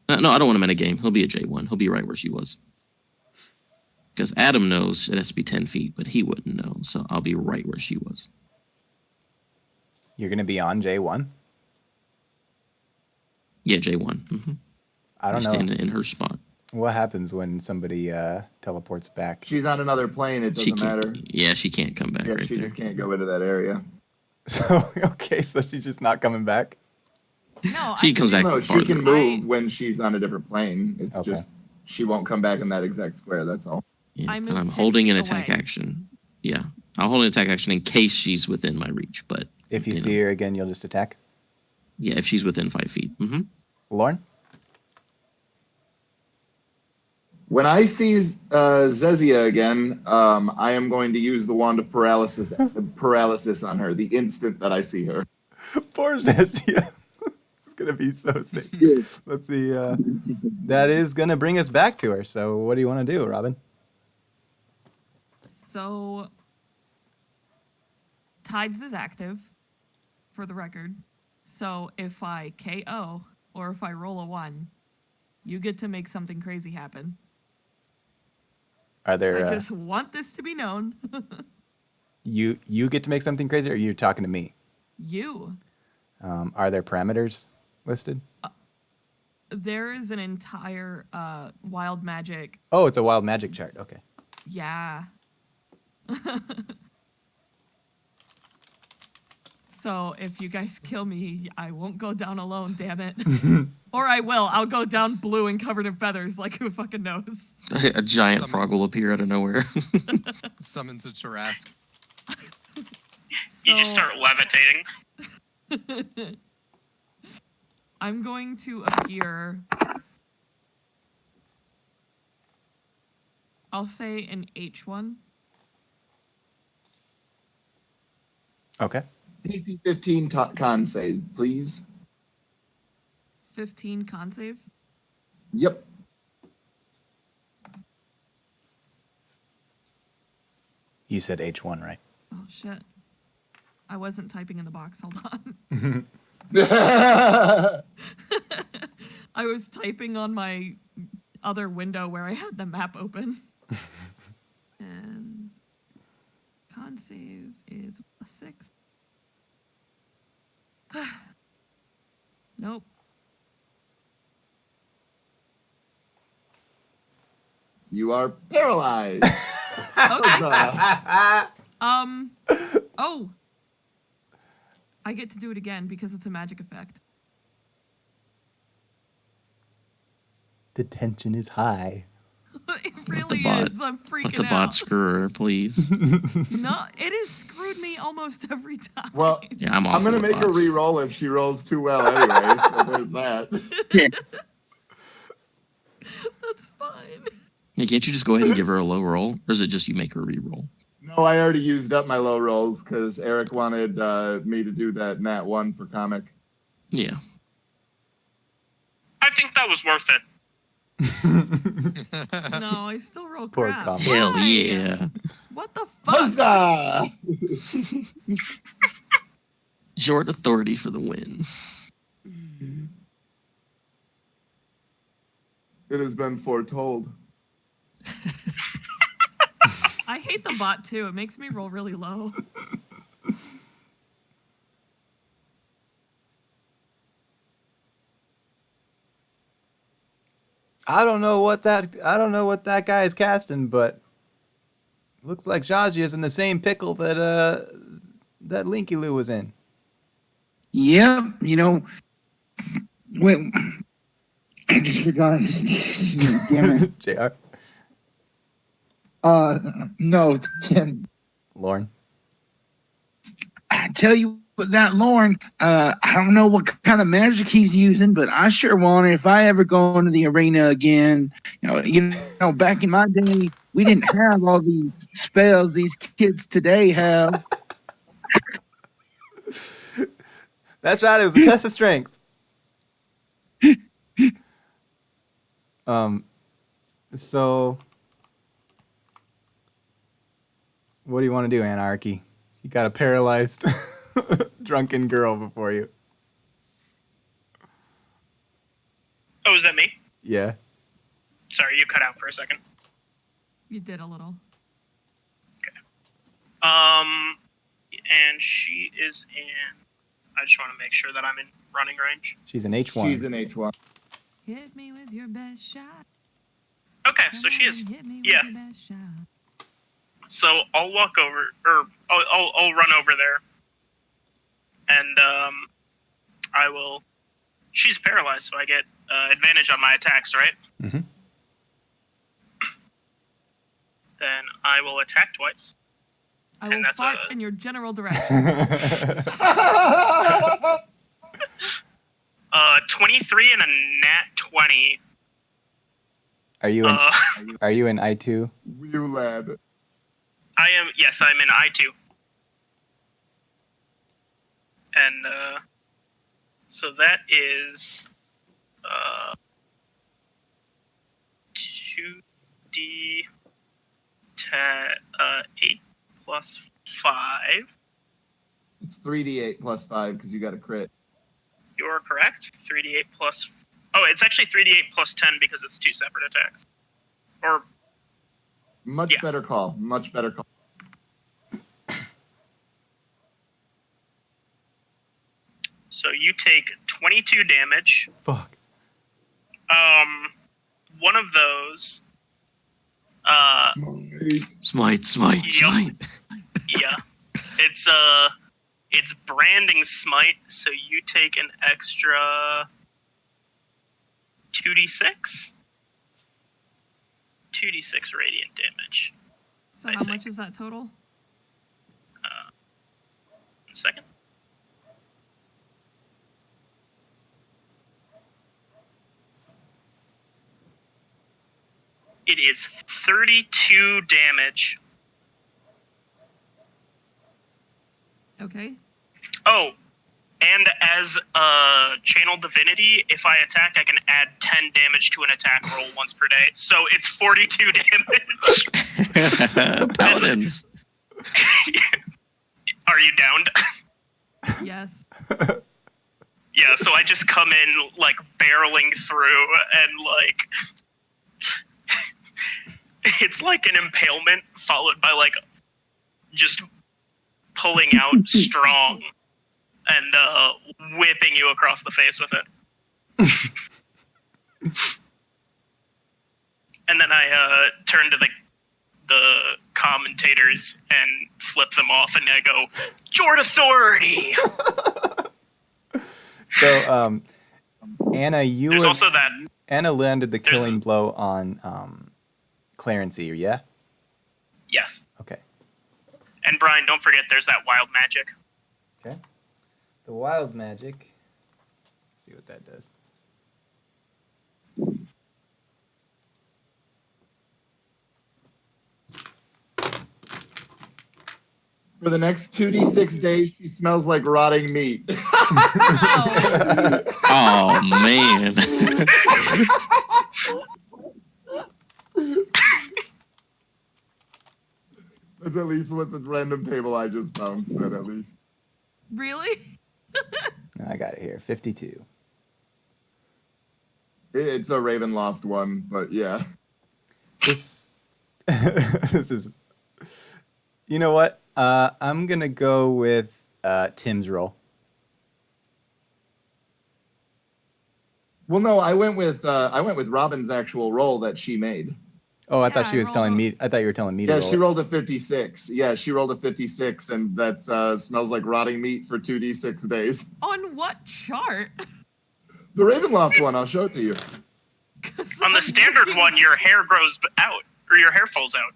No, I don't want him in a game. He'll be at J1. He'll be right where she was. Because Adam knows it has to be 10 feet, but he wouldn't know. So I'll be right where she was. You're going to be on J1? Yeah, J1. Mm-hmm. I don't know. Standing in her spot. What happens when somebody teleports back? She's on another plane. It doesn't matter. Yeah, she can't come back. Yeah, right she there. just can't go into that area. So okay, so she's just not coming back. No, She comes back. No, she farther. can move when she's on a different plane. It's Okay. just she won't come back in that exact square. That's all. Yeah, I and moved I'm 10 holding an feet attack away. action. Yeah, I'll hold an attack action in case she's within my reach. But If you see her again, you'll just attack. yeah, if she's within 5 feet. Mm-hmm. Lauren? When I see Zezia again, I am going to use the wand of paralysis on her the instant that I see her. Poor Zestia. It's gonna be so sick. Let's see. That is gonna bring us back to her. So what do you want to do, Robin? So, Tides is active, for the record. So if I KO or if I roll a 1, you get to make something crazy happen. Are there I just want this to be known. you get to make something crazy, or you're talking to me? You. Are there parameters listed? There is an entire wild magic. Oh, it's a wild magic chart. Okay. Yeah. So if you guys kill me, I won't go down alone, damn it. Or I will. I'll go down blue and covered in feathers, like who fucking knows. A giant frog will appear out of nowhere. Summons a Tarask. You just start levitating. I'm going to appear. I'll say an H1. Okay. DC 15 con save, please. 15 con save. Yep. You said H1, right? Oh shit. I wasn't typing in the box. Hold on. I was typing on my other window where I had the map open. Con save is a 6. Nope. You are paralyzed. Okay. Huzzah. Oh. I get to do it again because it's a magic effect. The tension is high. It really bot- is. I'm freaking Let the out. bot screw her, please. No, it has screwed me almost every time. Well, Yeah, I'm I'm awful going to at make her bots. re-roll if she rolls too well anyway, so there's that. That's fine. Yeah, can't you just go ahead and give her a low roll? Or is it just you make her re-roll? No, I already used up my low rolls because Eric wanted me to do that nat 1 for comic. Yeah. I think that was worth it. No, I still roll Poor crap. Comet. Hell Why? yeah. What the fuck? Huzzah! Short authority for the win. It has been foretold. I hate the bot too. It makes me roll really low. I don't know what that guy is casting, but looks like Zhaji is in the same pickle that Linky Lou was in. Yep, you know, when I just forgot his name. Damn it. JR. No, Tim. Lauren. I tell you what, that Lauren, I don't know what kind of magic he's using, but I sure want it if I ever go into the arena again. You know, back in my day, we didn't have all these spells these kids today have. That's right. It was a test of strength. So, what do you want to do, Anarchy? You got a paralyzed drunken girl before you. Oh, is that me? Yeah. Sorry, you cut out for a second. You did a little. And she is in. I just want to make sure that I'm in running range. She's an H1. She's an H1. Hit me with your best shot. Okay, so she is. Hit me with Yeah. your best shot. So I'll walk over, or I'll run over there, and I will. She's paralyzed, so I get advantage on my attacks, right? Mm-hmm. Then I will attack twice. I And will that's fart a- in your general direction. 23 and a nat 20. Are you in I2? You lad. I am. Yes, I'm in I2. And so that is 2d 8 plus 5. It's 3d8 plus 5 because you got a crit. You're correct. 3d8 plus. Oh, it's actually 3d8 plus 10 because it's 2 separate attacks. Or Much Yeah. better call. Much better call. so you take 22 damage. Fuck. One of those. Smite. Yeah. It's branding smite, so you take an extra 2d6. 2d6 radiant damage. So I how think. much is that total? 1 second. It is 32 damage. Okay. Oh, and as a channel divinity, if I attack, I can add 10 damage to an attack roll once per day. So it's 42 damage. Paladins. Are you downed? Yes. Yeah, so I just come in, like, barreling through, and, like, it's like an impalement followed by, like, just pulling out strong and whipping you across the face with it. And then I turn to the commentators and flip them off, and I go, "Jord Authority." So, Anna, There's also that. Anna landed the killing blow on Clarency, yeah? Yes. Okay. And Brian, don't forget, there's that wild magic. Okay. The wild magic. Let's see what that does. For the next 2d6 days, she smells like rotting meat. Oh man. That's at least what the random table I just found said, at least. Really? I got it here. 52. It's a Ravenloft one, but yeah. This is. You know what? I'm gonna go with Tim's roll. Well, no, I went with Robin's actual roll that she made. Oh, I thought she was telling me. I thought you were telling me to roll. Yeah, she rolled a 56. Yeah, she rolled a 56, and that smells like rotting meat for 2d6 days. On what chart? The Ravenloft one, I'll show it to you. On the standard one, your hair grows out, or your hair falls out.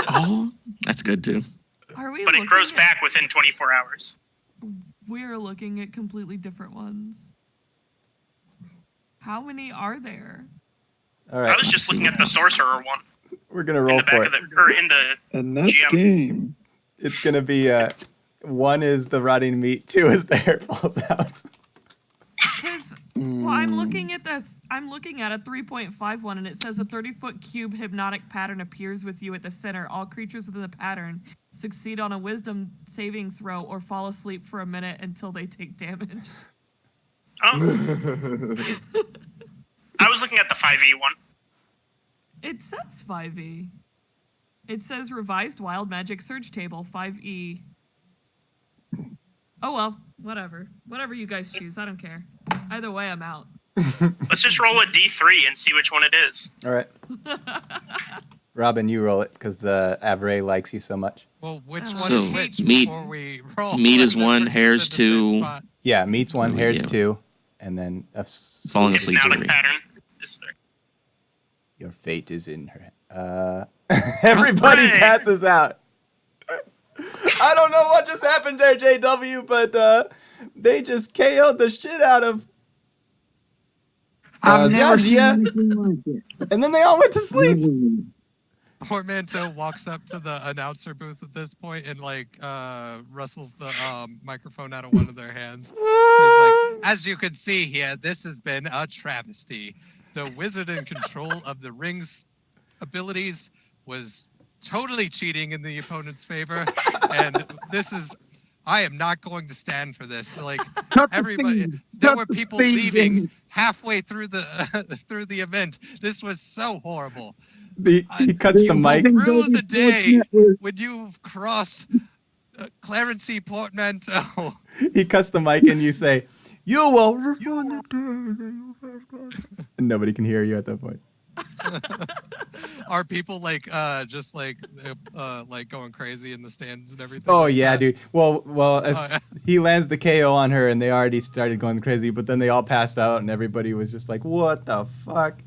Oh, that's good too. Are we? But it grows back within 24 hours. We're looking at completely different ones. How many are there? All right. I was just looking at the sorcerer one. We're gonna roll for it. And that's GM. game. It's gonna be 1 is the rotting meat, 2 is the hair falls out. Well, I'm looking at a 3.51, and it says a 30-foot cube hypnotic pattern appears with you at the center. All creatures within the pattern succeed on a wisdom saving throw or fall asleep for a minute until they take damage. Oh. I was looking at the 5e one. It says 5e. It says revised wild magic surge table 5e. Oh well, whatever. Whatever you guys choose, I don't care. Either way, I'm out. Let's just roll a d3 and see which one it is. All right. Robin, you roll it because the Avray likes you so much. Well, which one So is which meat, before we roll? meat is And then 1, we're hair's just in the same 2. spot. Yeah, meat's 1, hair's Yeah. 2, and then Falling asleep Hypnotic 3. pattern is 3. Your fate is in her. Everybody Hooray! passes out. I don't know what just happened there, JW, but they just KO'd the shit out of I've never seen Zazia, anything like it. and then they all went to sleep. Portmanteau walks up to the announcer booth at this point and rustles the microphone out of one of their hands. He's like, as you can see here, this has been a travesty. The wizard in control of the ring's abilities was totally cheating in the opponent's favor, and I am not going to stand for this. Like everybody, there were people leaving halfway through the event. This was so horrible. He cuts the mic. Through the day when you've crossed Clarency Portmanteau. He cuts the mic, and you say, "You will." And nobody can hear you at that point. Are people just going crazy in the stands and everything? Oh like yeah, that? dude. Well, as he lands the KO on her, and they already started going crazy, but then they all passed out, and everybody was just like, "What the fuck?"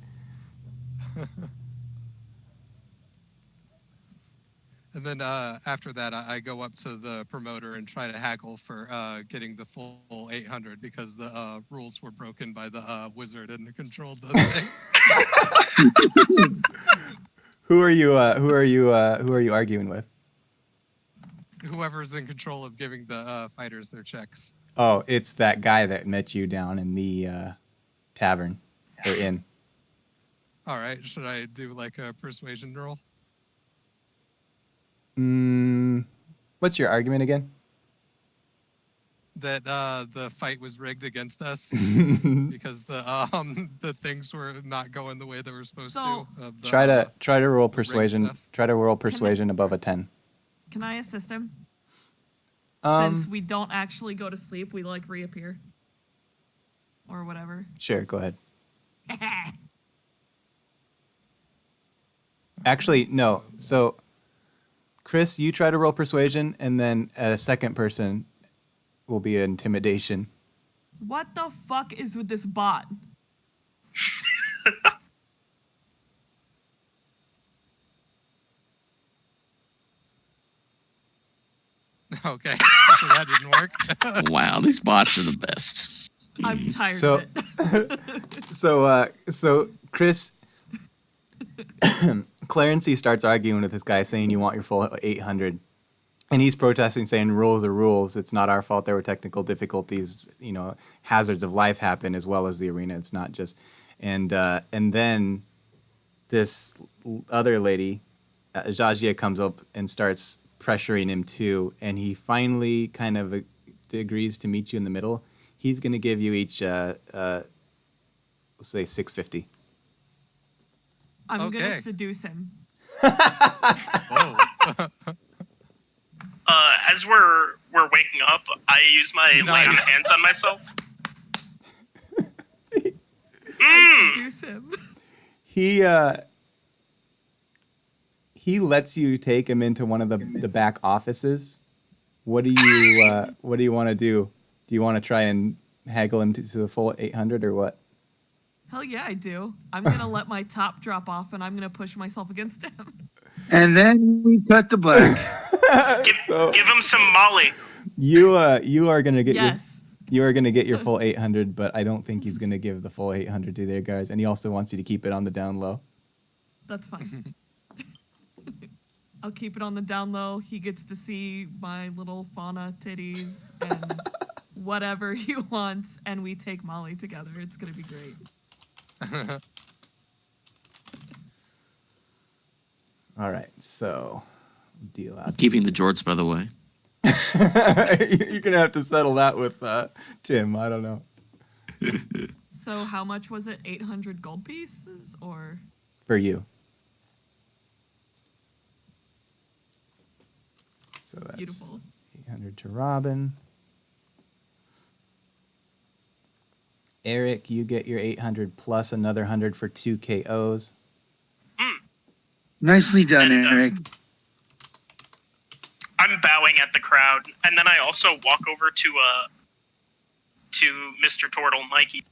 And then after that, I go up to the promoter and try to haggle for getting the full 800 because the rules were broken by the wizard and controlled the thing. Who are you arguing with? Whoever's in control of giving the fighters their checks. Oh, it's that guy that met you down in the tavern or inn. All right, should I do like a persuasion roll? What's your argument again? That the fight was rigged against us because the things were not going the way they were supposed to. Try to roll persuasion. Try to roll persuasion above a 10. Can I assist him? Since we don't actually go to sleep, we like reappear. Or whatever. Sure, go ahead. Actually, no. So, Chris, you try to roll persuasion, and then a second person will be intimidation. What the fuck is with this bot? Okay, so that didn't work. Wow, these bots are the best. I'm tired So- of it. So Chris, Clarency starts arguing with this guy saying you want your full 800. And he's protesting, saying rules are rules. It's not our fault. There were technical difficulties. You know, hazards of life happen as well as the arena. It's not just, and then this other lady, Jajia, comes up and starts pressuring him too. And he finally kind of agrees to meet you in the middle. He's going to give you each, let's say, 650. I'm Okay. gonna seduce him. Whoa. As we're waking up, I use my lay on Nice. hands on myself. Seduce him. He lets you take him into one of the back offices. What do you want to do? Do you want to try and haggle him to the full 800 or what? Hell yeah, I do. I'm gonna let my top drop off and I'm gonna push myself against him. And then we cut the black. Give him some Molly. You are gonna get Yes. you are gonna get your full 800, but I don't think he's gonna give the full 800 to their guys, and he also wants you to keep it on the down low. That's fine. I'll keep it on the down low. He gets to see my little fauna titties and whatever he wants, and we take Molly together. It's gonna be great. All right, so deal out. Keeping the jorts, by the way. You're gonna have to settle that with Tim. I don't know. So how much was it? 800 gold pieces or? For you. So that's Beautiful. 800 to Robin. Eric, you get your 800 plus another 100 for 2 KOs. Nicely done, And, Eric. I'm bowing at the crowd, and then I also walk over to Mr. Turtle Mikey,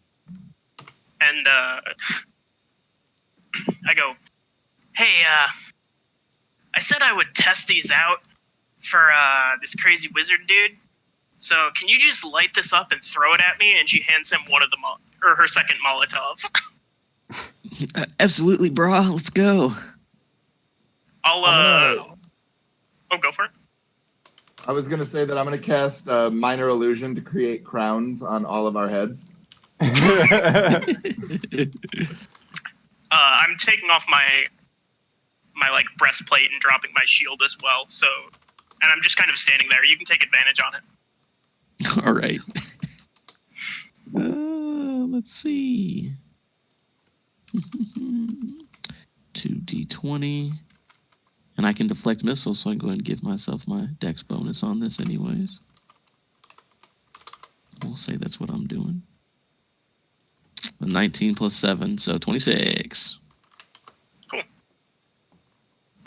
and I go, "Hey, I said I would test these out for this crazy wizard dude. So can you just light this up and throw it at me?" And she hands him one of the her second Molotov. Absolutely, brah. Let's go. I'll go for it. I was going to say that I'm going to cast Minor Illusion to create crowns on all of our heads. I'm taking off my like breastplate and dropping my shield as well. So, and I'm just kind of standing there. You can take advantage on it. All right. Let's see. 2d20. And I can deflect missiles, so I can go ahead and give myself my dex bonus on this anyways. We'll say that's what I'm doing. 19 plus 7, so 26.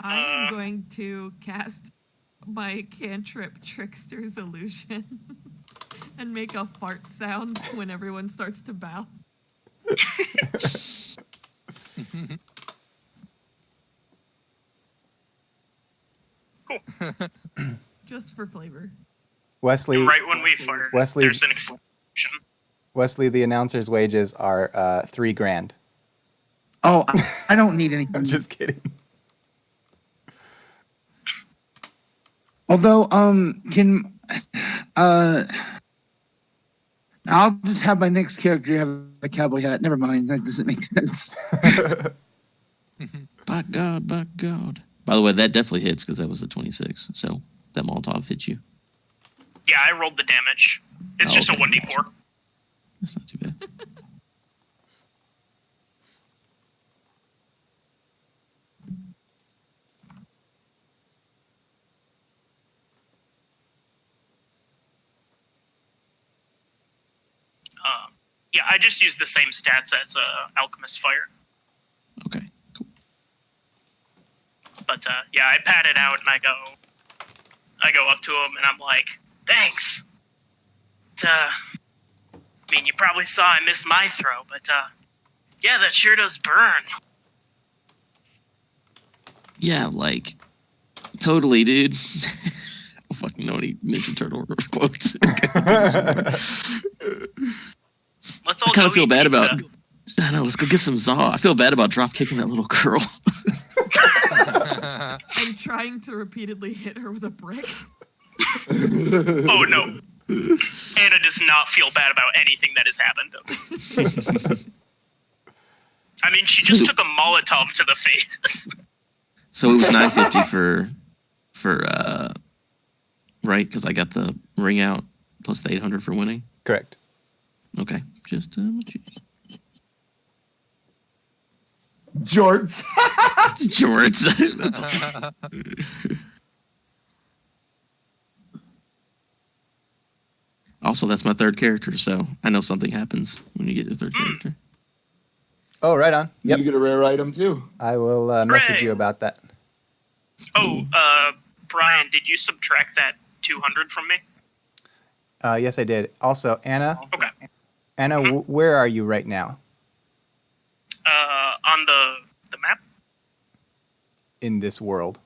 I am going to cast my cantrip Trickster's Illusion and make a fart sound when everyone starts to bow. Just for flavor. Wesley, And right when we fire, Wesley- there's an explosion. Wesley, the announcer's wages are $3,000. Oh, I don't need anything. I'm just kidding. Although, can I'll just have my next character have a cowboy hat. Never mind, that doesn't make sense. By God, by God. By the way, that definitely hits because that was a 26. So that Molotov hit you. Yeah, I rolled the damage. It's just a Okay. 1d4. That's not too bad. Yeah, I just used the same stats as Alchemist Fire. Okay. But yeah, I pat it out and I go up to him and I'm like, thanks. I mean, you probably saw I missed my throw, but yeah, that sure does burn. Yeah, like totally, dude. I don't fucking know any Ninja Turtle quotes. Let's I all kind go of feel eat bad pizza. about. I know. Let's go get some Zaw. I feel bad about drop kicking that little girl. And trying to repeatedly hit her with a brick. Oh no. Anna does not feel bad about anything that has happened. I mean, she just took a Molotov to the face. So it was $9.50 for right, because I got the ring out plus the $800 for winning. Correct. Okay, just Jorts. Jorts. Also, that's my third character, so I know something happens when you get your third character. Oh, right on. Yep. You get a rare item too. I will message Hooray. you about that. Oh, Brian, did you subtract that 200 from me? Yes, I did. Also, Anna. Okay. Anna, where are you right now? On the map? In this world.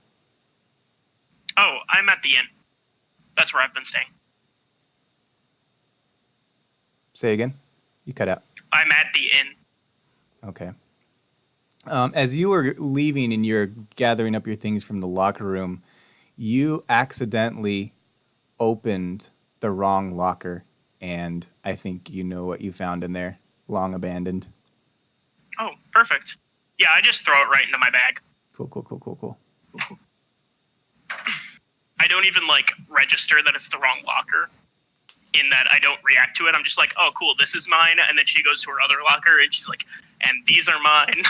Oh, I'm at the inn. That's where I've been staying. Say again? You cut out. I'm at the inn. Okay. As you were leaving and you're gathering up your things from the locker room, you accidentally opened the wrong locker, and I think you know what you found in there. Long abandoned. Oh, perfect. Yeah, I just throw it right into my bag. Cool. I don't even, register that it's the wrong locker, in that I don't react to it. I'm just like, oh, cool, this is mine. And then she goes to her other locker, and she's like, and these are mine.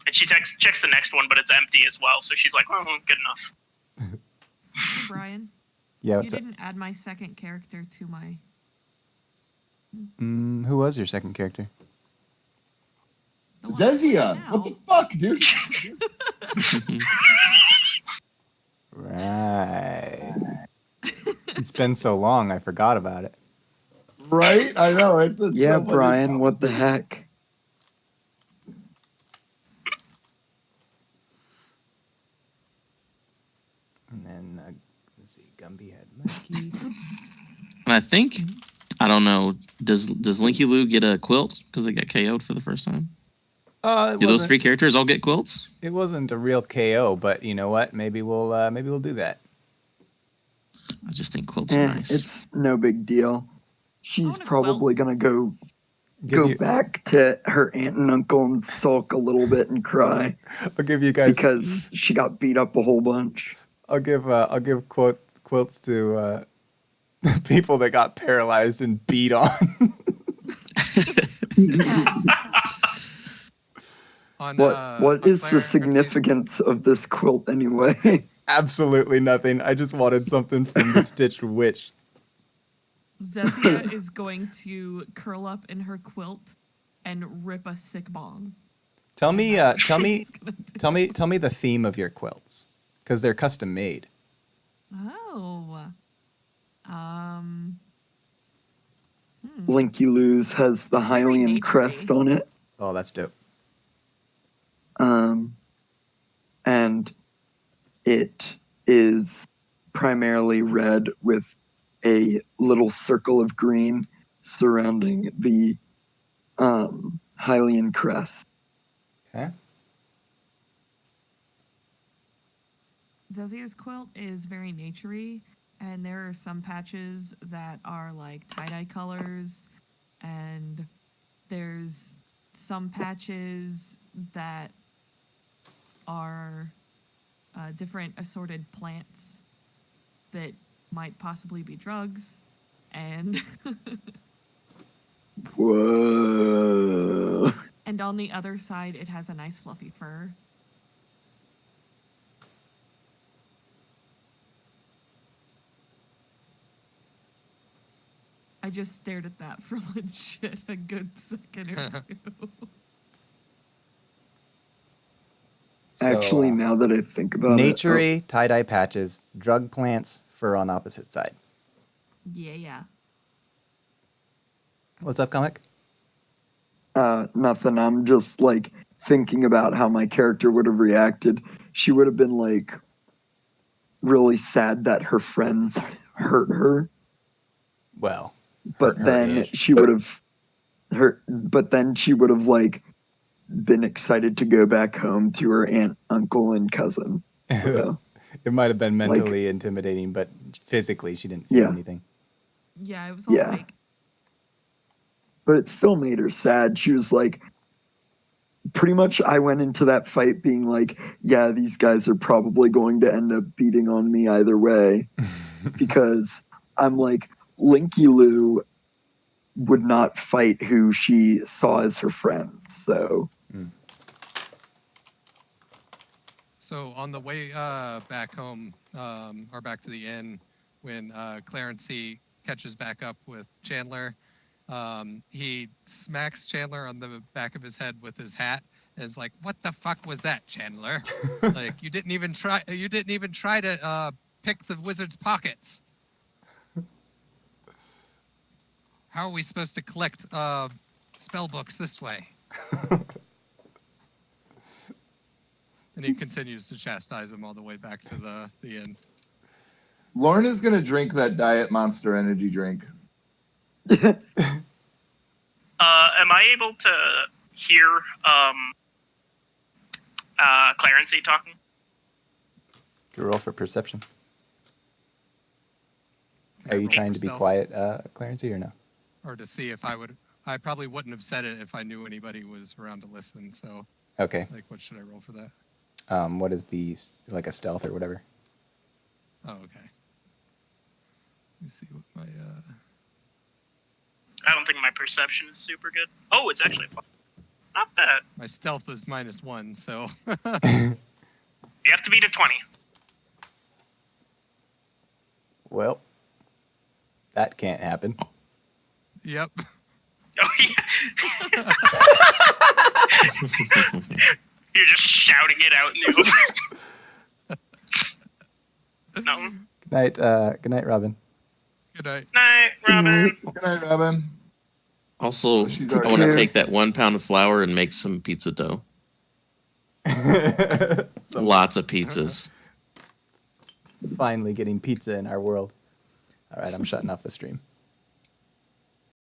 And she checks the next one, but it's empty as well. So she's like, well, good enough. Hey, Brian. Yeah, You what's up? didn't add my second character to my... Who was your second character? the one Zezia. now. What the fuck, dude? Right. It's been so long, I forgot about it. Right? I know. Yeah, so funny. Brian, what the heck? And then, let's see, Gumby had Mikey. And I think, I don't know, does Linky Lou get a quilt because they got KO'd for the first time? Do those three characters all get quilts? It wasn't a real KO, but you know what? Maybe we'll do that. I just think quilts are nice. It's no big deal. She's want a probably gonna go Give you- back to her aunt and uncle and sulk a little bit and cry I'll give you guys. because she got beat up a whole bunch. I'll give quilts to people that got paralyzed and beat on. Yes. What is the significance of this quilt anyway? Absolutely nothing. I just wanted something from the Stitched Witch. Zezia is going to curl up in her quilt and rip a sick bong. Tell me That's what she's gonna do. tell me the theme of your quilts, because they're custom made. Oh. Linky Lou's has the It's very Hylian naturey. crest on it. Oh, that's dope. And it is primarily red with a little circle of green surrounding the Hylian crest. Okay. Zezia's quilt is very naturey, and there are some patches that are like tie-dye colors, and there's some patches that are different assorted plants that might possibly be drugs, and Whoa. and on the other side it has a nice fluffy fur. I just stared at that for legit a good second or two. Actually, So, now that I think about nature-y, tie-dye patches, drug plants, fur on opposite side. Yeah. What's up, comic? nothing. I'm just like thinking about how my character would have reacted. She would have been like really sad that her friends hurt her, Well, but then she would have like been excited to go back home to her aunt, uncle, and cousin. So, it might have been like, mentally intimidating, but physically she didn't feel anything. Yeah, it was all fake. But it still made her sad. She was like, pretty much I went into that fight being like, yeah, these guys are probably going to end up beating on me either way. Because I'm like, Linky Lou would not fight who she saw as her friend. So. So on the way back home, or back to the inn, when Clarency catches back up with Chandler, he smacks Chandler on the back of his head with his hat and is like, "What the fuck was that, Chandler? Like you didn't even try to pick the wizard's pockets. How are we supposed to collect spell books this way?" And he continues to chastise him all the way back to the inn. Lauren is going to drink that Diet Monster energy drink. Am I able to hear Clarency talking? You roll for perception. Are you trying to be stealth? quiet, Clarency, or no? Or to see if I probably wouldn't have said it if I knew anybody was around to listen. So, okay. Like, what should I roll for that? What is the, like a stealth or whatever? Oh, okay. Let me see what my I don't think my perception is super good. Oh, it's actually not bad. my stealth is -1, so. You have to beat a 20. Well, that can't happen. Yep. Oh, yeah. You're just shouting it out in the open. No. Good night, Robin. Good night. Night, Robin. Good night, Robin. Also, I want to take that 1 pound of flour and make some pizza dough. Lots of pizzas. Finally getting pizza in our world. All right, I'm shutting off the stream.